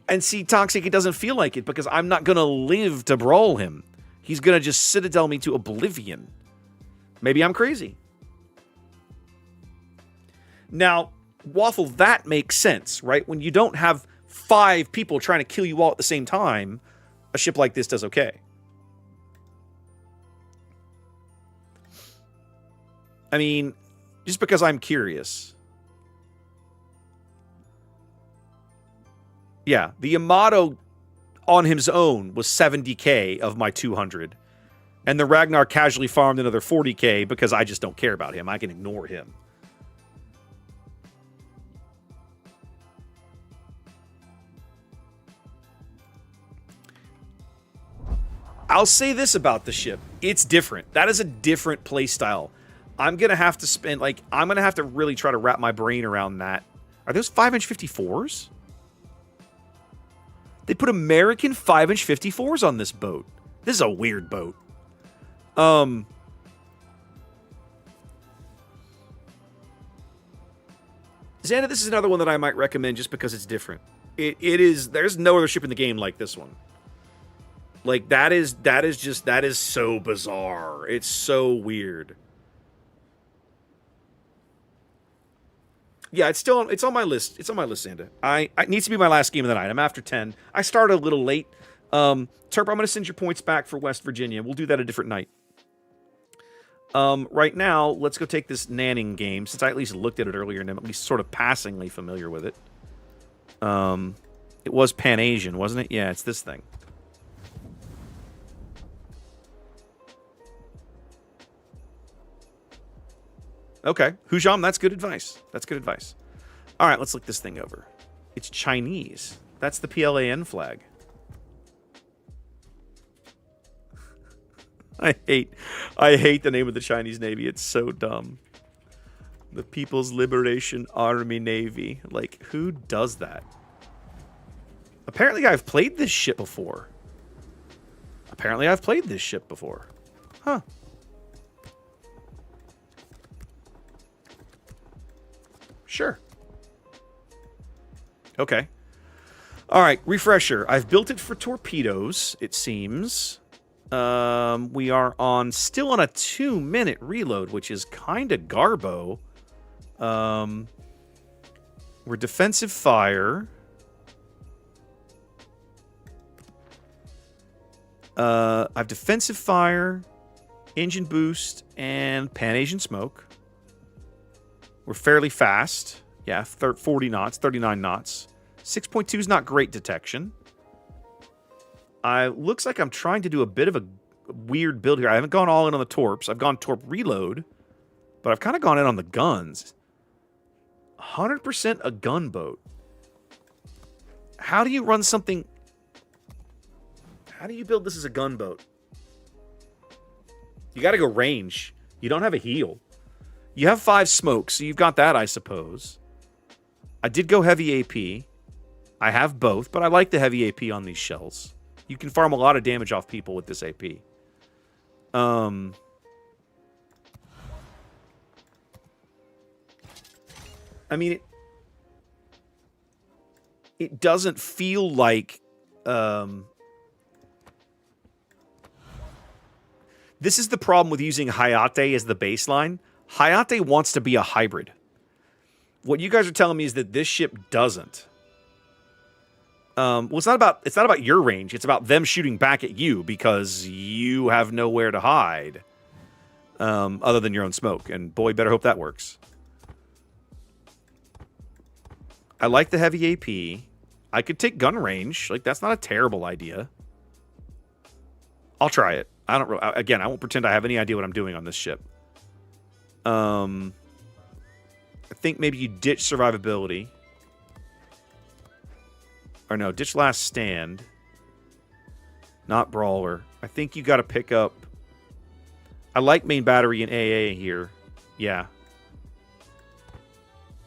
And see, Toxic, it doesn't feel like it because I'm not going to live to brawl him. He's going to just citadel me to oblivion. Maybe I'm crazy. Now, Waffle, that makes sense, right? When you don't have 5 people trying to kill you all at the same time, a ship like this does okay. I mean, just because I'm curious. Yeah, the Yamato on his own was 70k of my 200. And the Ragnar casually farmed another 40k because I just don't care about him. I can ignore him. I'll say this about the ship. It's different. That is a different play style. I'm going to have to spend, like, I'm going to have to really try to wrap my brain around that. Are those 5-inch 54s? They put American 5-inch 54s on this boat. This is a weird boat. Xander, this is another one that I might recommend just because it's different. It is, there's no other ship in the game like this one. Like, that is so bizarre. It's so weird. Yeah, it's on my list. It's on my list, Xander. It needs to be my last game of the night. I'm after 10. I started a little late. Terp, I'm going to send your points back for West Virginia. We'll do that a different night. Right now, let's go take this Nanning game, since I at least looked at it earlier and I'm at least sort of passingly familiar with it. It was Pan-Asian, wasn't it? Yeah, it's this thing. Okay, Hujam, that's good advice. That's good advice. All right, let's look this thing over. It's Chinese. That's the PLAN flag. I hate the name of the Chinese Navy. It's so dumb. The People's Liberation Army Navy. Like, who does that? Apparently I've played this ship before. Huh. Sure. Okay. All right, refresher. I've built it for torpedoes, it seems. We are still on a 2-minute reload, which is kind of garbo. We're defensive fire. I've defensive fire, engine boost, and Pan-Asian smoke. We're fairly fast. Yeah, 40 knots, 39 knots. 6.2 is not great detection. Looks like I'm trying to do a bit of a weird build here. I haven't gone all in on the torps. I've gone torp reload, but I've kind of gone in on the guns. 100% a gunboat. How do you run something... How do you build this as a gunboat? You got to go range. You don't have a heel. You have 5 smokes, so you've got that, I suppose. I did go heavy AP. I have both, but I like the heavy AP on these shells. You can farm a lot of damage off people with this AP. I mean, it doesn't feel like... This is the problem with using Hayate as the baseline. Hayate wants to be a hybrid. What you guys are telling me is that this ship doesn't. Well, it's not about your range. It's about them shooting back at you because you have nowhere to hide, other than your own smoke. And boy, better hope that works. I like the heavy AP. I could take gun range. Like, that's not a terrible idea. I'll try it. Again, I won't pretend I have any idea what I'm doing on this ship. I think maybe you ditch survivability. Or no, ditch last stand. Not brawler. I think you got to pick up... I like main battery and AA here. Yeah.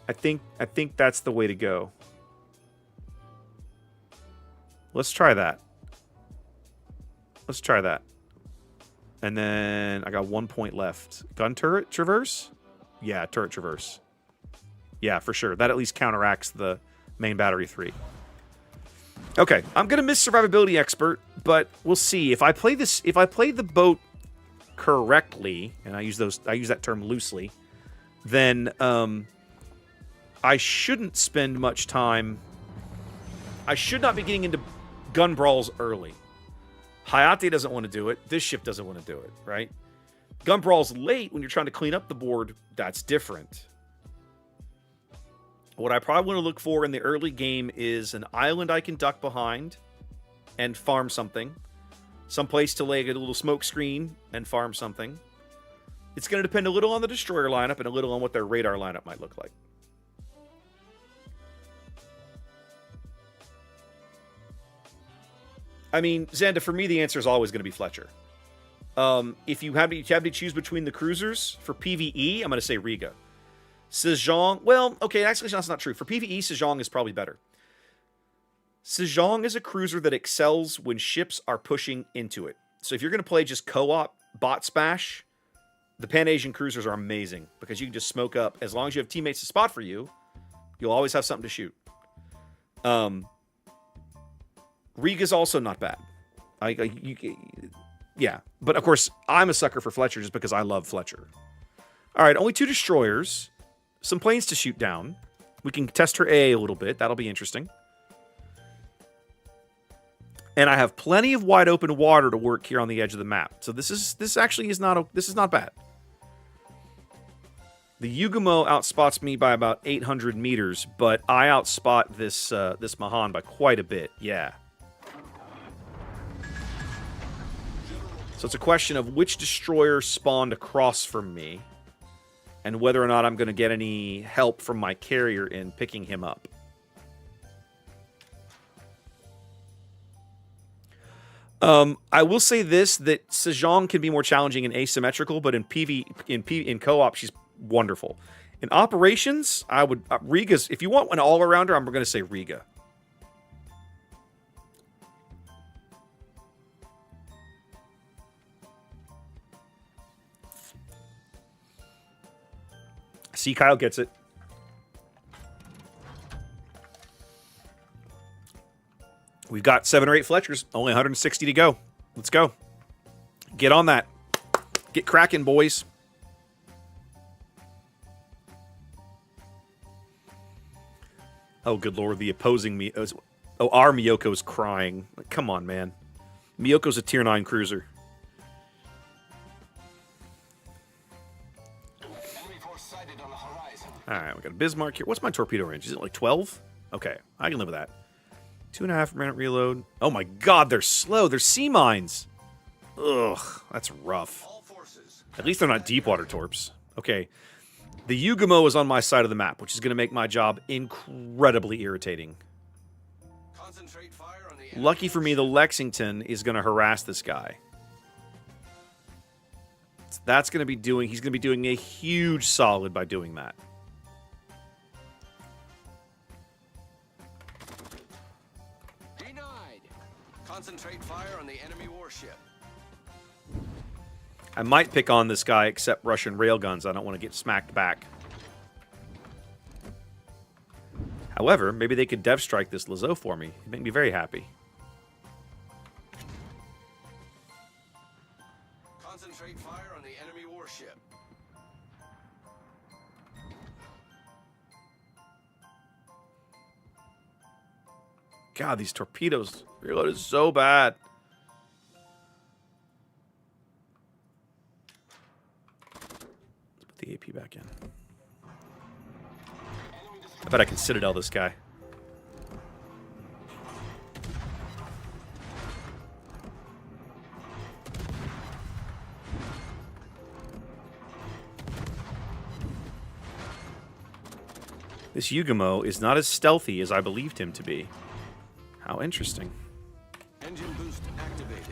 I think that's the way to go. Let's try that. Let's try that. And then I got 1 point left. Gun turret traverse? Yeah, turret traverse. Yeah, for sure. That at least counteracts the main battery 3. Okay, I'm gonna miss survivability expert, but we'll see. If I play the boat correctly, and I use that term loosely, then I shouldn't spend much time. I should not be getting into gun brawls early. Hayate doesn't want to do it. This ship doesn't want to do it, right? Gun brawls late when you're trying to clean up the board, that's different. What I probably want to look for in the early game is an island I can duck behind and farm something. Some place to lay a little smoke screen and farm something. It's going to depend a little on the destroyer lineup and a little on what their radar lineup might look like. I mean, Xanda, for me, the answer is always going to be Fletcher. If you have to choose between the cruisers for PvE, I'm going to say Riga. Sejong, well, okay, actually that's not true. For PvE, Sejong is probably better. Sejong is a cruiser that excels when ships are pushing into it. So if you're going to play just co-op bot spash, the Pan-Asian cruisers are amazing because you can just smoke up. As long as you have teammates to spot for you, you'll always have something to shoot. Riga's also not bad. Yeah, but of course, I'm a sucker for Fletcher just because I love Fletcher. All right, only 2 destroyers. Some planes to shoot down. We can test her A little bit. That'll be interesting. And I have plenty of wide open water to work here on the edge of the map. So this actually is not bad. The Yugumo outspots me by about 800 meters, but I outspot this Mahan by quite a bit. Yeah. So it's a question of which destroyer spawned across from me, and whether or not I'm going to get any help from my carrier in picking him up. I will say this, that Sejong can be more challenging and asymmetrical, but in co-op, she's wonderful. In operations, I would... Riga's... If you want an all-arounder, I'm going to say Riga. See, Kyle gets it. We've got 7 or 8 Fletchers. Only 160 to go. Let's go. Get on that. Get cracking, boys. Oh, good lord. The opposing me. Oh, our Miyoko's crying. Come on, man. Miyoko's a tier 9 cruiser. Alright, we got a Bismarck here. What's my torpedo range? Is it like 12? Okay, I can live with that. 2.5 minute reload. Oh my god, they're slow. They're sea mines. Ugh, that's rough. At least they're not deep water torps. Okay, the Yugumo is on my side of the map, which is going to make my job incredibly irritating. Lucky for me, the Lexington is going to harass this guy. That's going to be doing... He's going to be doing a huge solid by doing that. Concentrate fire on the enemy warship. I might pick on this guy, except Russian railguns. I don't want to get smacked back. However, maybe they could dev strike this Lazo for me. It'd make me very happy. Concentrate fire on the enemy warship. God, these torpedoes reloaded so bad. Let's put the AP back in. I bet I can Citadel this guy. This Yugamo is not as stealthy as I believed him to be. How interesting. Engine boost activated.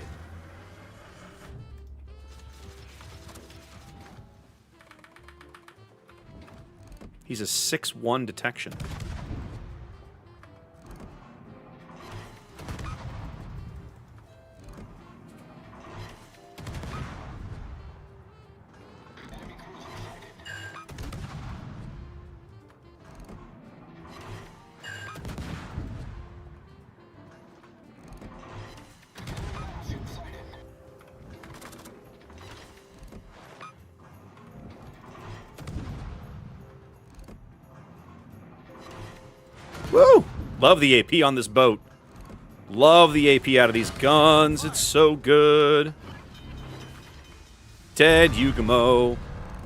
He's a 6-1 detection. Woo! Love the AP on this boat. Love the AP out of these guns. It's so good. Ted Yugamo.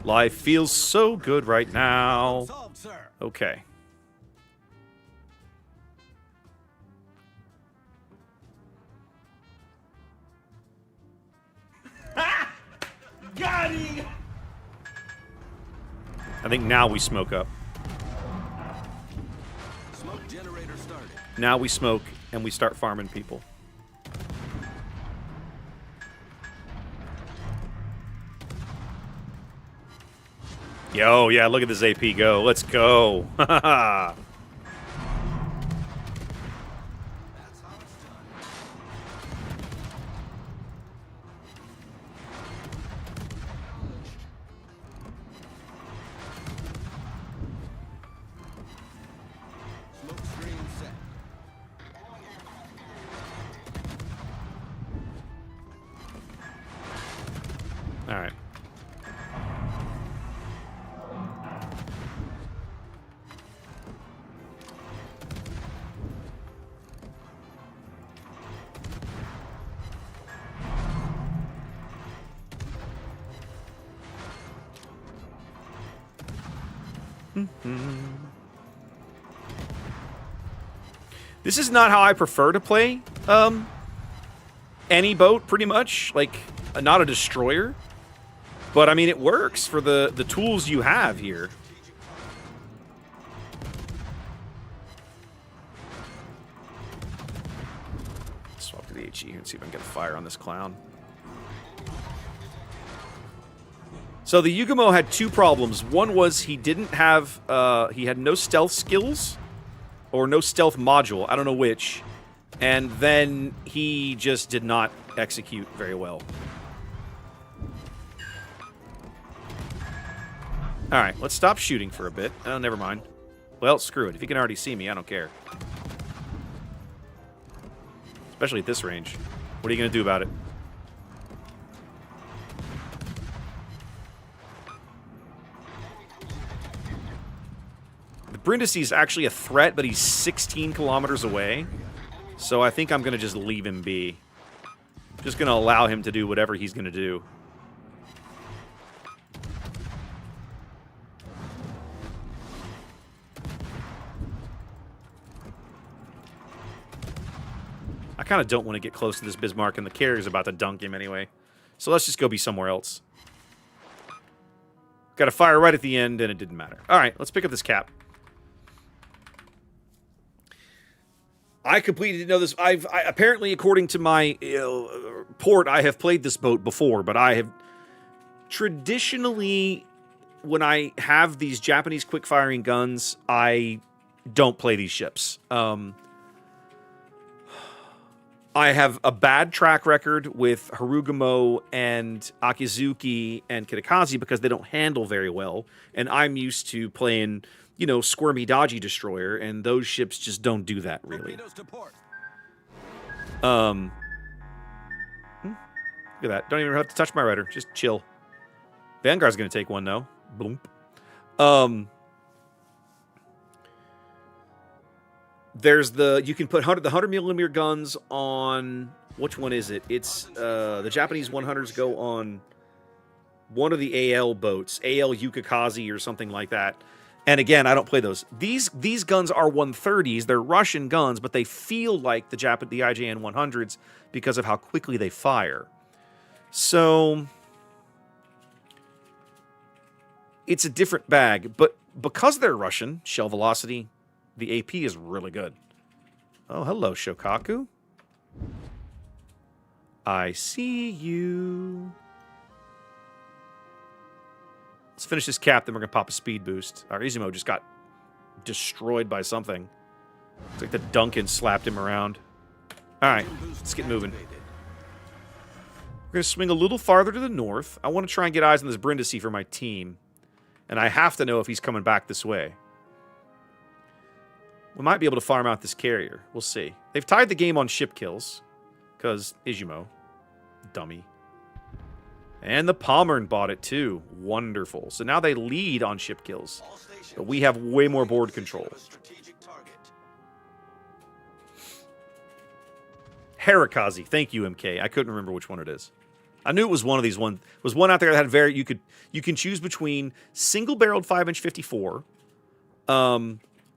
Life feels so good right now. Solved, sir. Okay. Got him! I think now we smoke up. Smoke generator started. Now we smoke and we start farming people. Yo, yeah, look at this AP go. Let's go. That's how it's done. Smoke screen set. All right. This is not how I prefer to play any boat, pretty much. Like, not a destroyer. But, I mean, it works for the tools you have here. Swap to the HE here and see if I can get a fire on this clown. So the Yugamo had two problems. One was he didn't have, he had no stealth skills, or no stealth module, I don't know which, and then he just did not execute very well. Alright, let's stop shooting for a bit. Oh, never mind. Well, screw it. If you can already see me, I don't care. Especially at this range. What are you going to do about it? The Brindisi is actually a threat, but he's 16 kilometers away. So I think I'm going to just leave him be. Just going to allow him to do whatever he's going to do. I kind of don't want to get close to this Bismarck, and the carrier's about to dunk him anyway. So let's just go be somewhere else. Got a fire right at the end, and it didn't matter. All right, let's pick up this cap. I completely didn't know this. I apparently, according to my port, I have played this boat before, but I have traditionally, when I have these Japanese quick-firing guns, I don't play these ships. I have a bad track record with Harugumo and Akizuki and Kitakaze because they don't handle very well. And I'm used to playing, you know, squirmy, dodgy destroyer, and those ships just don't do that, really. Torpedoes to port. Look at that. Don't even have to touch my rudder. Just chill. Vanguard's going to take one, though. Bloomp. There's you can put the 100mm guns on, which one is it? It's the Japanese 100s go on one of the AL boats, AL Yukikaze or something like that. And again, I don't play those. These guns are 130s. They're Russian guns, but they feel like the IJN 100s because of how quickly they fire. So it's a different bag, but because they're Russian, shell velocity, the AP is really good. Oh, hello, Shokaku. I see you. Let's finish this cap, then we're going to pop a speed boost. Our Izumo just got destroyed by something. It's like the Duncan slapped him around. All right, let's get moving. We're going to swing a little farther to the north. I want to try and get eyes on this Brindisi for my team. And I have to know if he's coming back this way. We might be able to farm out this carrier. We'll see. They've tied the game on ship kills. Because Izumo. Dummy. And the Pommern bought it too. Wonderful. So now they lead on ship kills. But we have way more board control. Harikaze. Thank you, MK. I couldn't remember which one it is. I knew it was one of these. One was one out there that had you can choose between single-barreled 5-inch 54,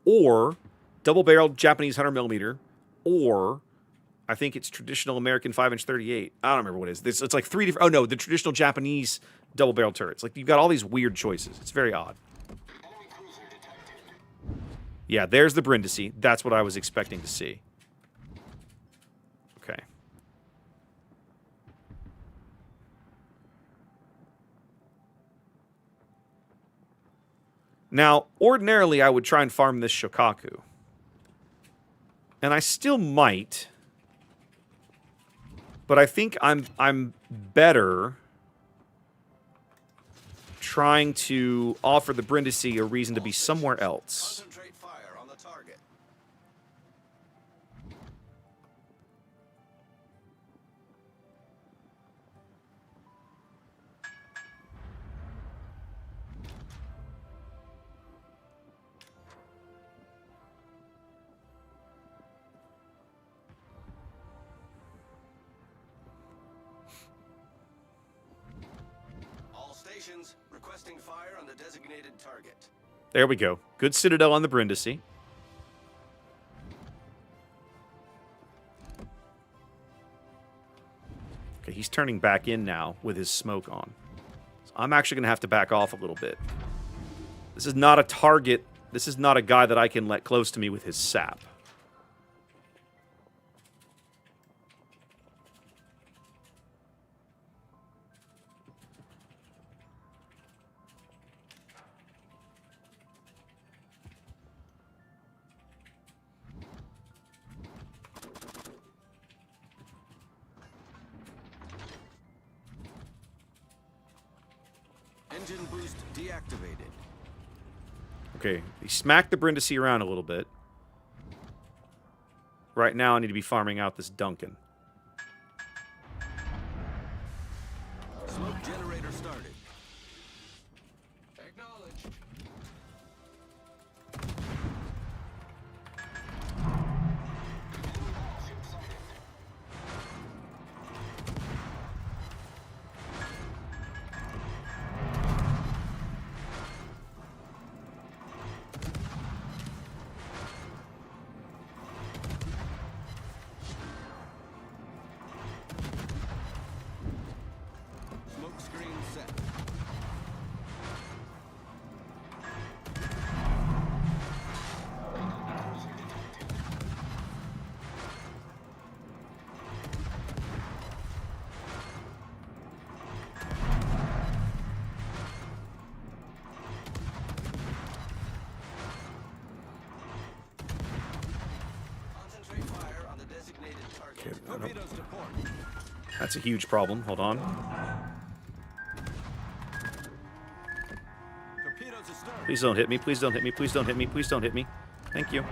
or double-barreled Japanese 100mm, or I think it's traditional American 5-inch 38. I don't remember what it is. It's like three different. Oh no, the traditional Japanese double-barreled turrets. Like you've got all these weird choices. It's very odd. Yeah, there's the Brindisi. That's what I was expecting to see. Okay. Now, ordinarily, I would try and farm this Shokaku. And I still might. But I think I'm better trying to offer the Brindisi a reason to be somewhere else. Concentrate fire on the target. All stations requesting fire on the designated target. There we go. Good Citadel on the Brindisi. Okay, he's turning back in now with his smoke on. So I'm actually going to have to back off a little bit. This is not a target. This is not a guy that I can let close to me with his sap. Engine boost deactivated. Okay, he smacked the Brindisi around a little bit. Right now, I need to be farming out this Duncan. Smoke generator started. Acknowledged. Smoke screen set. Concentrate fire on the designated target. Okay, Torpedoes to port. That's a huge problem. Hold on. Torpedoes to start. Please don't hit me. Please don't hit me. Please don't hit me. Please don't hit me. Thank you.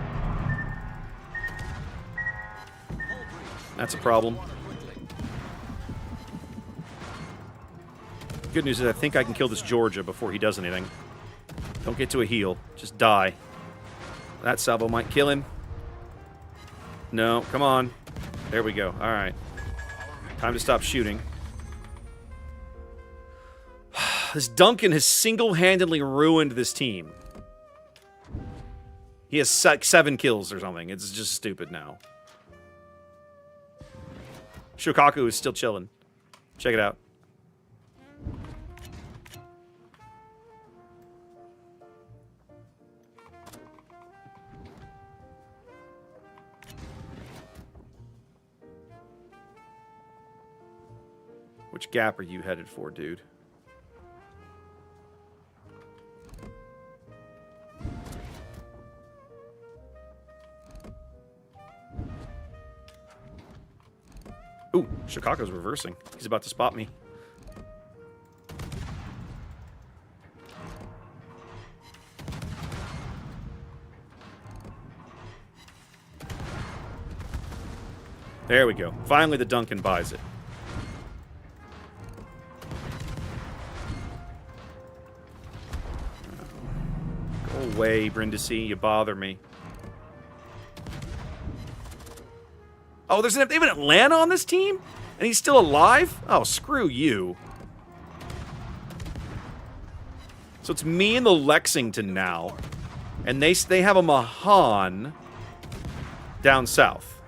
That's a problem. Good news is I think I can kill this Georgia before he does anything. Don't get to a heal. Just die. That salvo might kill him. No, come on. There we go. All right. Time to stop shooting. This Duncan has single-handedly ruined this team. He has 7 kills or something. It's just stupid now. Shokaku is still chilling. Check it out. Which gap are you headed for, dude? Ooh, Chicago's reversing. He's about to spot me. There we go. Finally, the Duncan buys it. Go away, Brindisi. You bother me. Oh, they have an Atlanta on this team? And he's still alive? Oh, screw you. So it's me and the Lexington now. And they have a Mahan down south.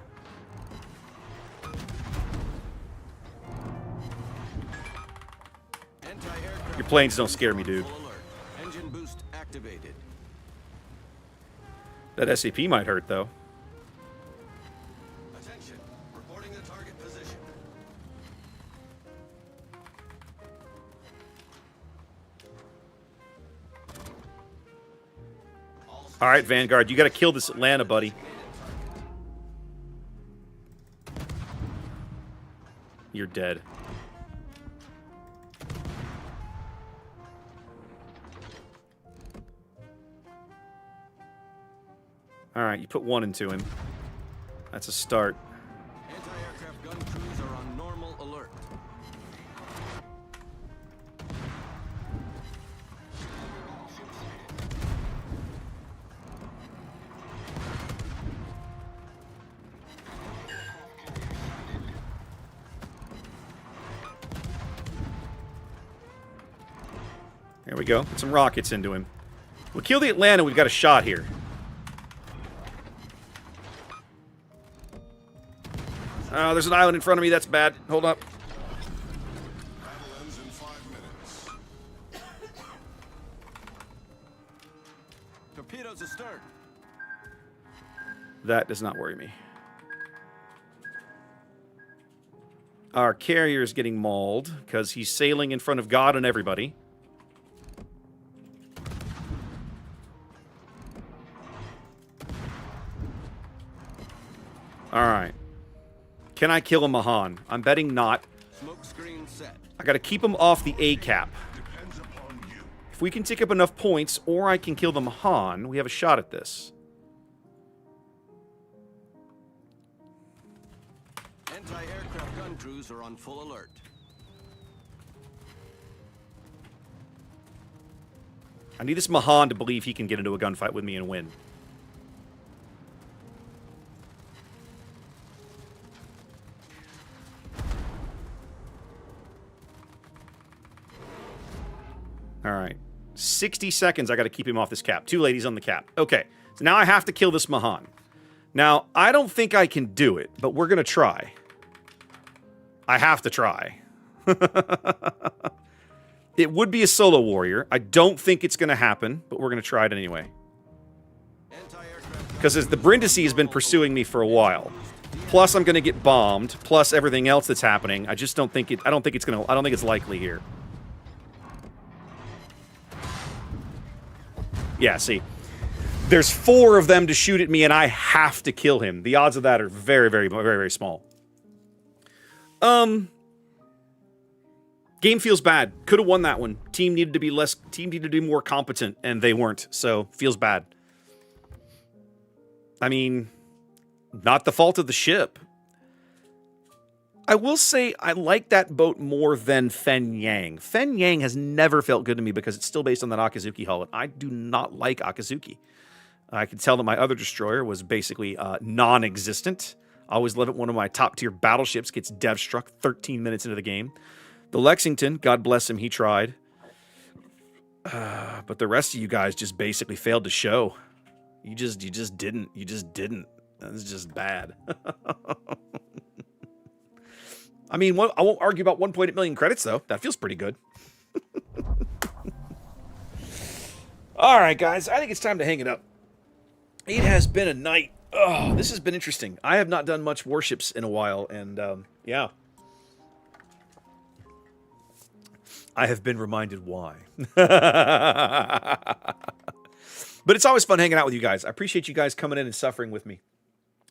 Your planes don't scare me, dude. Engine boost activated. That SCP might hurt, though. Attention. Reporting the target position. All right, Vanguard, you got to kill this Atlanta, buddy. You're dead. All right, you put 1 into him. That's a start. Anti-aircraft gun crews are on normal alert. There we go. Put some rockets into him. We'll kill the Atlanta. We've got a shot here. Oh, there's an island in front of me. That's bad. Hold up. Battle ends in 5 minutes. Torpedoes astern. That does not worry me. Our carrier is getting mauled because he's sailing in front of God and everybody. All right. Can I kill a Mahan? I'm betting not. Smoke screen set. I got to keep him off the A cap. Depends upon you. If we can take up enough points, or I can kill the Mahan, we have a shot at this. Anti-aircraft gun crews are on full alert. I need this Mahan to believe he can get into a gunfight with me and win. All right. 60 seconds, I got to keep him off this cap. 2 ladies on the cap. Okay, so now I have to kill this Mahan. Now, I don't think I can do it, but we're going to try. I have to try. It would be a solo warrior. I don't think it's going to happen, but we're going to try it anyway. Because the Brindisi has been pursuing me for a while. Plus, I'm going to get bombed. Plus, everything else that's happening. I just don't think it. I don't think it's likely here. Yeah, see. There's 4 of them to shoot at me, and I have to kill him. The odds of that are very, very, very, very small. Game feels bad. Could have won that one. Team needed to be more competent, and they weren't. So, feels bad. I mean, not the fault of the ship. I will say I like that boat more than Fen Yang. Fen Yang has never felt good to me because it's still based on that Akazuki hull, and I do not like Akazuki. I could tell that my other destroyer was basically non-existent. I always let one of my top-tier battleships gets dev-struck 13 minutes into the game. The Lexington, God bless him, he tried. But the rest of you guys just basically failed to show. You just didn't. You just didn't. That's just bad. I mean, I won't argue about 1.8 million credits, though. That feels pretty good. All right, guys. I think it's time to hang it up. It has been a night. Oh, this has been interesting. I have not done much warships in a while, and yeah. I have been reminded why. But it's always fun hanging out with you guys. I appreciate you guys coming in and suffering with me.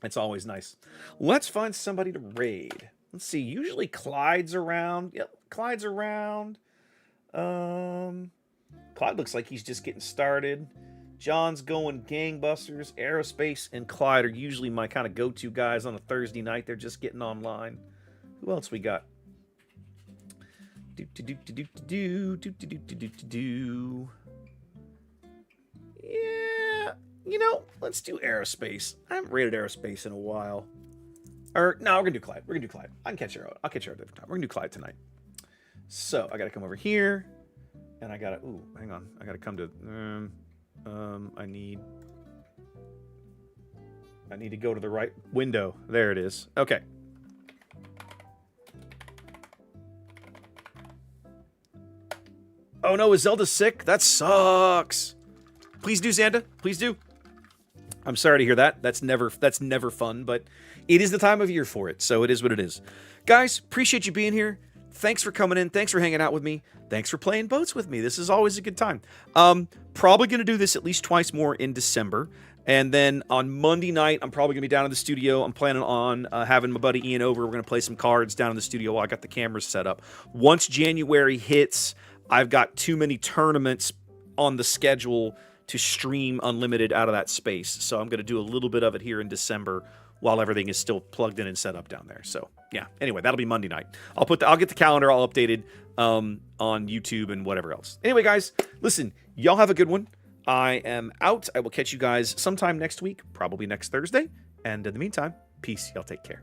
It's always nice. Let's find somebody to raid. Let's see. Usually Clyde's around. Yep, Clyde's around. Clyde looks like he's just getting started. John's going gangbusters. Aerospace and Clyde are usually my kind of go-to guys on a Thursday night. They're just getting online. Who else we got? Yeah, you know, let's do Aerospace. I haven't rated Aerospace in a while. Or no, we're gonna do Clyde. We're gonna do Clyde. I can catch her out. I'll catch her out a different time. We're gonna do Clyde tonight. So I gotta come over here, and I gotta. Ooh, hang on. I gotta come to. I need to go to the right window. There it is. Okay. Oh no, is Zelda sick? That sucks. Please do, Xanda. Please do. I'm sorry to hear that. That's never fun, but it is the time of year for it, so it is what it is. Guys, appreciate you being here. Thanks for coming in. Thanks for hanging out with me. Thanks for playing boats with me. This is always a good time. Probably going to do this at least twice more in December. And then on Monday night, I'm probably going to be down in the studio. I'm planning on having my buddy Ian over. We're going to play some cards down in the studio while I got the cameras set up. Once January hits, I've got too many tournaments on the schedule to stream unlimited out of that space. So I'm going to do a little bit of it here in December while everything is still plugged in and set up down there. So yeah, anyway, that'll be Monday night. I'll get the calendar all updated on YouTube and whatever else. Anyway, guys, listen, y'all have a good one. I am out. I will catch you guys sometime next week, probably next Thursday. And in the meantime, peace. Y'all take care.